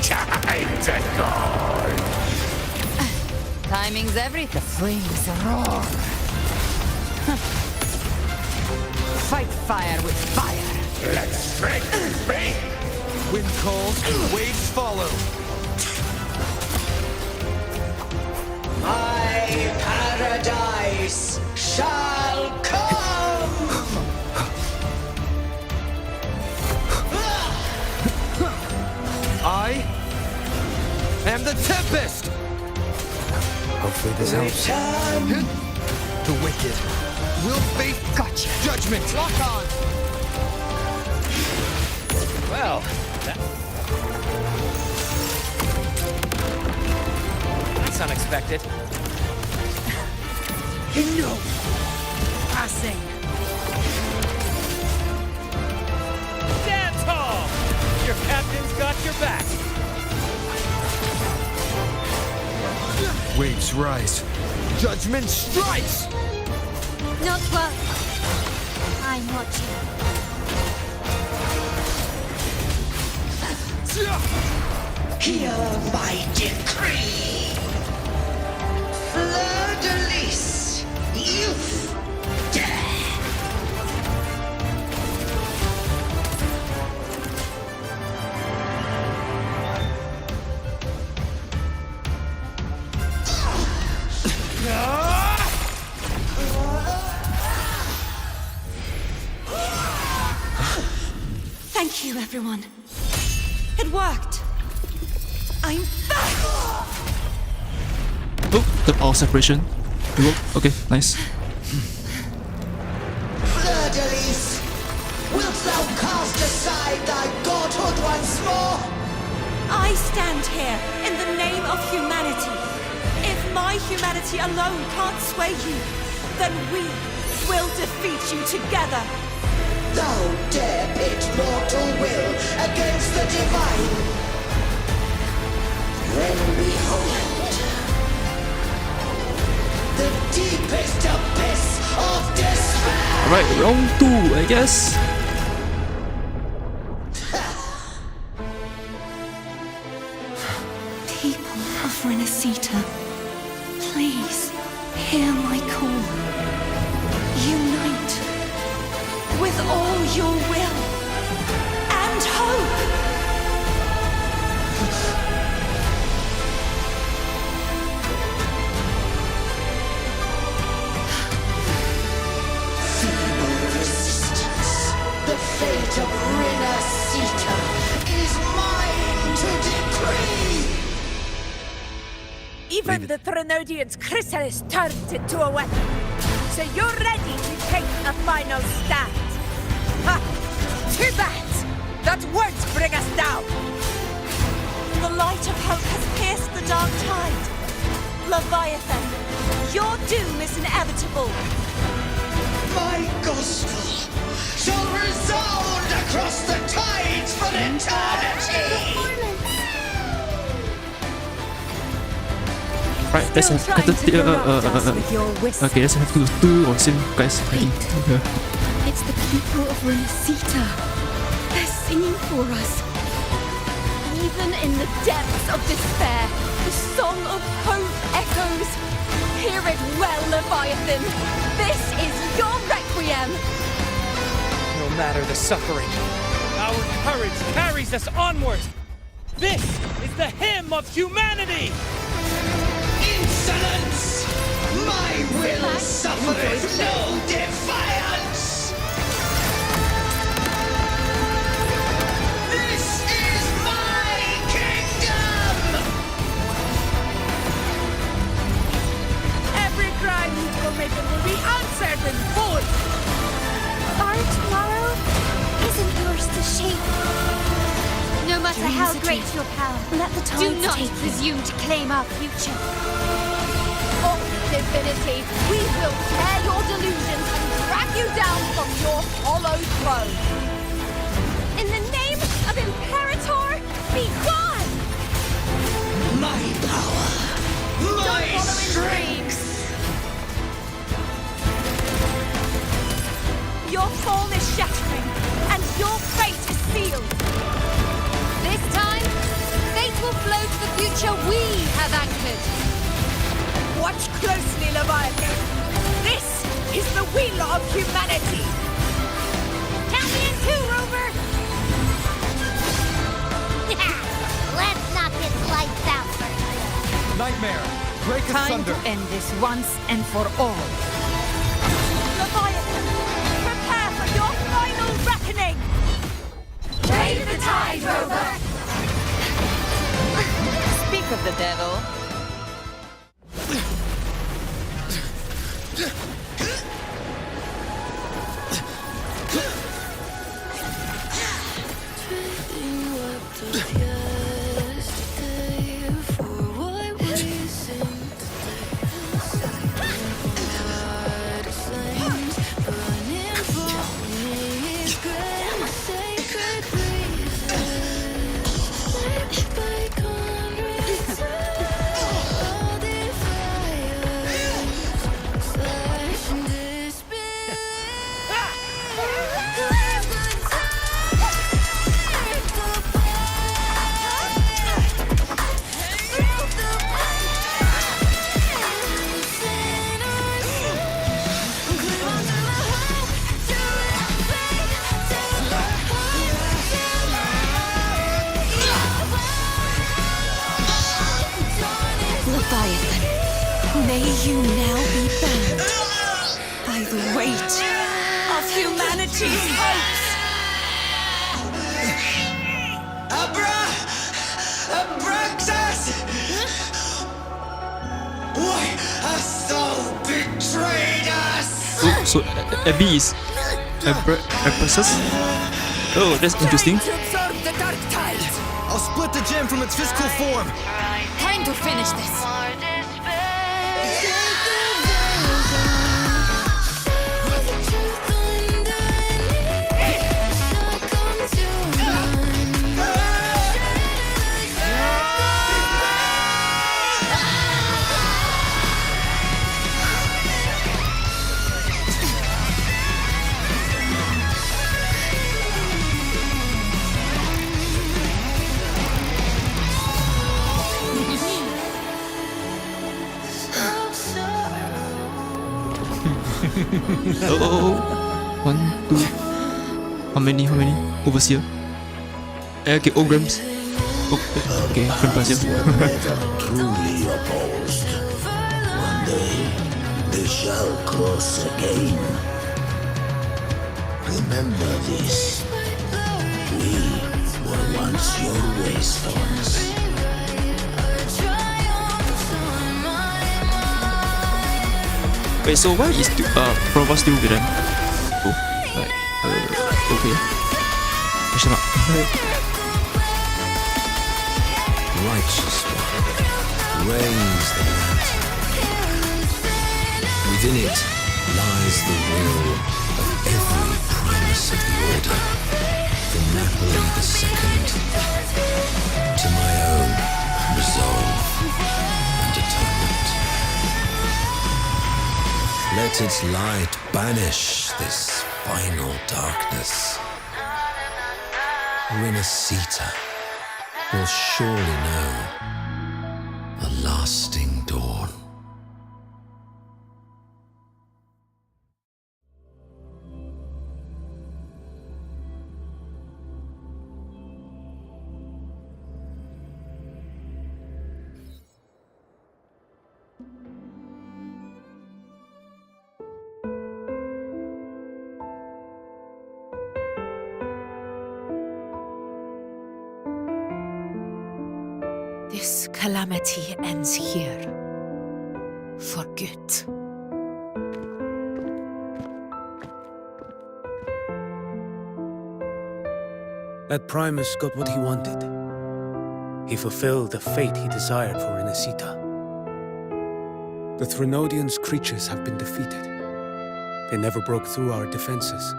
Time to go. Timing's everything. The flames roar. Fight fire with fire. Let's strike this bait! Wind calls, waves follow. My paradise shall come! I am the Tempest! Hopefully this helps. The wicked will face judgment! Lock on! Well, that's unexpected. No! Passing! Dance hall! Your captain's got your back! Waves rise. Judgment strikes! Not well. I'm watching. Hear my decree! Fleur-de-lis, youth, death! Thank you, everyone. It worked. I'm back! Oh, the power separation. It worked. Okay, nice. Fleur-de-lis, wilt thou cast aside thy godhood once more? I stand here in the name of humanity. If my humanity alone can't sway you, then we will defeat you together. Thou dare pit mortal will against the divine. Then behold, the deepest abyss of despair! Alright, round 2, I guess. People of Renacita, please hear my call. Unite with all your will and hope. Feeble resistance, the fate of Renacita is mine to decree! Even the Threnodian's chrysalis turned into a weapon. So you're ready to take a final stand. Ha! Too bad! That won't bring us down! The light of hope has pierced the dark tide. Leviathan, your doom is inevitable. My gospel shall resound across the tides for eternity! Right, let's have okay, let's have to do or same guys. It's the people of Renacita. They're singing for us. Even in the depths of despair, the song of hope echoes. Hear it well, Leviathan. This is your requiem. No matter the suffering, our courage carries us onward. This is the hymn of humanity! Insolence! My will suffereth no defiance! This is my kingdom! Every crime you've committed will be answered in full. Our tomorrow isn't yours to shape. No matter how great your power, Let the tides do not take you. presume to claim our future. Of divinity, we will tear your delusions and drag you down from your hollow throne. In the name of Imperator, be gone! My power! My Don't follow in strength! Your form is shattering, and your fate is sealed. This time, fate will flow to the future we have anchored. Watch closely, Leviathan. This is the wheel of humanity. Count me in too, Rover! Let's knock his lights out first. Nightmare, break Time asunder. to end this once and for all. Leviathan, prepare for your final reckoning. Brave the tide, Rover! Speak of the devil. Leviathan, may you now be bound by the weight of humanity's hopes. Abraxas! Why has soul betrayed us? Oh, so Abby is Abraxas? Oh, that's interesting. To absorb the dark tide. I'll split the gem from its physical form. Time to finish this. Oh. 1, 2. How many? Overseer. Okay, Ograms. Oh, okay, Fantasia. Truly opposed. One day, they shall cross again. Remember this. We were once your wastelands. Wait, so why is Prova still with them? Oh, okay. Question mark. Righteous one, raise the lantern. Within it lies the will of every primus of the Order, from Napoli II to my own resolve and atonement. Let its light banish this final darkness. Renacita will surely know a lasting dawn. This calamity ends here. For good. That Primus got what he wanted. He fulfilled the fate he desired for Renacita. The Threnodians' creatures have been defeated. They never broke through our defenses.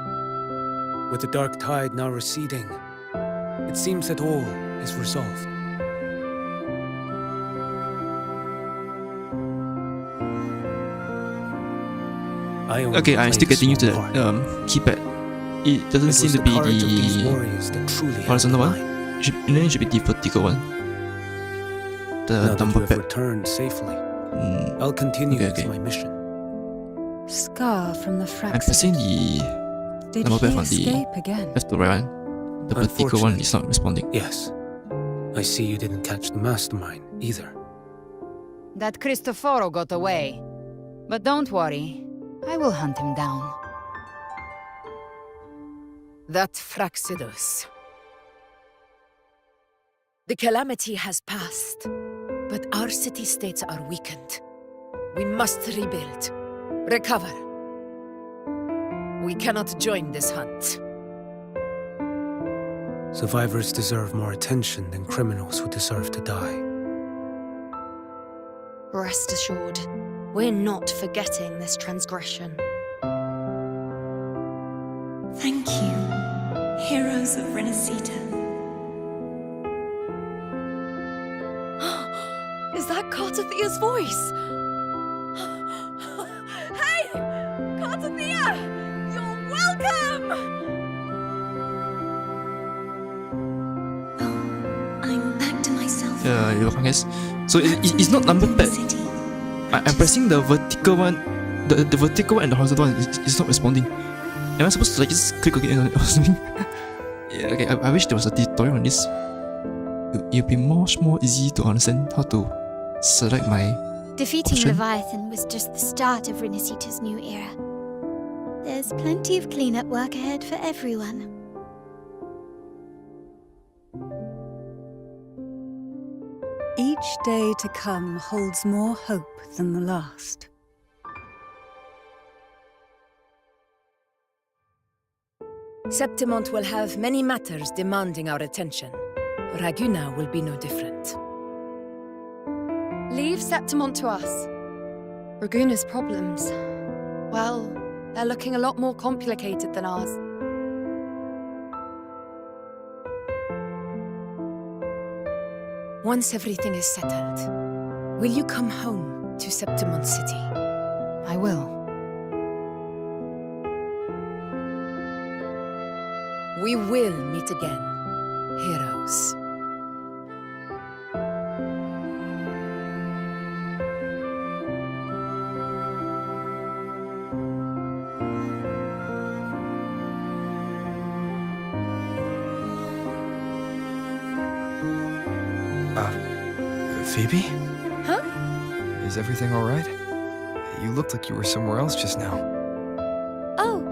With the dark tide now receding, it seems that all is resolved. Okay, I'm still getting used to that keypad. It doesn't seem to be the horizontal one. It should be the vertical one. The number pad. Returned safely. I'll continue Okay, with okay. my mission. Scar from the I'm pressing fracture. the Did number he pad on the escape again? left to right one. The vertical one is not responding. Yes. I see you didn't catch the mastermind either. That Cristoforo got away. But don't worry, I will hunt him down. That Fraxidus. The calamity has passed, but our city-states are weakened. We must rebuild, recover. We cannot join this hunt. Survivors deserve more attention than criminals who deserve to die. Rest assured, we're not forgetting this transgression. Thank you, heroes of Renesita. Is that Cartathia's voice? Hey! Cartathia! You're welcome! I'm back to myself. You can guess. So it's not number pad. I'm pressing the vertical one. The vertical one and the horizontal one is not responding. Am I supposed to like just click again or something? Yeah, okay. I wish there was a tutorial on this. It'd be much more easy to understand how to select my Defeating option. Leviathan was just the start of Renesita's new era. There's plenty of cleanup work ahead for everyone. Each day to come holds more hope than the last. Septimont will have many matters demanding our attention. Raguna will be no different. Leave Septimont to us. Raguna's problems, well, they're looking a lot more complicated than ours. Once everything is settled, will you come home to Septimont City? I will. We will meet again, heroes. Phoebe? Huh? Is everything alright? You looked like you were somewhere else just now. Oh,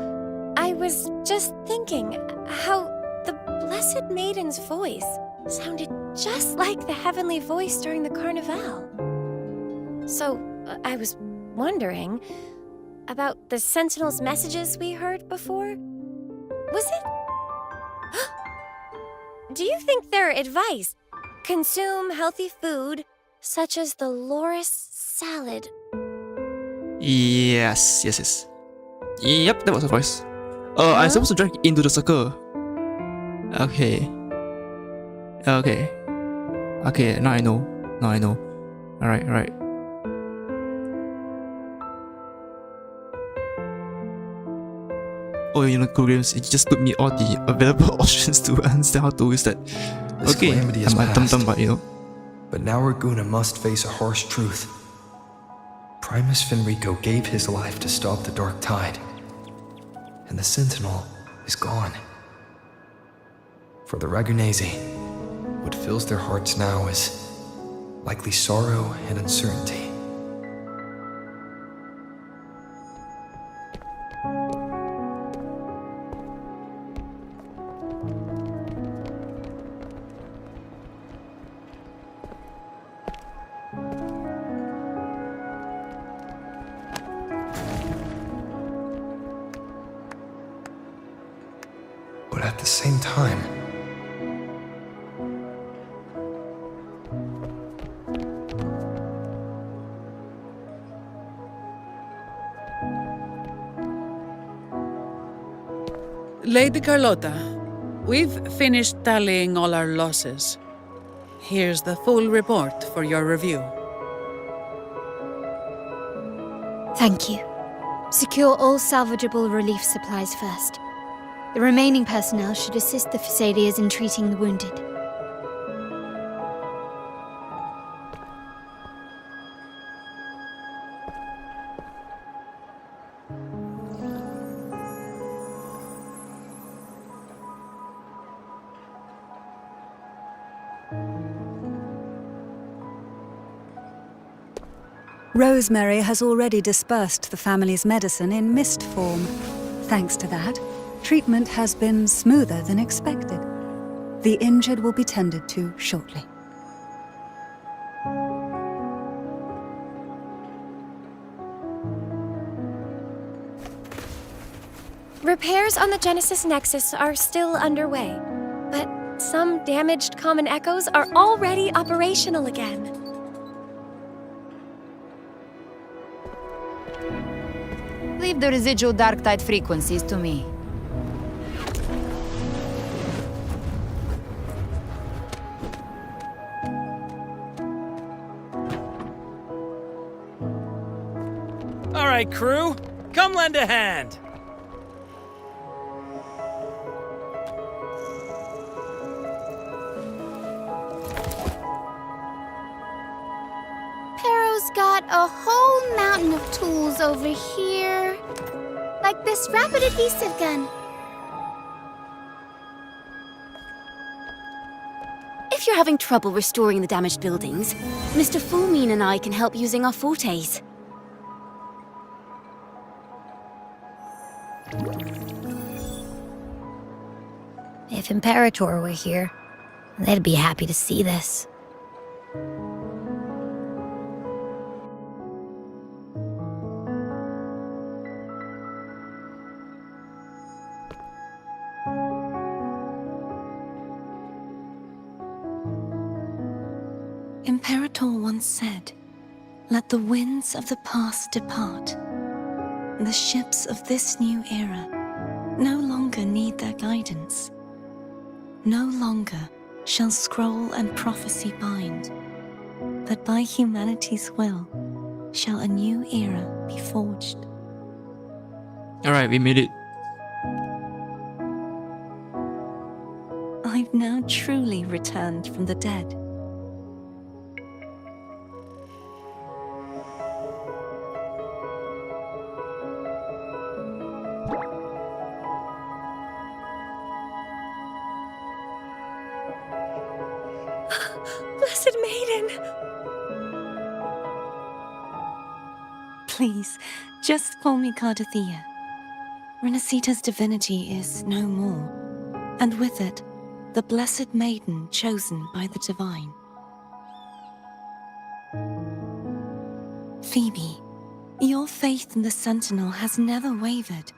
I was just thinking how the Blessed Maiden's voice sounded just like the heavenly voice during the Carnival. So, I was wondering about the Sentinel's messages we heard before. Was it? Do you think their advice? Consume healthy food, such as the Loris salad. Yes. Yep, that was a voice. Oh, I'm supposed to drag into the circle. Okay, now I know. Alright. Oh, cool games, it just put me all the available options to understand how to use that. This Okay, calamity is I'm past. dumb, but But now Raguna must face a harsh truth. Primus Fenrico gave his life to stop the Dark Tide. And the Sentinel is gone. For the Ragunesi, what fills their hearts now is likely sorrow and uncertainty. But at the same time, Lady Carlotta, we've finished tallying all our losses. Here's the full report for your review. Thank you. Secure all salvageable relief supplies first. The remaining personnel should assist the Phasaelias in treating the wounded. Rosemary has already dispersed the family's medicine in mist form. Thanks to that, treatment has been smoother than expected. The injured will be tended to shortly. Repairs on the Genesis Nexus are still underway, but some damaged common echoes are already operational again. Leave the residual dark tide frequencies to me. All right, crew, come lend a hand. Pero's got a whole mountain of tools over here. Like this rapid adhesive gun. If you're having trouble restoring the damaged buildings, Mr. Fulmine and I can help using our fortes. If Imperator were here, they'd be happy to see this. Imperator once said, "Let the winds of the past depart. The ships of this new era no longer need their guidance. No longer shall scroll and prophecy bind, but by humanity's will shall a new era be forged." Alright, we made it. I've now truly returned from the dead. Blessed Maiden! Please, just call me Cardathea. Renacita's divinity is no more, and with it, the Blessed Maiden chosen by the Divine. Phoebe, your faith in the Sentinel has never wavered,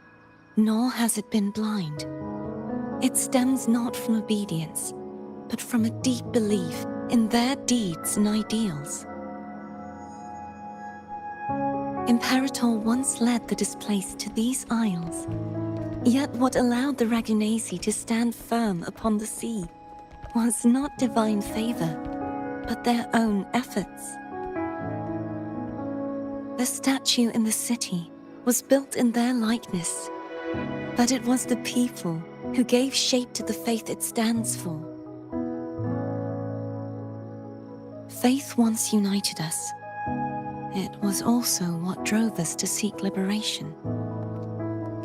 nor has it been blind. It stems not from obedience, but from a deep belief in their deeds and ideals. Imperator once led the displaced to these isles, yet what allowed the Ragunasi to stand firm upon the sea was not divine favor, but their own efforts. The statue in the city was built in their likeness, but it was the people who gave shape to the faith it stands for. Faith once united us. It was also what drove us to seek liberation.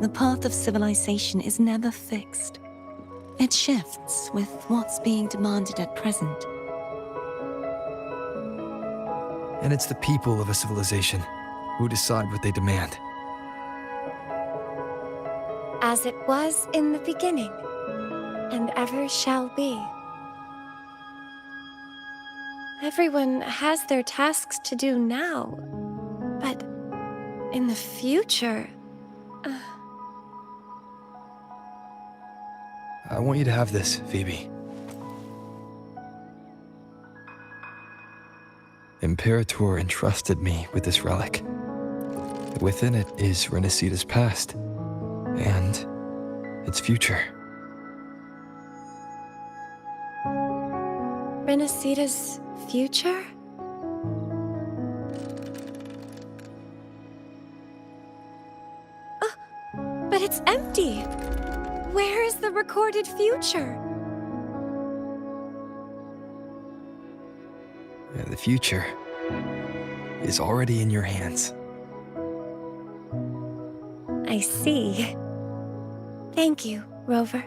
The path of civilization is never fixed. It shifts with what's being demanded at present. And it's the people of a civilization who decide what they demand. As it was in the beginning, and ever shall be. Everyone has their tasks to do now, but in the future... I want you to have this, Phoebe. Imperator entrusted me with this relic. Within it is Renacita's past, and its future. Renacita's future? But it's empty! Where is the recorded future? The future is already in your hands. I see. Thank you, Rover.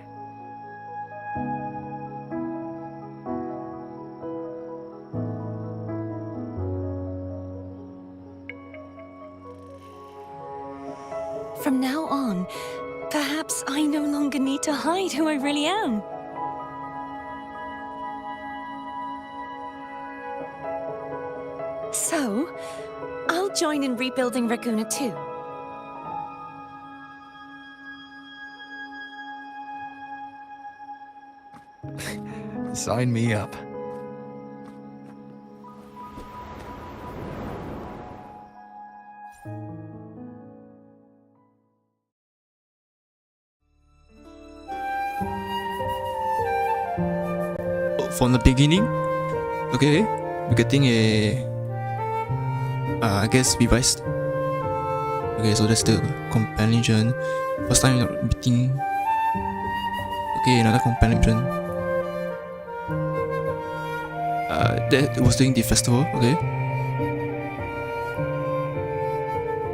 I no longer need to hide who I really am. So, I'll join in rebuilding Raguna too. Sign me up. From the beginning, okay, we're getting a I guess revised. Okay, so that's the companion. First time not meeting. Okay, another companion. That was during the festival. Okay,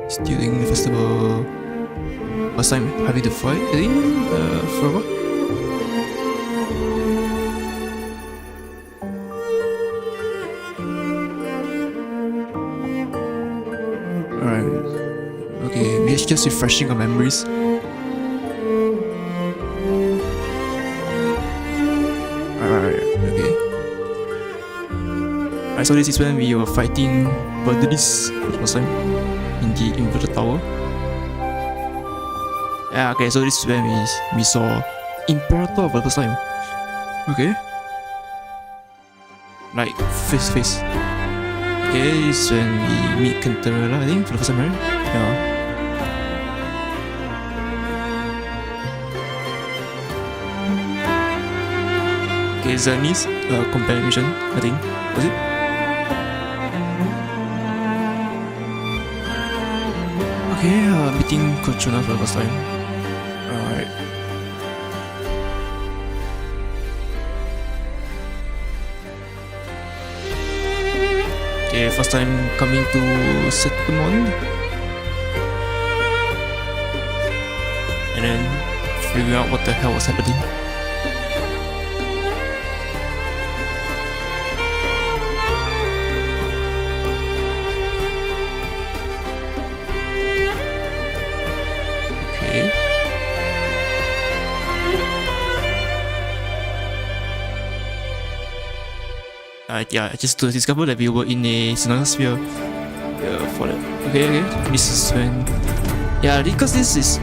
still during the festival. First time having the fight, I think, forever. Alright. Okay, we're just refreshing our memories. Alright, okay. Alright, so this is when we were fighting Verdelis for the first time in the inverted tower. Yeah, okay, so this is when we saw Imperator for the first time. Okay. Like, face to face. Okay, this is when we meet Cantarella, I think, for the first time, right? Yeah. Okay, Zerni's companion mission, I think. Was it? Okay, meeting Kochuna for the first time. Alright. Okay, first time coming to Septimon. And then figuring out what the hell was happening. Okay. Yeah, I just discovered that we were in a sphere for that. Okay, this is when, yeah, because this is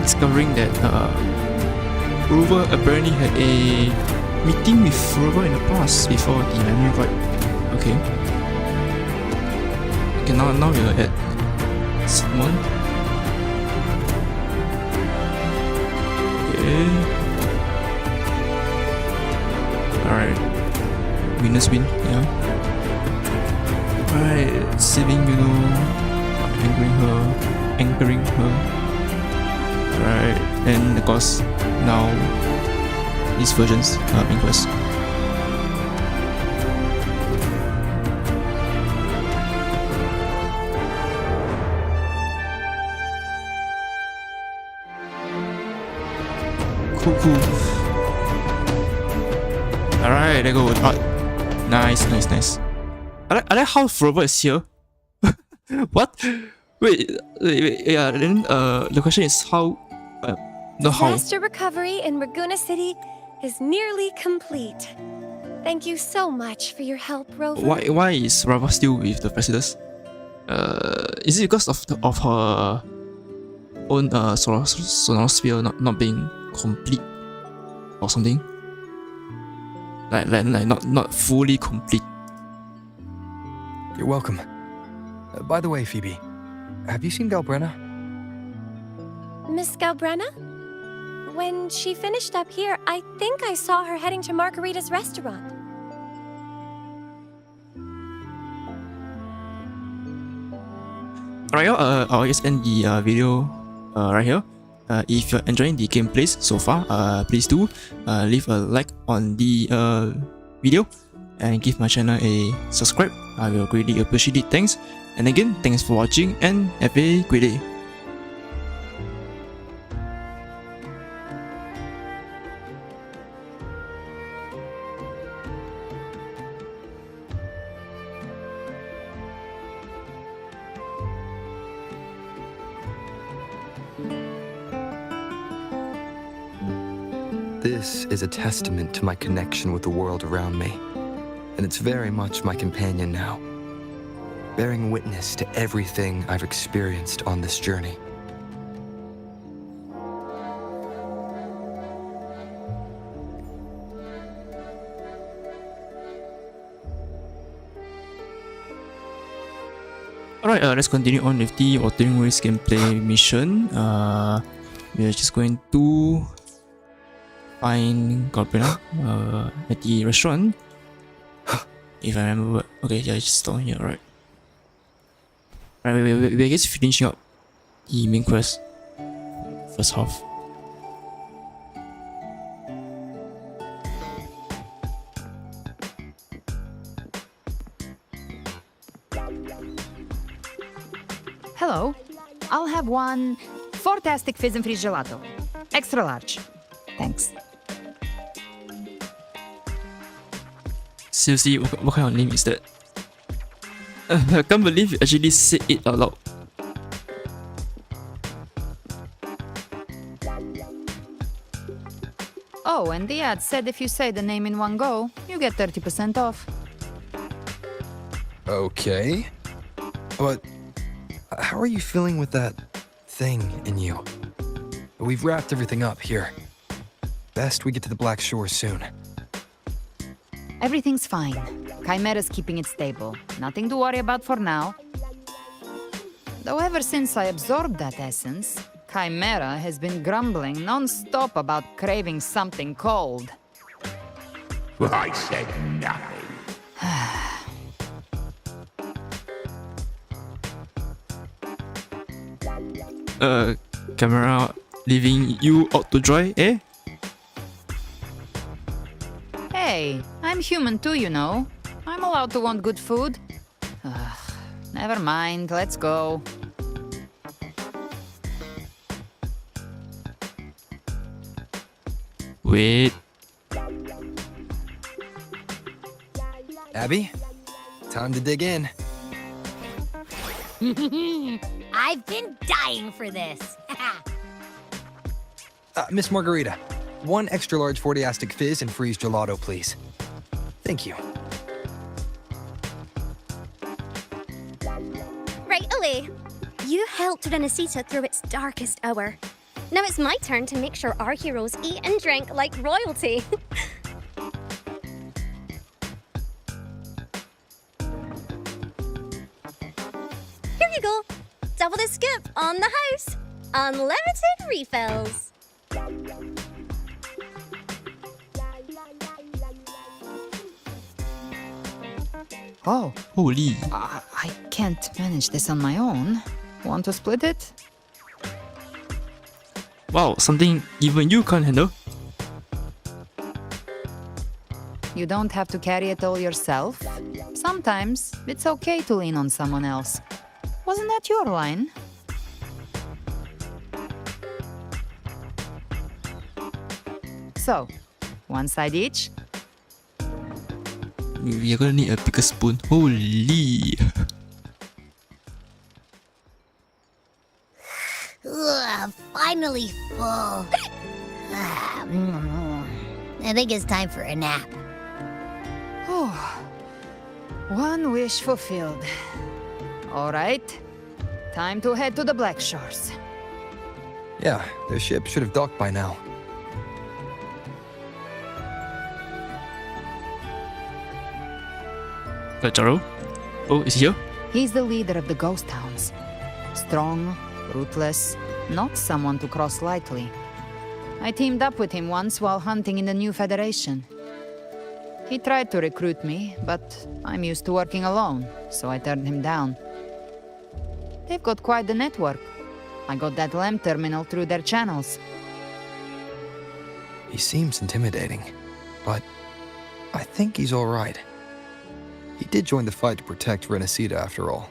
discovering that Rover apparently had a meeting with Rover in the past before the memory wipe. Okay. Okay, now we're at Simon. Okay. Alright. Winners win, yeah. Alright, saving, anchoring her. Right, and of course, now these versions are being quest. Cool. Alright, there go. Nice. I like how Frober is here. What? Wait, yeah, then the question is how... Disaster recovery in Raguna City is nearly complete. Thank you so much for your help, Rover. Why is Rava still with the Presidus? Is it because of her own sonosphere not being complete or something? Like not fully complete. You're welcome. By the way, Phoebe, have you seen Galbrenna? Miss Galbrenna? When she finished up here, I think I saw her heading to Margarita's restaurant. Alright, I'll just end the video right here. If you're enjoying the gameplays so far, please do leave a like on the video and give my channel a subscribe. I will greatly appreciate it. Thanks. And again, thanks for watching and have a great day. This is a testament to my connection with the world around me, and it's very much my companion now, bearing witness to everything I've experienced on this journey. Alright, let's continue on with the Wuthering Waves gameplay mission. We are just going to find Goblin at the restaurant. If I remember. Okay, yeah, just down here, right? Right, we're just finishing up the main quest. First half. Hello. I'll have one fantastic fizz and freeze gelato. Extra large. Thanks. Seriously, what kind of name is that? I can't believe you actually said it out loud. Oh, and the ad said if you say the name in one go, you get 30% off. Okay. But how are you feeling with that thing in you? We've wrapped everything up here. Best we get to the Black Shore soon. Everything's fine. Chimera's keeping it stable. Nothing to worry about for now. Though ever since I absorbed that essence, Chimera has been grumbling non-stop about craving something cold. I said nothing. Camera leaving you out to dry, eh? Hey, I'm human too, you know. I'm allowed to want good food. Never mind, let's go. Wait. Abby, time to dig in. I've been dying for this. Miss Margarita, one extra large 40-astic fizz and freeze gelato, please. Thank you. Right away. You helped Renesita through its darkest hour. Now it's my turn to make sure our heroes eat and drink like royalty. Here you go. Double the scoop on the house. Unlimited refills. Oh. Holy. I can't manage this on my own. Want to split it? Wow, something even you can't handle. You don't have to carry it all yourself. Sometimes it's okay to lean on someone else. Wasn't that your line? So, one side each? We are gonna need a bigger spoon. Holy. Ugh, finally full. I think it's time for a nap. Oh, one wish fulfilled. All right, time to head to the Black Shores. Yeah, their ship should have docked by now. Jaro? Oh, is he here? He's the leader of the ghost towns. Strong, ruthless, not someone to cross lightly. I teamed up with him once while hunting in the new Federation. He tried to recruit me, but I'm used to working alone, so I turned him down. They've got quite the network. I got that LEM terminal through their channels. He seems intimidating, but I think he's all right. He did join the fight to protect Renesita after all.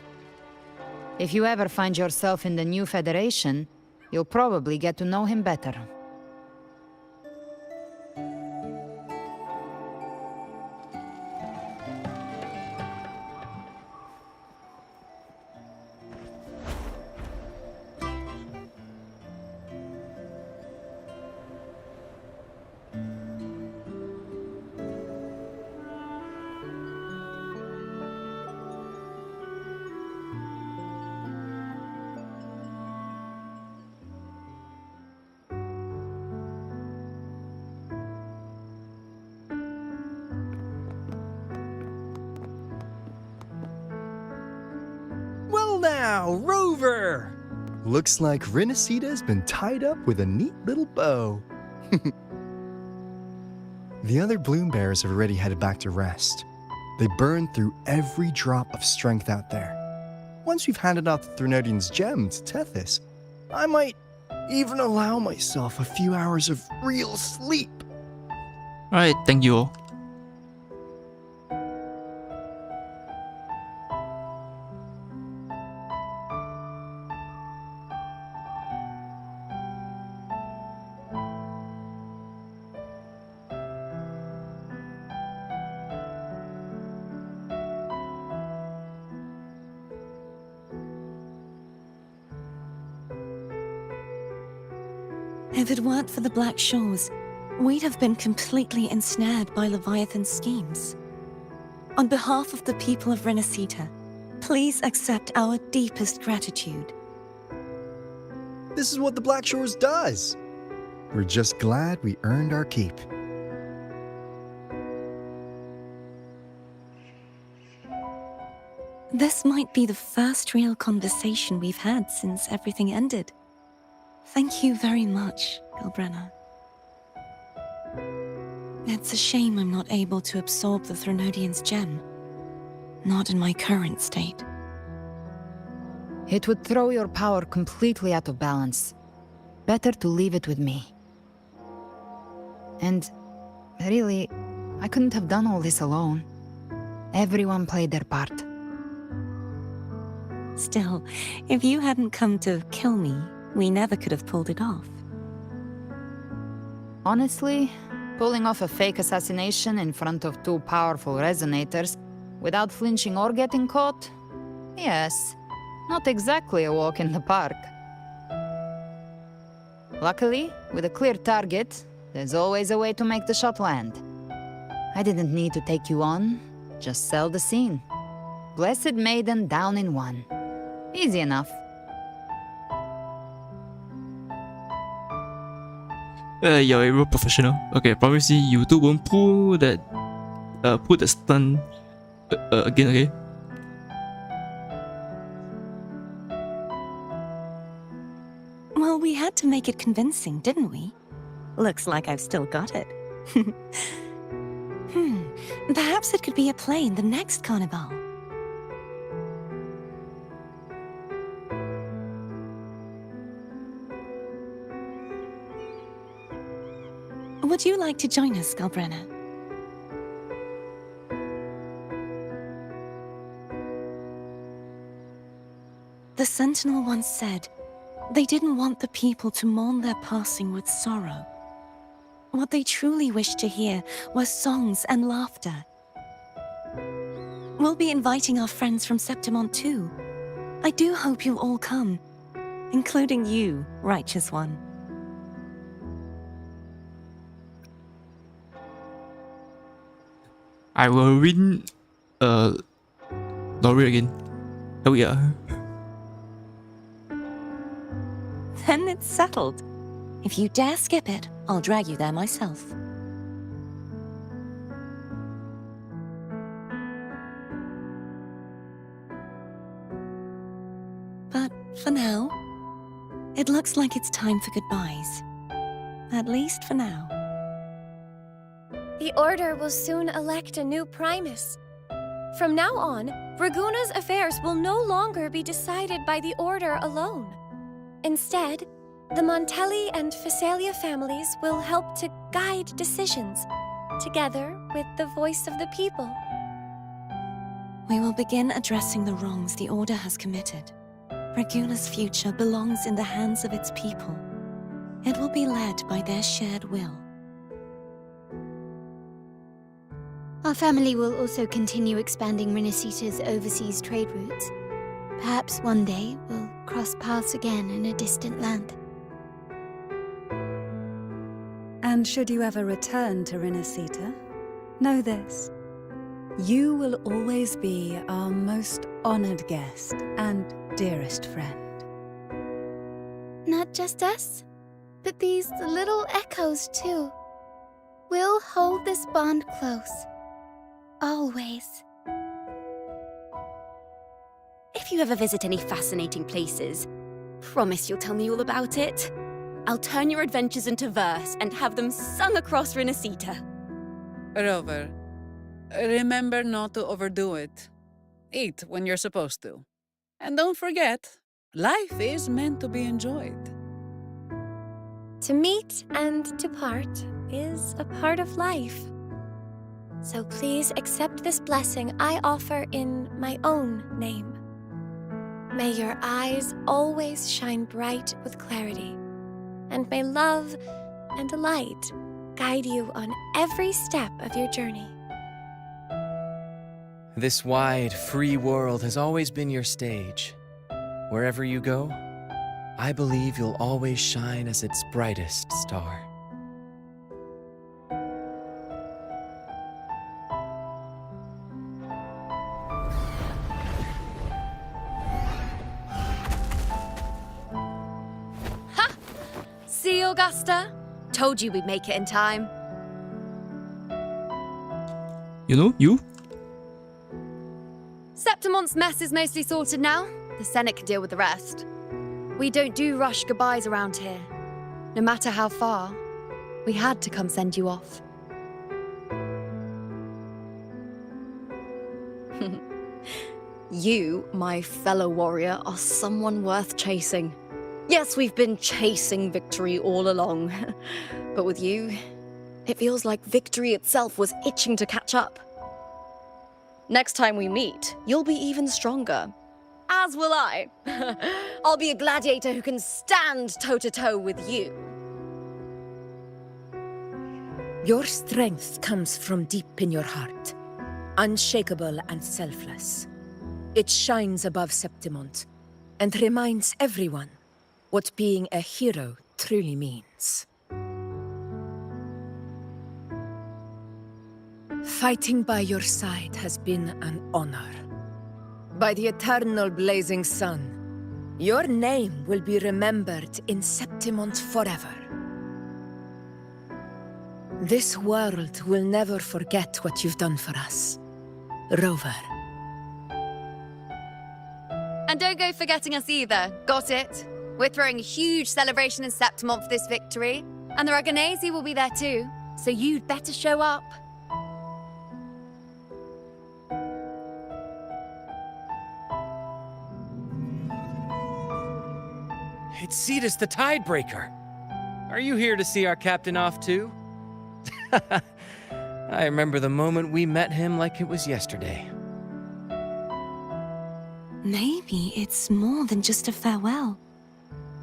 If you ever find yourself in the new Federation, you'll probably get to know him better. now, Rover! Looks like Renacita's been tied up with a neat little bow. The other bloom bearers have already headed back to rest. They burned through every drop of strength out there. Once we've handed out the Threnodian's gem to Tethys, I might even allow myself a few hours of real sleep. Alright, thank you all. If it weren't for the Black Shores, we'd have been completely ensnared by Leviathan's schemes. On behalf of the people of Renacita, please accept our deepest gratitude. This is what the Black Shores does. We're just glad we earned our keep. This might be the first real conversation we've had since everything ended. Thank you very much, Galbrenna. It's a shame I'm not able to absorb the Threnodian's gem. Not in my current state. It would throw your power completely out of balance. Better to leave it with me. And really, I couldn't have done all this alone. Everyone played their part. Still, if you hadn't come to kill me, we never could have pulled it off. Honestly, pulling off a fake assassination in front of two powerful resonators without flinching or getting caught? Yes, not exactly a walk in the park. Luckily, with a clear target, there's always a way to make the shot land. I didn't need to take you on, just sell the scene. Blessed Maiden down in one. Easy enough. You're a real professional. Okay, promise you two won't pull that stun again, okay? Well, we had to make it convincing, didn't we? Looks like I've still got it. Perhaps it could be a play in the next carnival. Would you like to join us, Galbrenna? The Sentinel once said, they didn't want the people to mourn their passing with sorrow. What they truly wished to hear were songs and laughter. We'll be inviting our friends from Septimont too. I do hope you'll all come, including you, Righteous One. I will win Lori again. Oh yeah. Then it's settled. If you dare skip it, I'll drag you there myself. But for now, it looks like it's time for goodbyes. At least for now. The Order will soon elect a new Primus. From now on, Raguna's affairs will no longer be decided by the Order alone. Instead, the Montelli and Phasalia families will help to guide decisions, together with the voice of the people. We will begin addressing the wrongs the Order has committed. Raguna's future belongs in the hands of its people. It will be led by their shared will. Our family will also continue expanding Renacita's overseas trade routes. Perhaps one day we'll cross paths again in a distant land. And should you ever return to Renacita, know this. You will always be our most honored guest and dearest friend. Not just us, but these little echoes too. We'll hold this bond close. Always. if you ever visit any fascinating places, promise you'll tell me all about it. I'll turn your adventures into verse and have them sung across Renacita. Rover, remember not to overdo it. Eat when you're supposed to. And don't forget, life is meant to be enjoyed. To meet and to part is a part of life. So please accept this blessing I offer in my own name. May your eyes always shine bright with clarity, and may love and light guide you on every step of your journey. This wide, free world has always been your stage. Wherever you go, I believe you'll always shine as its brightest star. See, Augusta? Told you we'd make it in time. You? Septimont's mess is mostly sorted now. The Senate can deal with the rest. We don't do rush goodbyes around here. No matter how far, we had to come send you off. You, my fellow warrior, are someone worth chasing. Yes, we've been chasing victory all along. But with you, it feels like victory itself was itching to catch up. Next time we meet, you'll be even stronger. As will I. I'll be a gladiator who can stand toe-to-toe with you. Your strength comes from deep in your heart, unshakable and selfless. It shines above Septimont and reminds everyone what being a hero truly means. Fighting by your side has been an honor. By the eternal blazing sun, your name will be remembered in Septimont forever. This world will never forget what you've done for us, Rover. And don't go forgetting us either, got it? We're throwing a huge celebration in Septimont for this victory, and the Aragonese will be there too, so you'd better show up. It's Cetus the Tidebreaker. Are you here to see our captain off too? I remember the moment we met him like it was yesterday. Maybe it's more than just a farewell.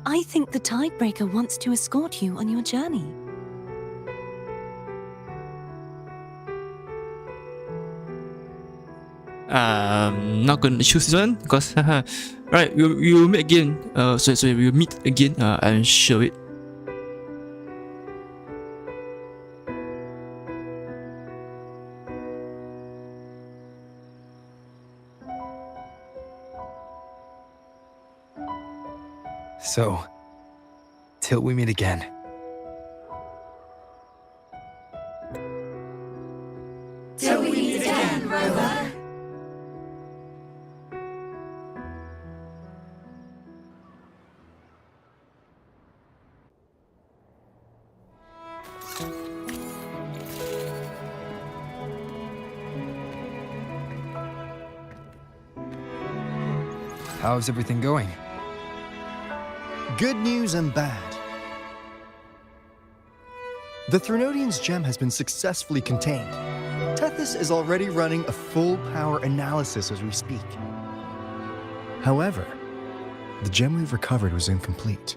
I think the Tidebreaker wants to escort you on your journey. Not gonna choose this one because right, we'll meet again. We'll meet again. I'm sure it. So, till we meet again. Till we meet again, Rover. How's everything going? Good news and bad. The Threnodian's gem has been successfully contained. Tethys is already running a full power analysis as we speak. However, the gem we've recovered was incomplete.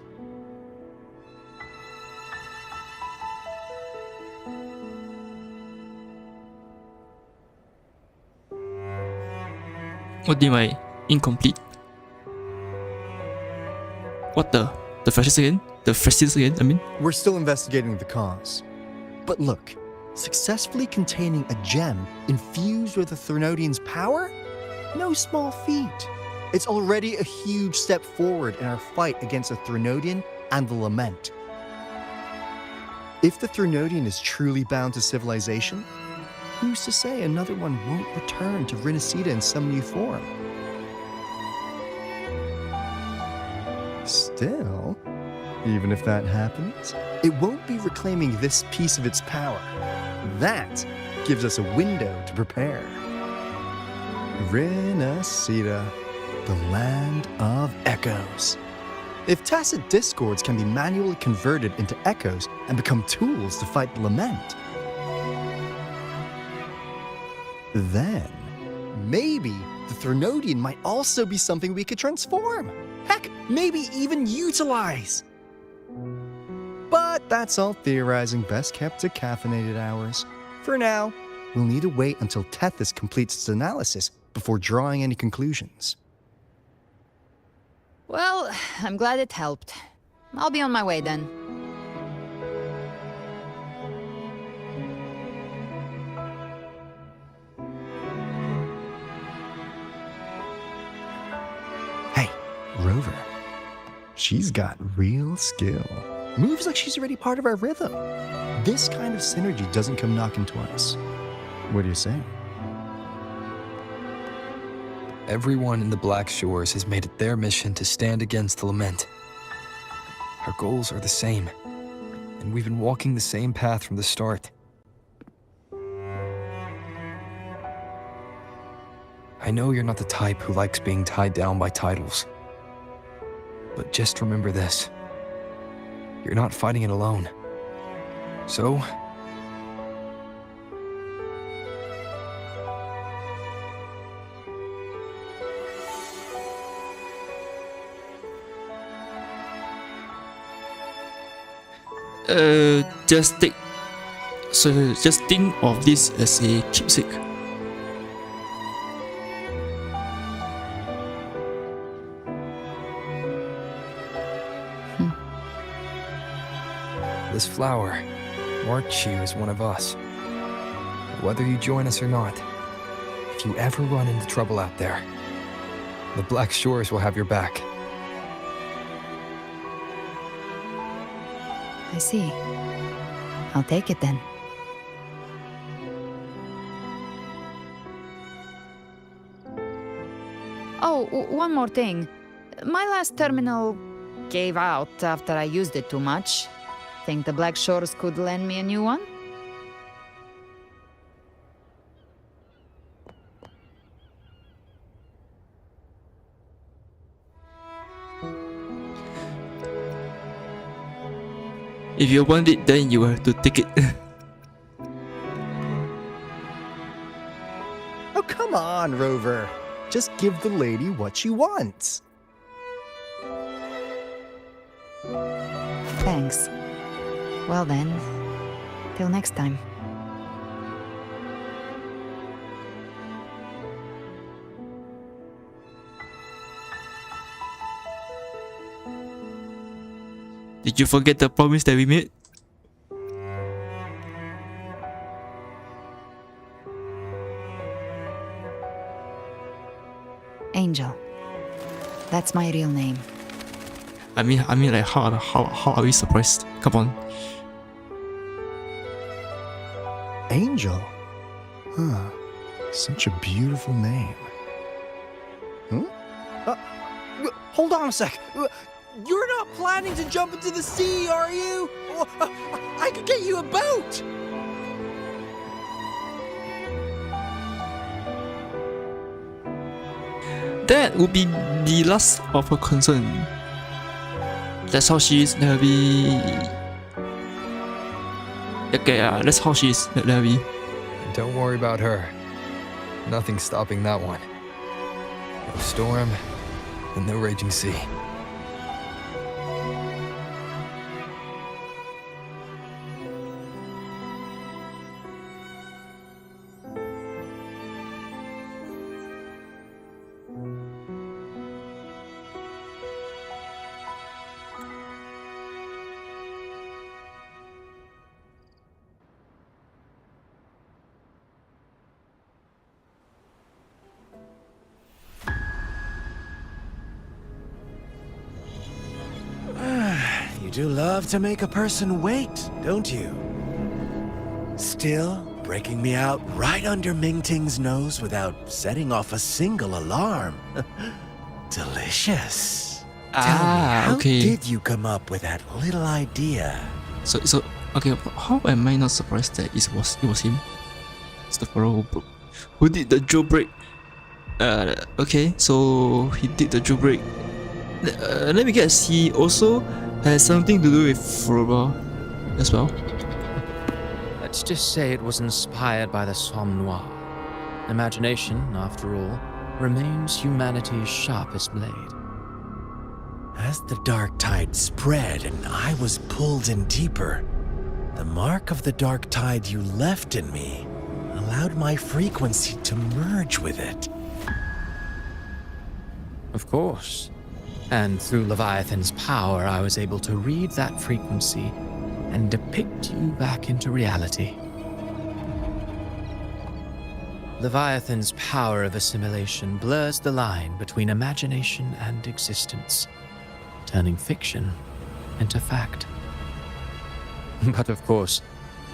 What do you mean incomplete? What the freshest again? The freshest again, I mean? We're still investigating the cause. But look, successfully containing a gem infused with the Threnodian's power? No small feat. It's already a huge step forward in our fight against the Threnodian and the Lament. If the Threnodian is truly bound to civilization, who's to say another one won't return to Renacita in some new form? Still, even if that happens, it won't be reclaiming this piece of its power. That gives us a window to prepare. Renacita, the land of echoes. If tacit discords can be manually converted into echoes and become tools to fight the lament, then maybe the Threnodian might also be something we could transform. Heck, maybe even utilize. But that's all theorizing best kept to caffeinated hours. For now, we'll need to wait until Tethys completes its analysis before drawing any conclusions. Well, I'm glad it helped. I'll be on my way then. Hey, Rover. She's got real skill. Moves like she's already part of our rhythm. This kind of synergy doesn't come knocking twice. What do you say? Everyone in the Black Shores has made it their mission to stand against the lament. Our goals are the same, and we've been walking the same path from the start. I know you're not the type who likes being tied down by titles. But just remember this. You're not fighting it alone. So, just think of this as a keepsake. this flower marks you as one of us. Whether you join us or not, if you ever run into trouble out there, the Black Shores will have your back. I see. I'll take it then. Oh, one more thing. My last terminal gave out after I used it too much. Think the Black Shores could lend me a new one? If you want it, then you have to take it. Oh, come on, Rover. Just give the lady what she wants. Thanks. Well then, till next time. Did you forget the promise that we made? Angel. That's my real name. I mean, like, how are we surprised? Come on. Angel? Huh. Such a beautiful name. Hold on a sec. You're not planning to jump into the sea, are you? I could get you a boat! That would be the last of her concern. That's how she is, Navi. Okay, that's how she is, Navi. Don't worry about her. Nothing's stopping that one. No storm, and no raging sea. You do love to make a person wait, don't you? Still breaking me out right under Mingting's nose without setting off a single alarm. Delicious. How okay. did you come up with that little idea? So okay. How am I not surprised that it was him? It's the fellow who did the jailbreak. Okay, so he did the jailbreak. Let me guess. He also has something to do with Flora as well. Let's just say it was inspired by the Somme Noir. Imagination, after all, remains humanity's sharpest blade. As the dark tide spread and I was pulled in deeper, the mark of the dark tide you left in me allowed my frequency to merge with it. Of course. And through Leviathan's power, I was able to read that frequency and depict you back into reality. Leviathan's power of assimilation blurs the line between imagination and existence, turning fiction into fact. But of course,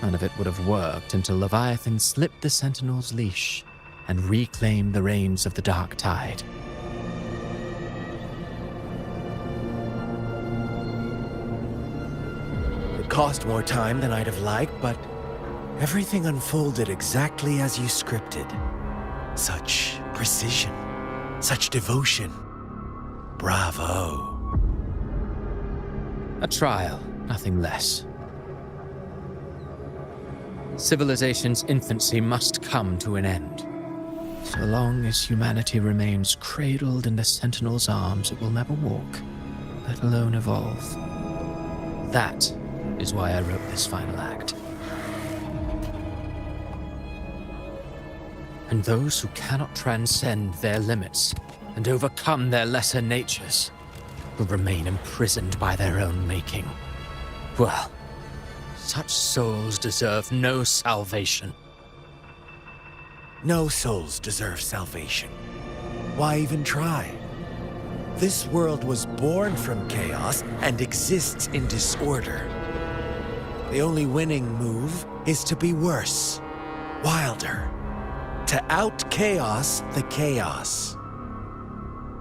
none of it would have worked until Leviathan slipped the Sentinel's leash and reclaimed the reins of the dark tide. It cost more time than I'd have liked, but everything unfolded exactly as you scripted. Such precision, such devotion. Bravo. A trial, nothing less. Civilization's infancy must come to an end. So long as humanity remains cradled in the Sentinel's arms, it will never walk, let alone evolve. That is why I wrote this final act. And those who cannot transcend their limits and overcome their lesser natures will remain imprisoned by their own making. Well, such souls deserve no salvation. No souls deserve salvation. Why even try? This world was born from chaos and exists in disorder. The only winning move is to be worse, wilder, to out-chaos the chaos.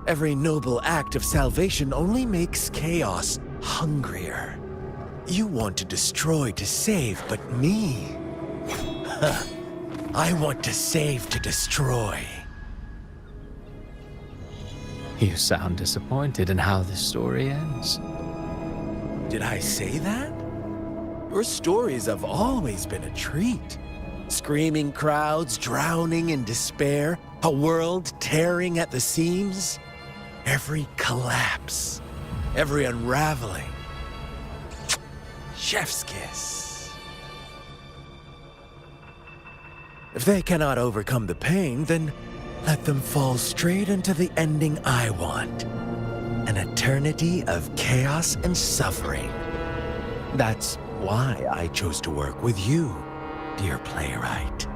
Every noble act of salvation only makes chaos hungrier. You want to destroy to save, but me? I want to save to destroy. You sound disappointed in how this story ends. Did I say that? Your stories have always been a treat. Screaming crowds drowning in despair, a world tearing at the seams. Every collapse, every unraveling. Chef's kiss. If they cannot overcome the pain, then let them fall straight into the ending I want. An eternity of chaos and suffering. That's why I chose to work with you, dear playwright.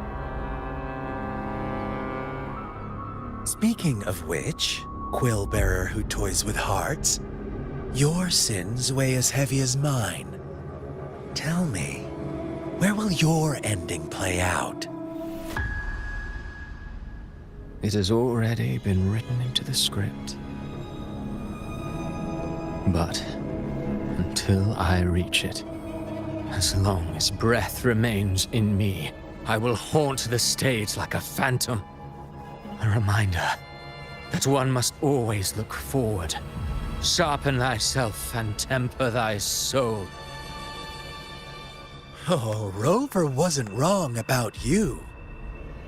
Speaking of which, quill bearer who toys with hearts, your sins weigh as heavy as mine. Tell me, where will your ending play out? It has already been written into the script. But until I reach it, as long as breath remains in me, I will haunt the stage like a phantom. A reminder that one must always look forward. Sharpen thyself and temper thy soul. Oh, Rover wasn't wrong about you.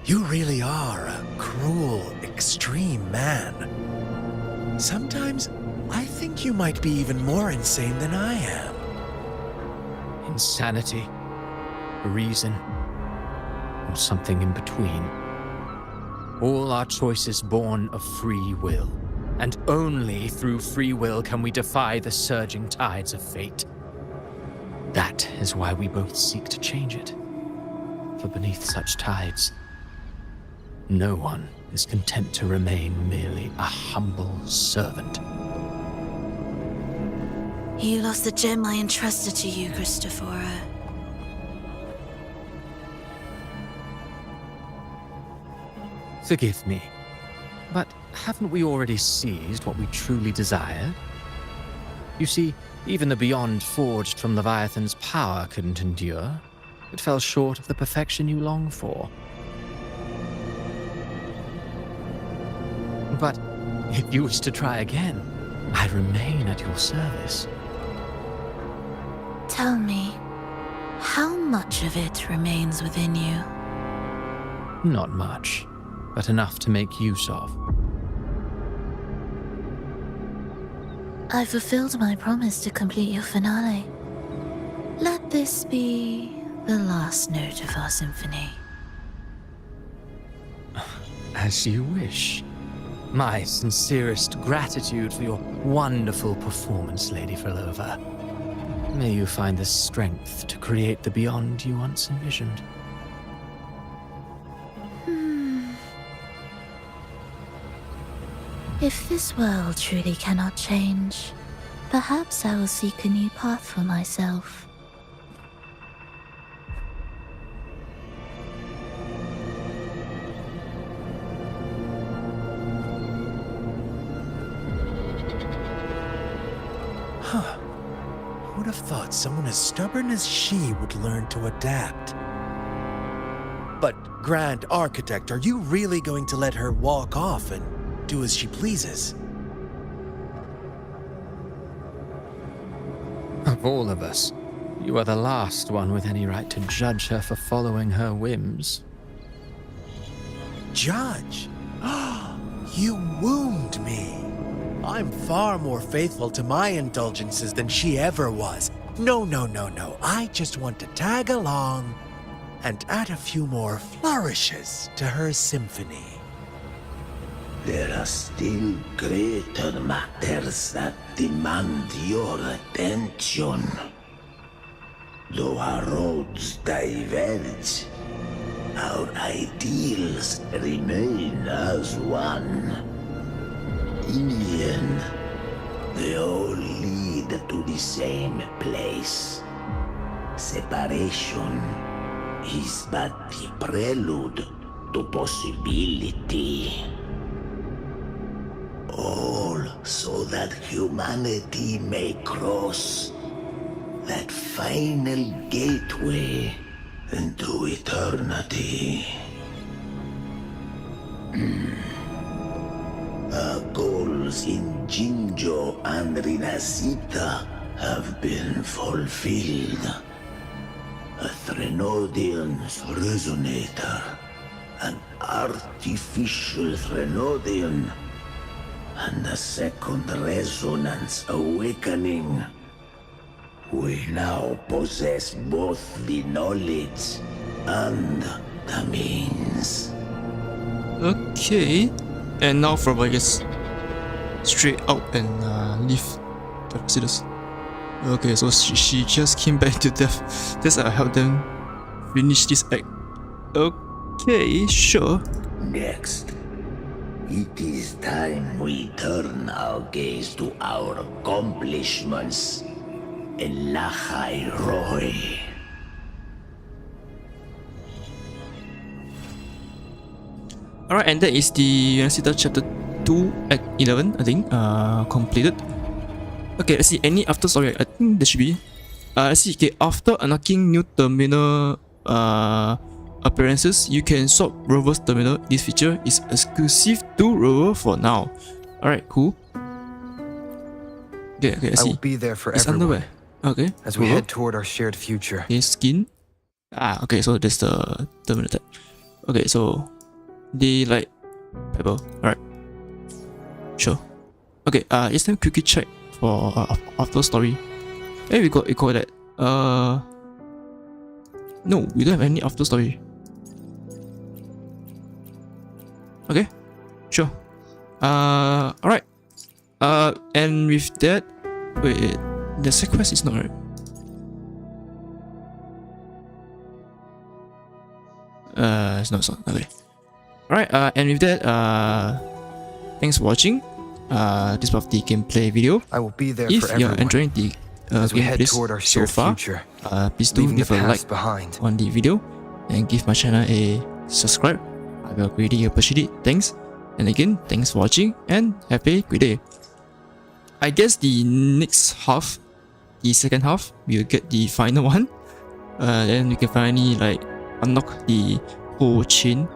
You really are a cruel, extreme man. Sometimes I think you might be even more insane than I am. Insanity, reason, or something in between. All our choices born of free will, and only through free will can we defy the surging tides of fate. That is why we both seek to change it. For beneath such tides, no one is content to remain merely a humble servant. You lost the gem I entrusted to you, Christopher. Forgive me, but haven't we already seized what we truly desired? You see, even the beyond forged from Leviathan's power couldn't endure. It fell short of the perfection you long for. But if you wish to try again, I remain at your service. Tell me, how much of it remains within you? Not much, but enough to make use of. I fulfilled my promise to complete your finale. Let this be the last note of our symphony. As you wish. My sincerest gratitude for your wonderful performance, Lady Frolova. May you find the strength to create the beyond you once envisioned. If this world truly cannot change, perhaps I will seek a new path for myself. Huh. Who would have thought someone as stubborn as she would learn to adapt? But, Grand Architect, are you really going to let her walk off and do as she pleases? Of all of us, you are the last one with any right to judge her for following her whims. Judge? You wound me. I'm far more faithful to my indulgences than she ever was. No. I just want to tag along and add a few more flourishes to her symphony. There are still greater matters that demand your attention. Though our roads diverge, our ideals remain as one. In the end, they all lead to the same place. Separation is but the prelude to possibility. All so that humanity may cross that final gateway into eternity. Our goals in Jinjo and Rinasita have been fulfilled. A Threnodian's resonator, an artificial Threnodian, and a second resonance awakening. We now possess both the knowledge and the means. Okay, and now from I guess straight out and leave the Exodus. Okay, so she just came back to death. Just help them finish this act. Okay, sure. Next, it is time we turn our gaze to our accomplishments in Lahai Roy. Alright, and that is the Rinasita chapter 2 act 11, I think, completed. Okay, let's see, any after story, I think there should be. Let's see, okay, after unlocking new terminal appearances, you can swap Rover's terminal. This feature is exclusive to Rover for now. Alright, cool. Okay, let's see. I will be there for it's everyone. underwear. Okay. As we Rover. head toward our shared future. Okay, skin. Okay, so there's the terminal tab. Okay, so daylight pebble. Alright. Sure. Okay, it's time quickly check for after story. Hey, we got that. No, we don't have any after story. Okay, sure. Alright. And with that, wait, the side quest is not right. It's not. Okay. Alright. And with that, thanks for watching. This part of the gameplay video. I will be there if for you're everyone. enjoying the As we head gameplay toward our so shared far, future, please do leaving leave the a like past behind. on the video and give my channel a subscribe. I will greatly appreciate it. Thanks. And again, thanks for watching and have a great day. I guess the next half, the second half, we'll get the final one. Then we can finally like unlock the whole chain.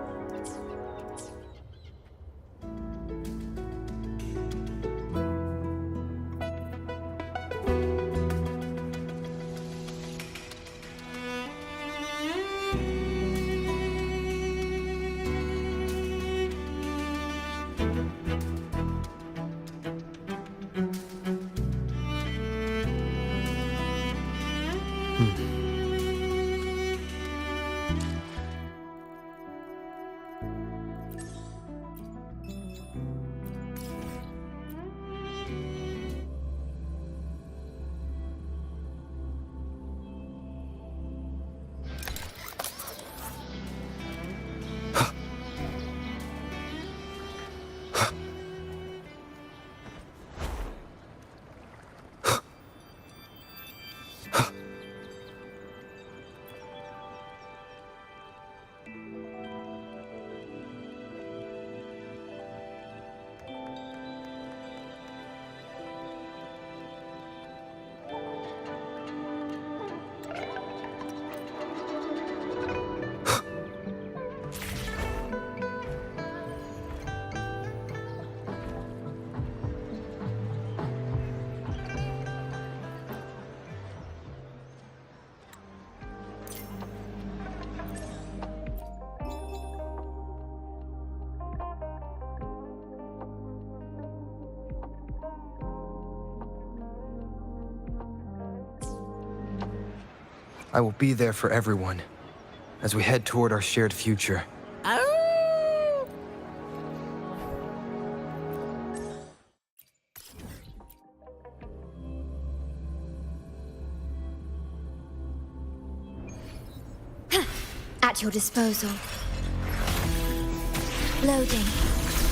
I will be there for everyone as we head toward our shared future. At your disposal. Loading.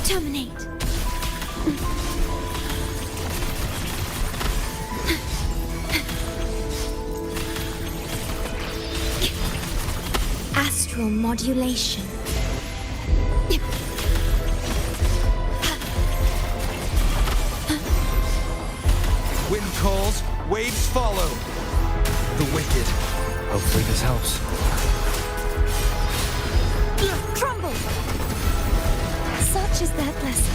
Terminate. Astral modulation. Wind calls, waves follow. The wicked. Hopefully this helps. Crumble! Such is that lesson.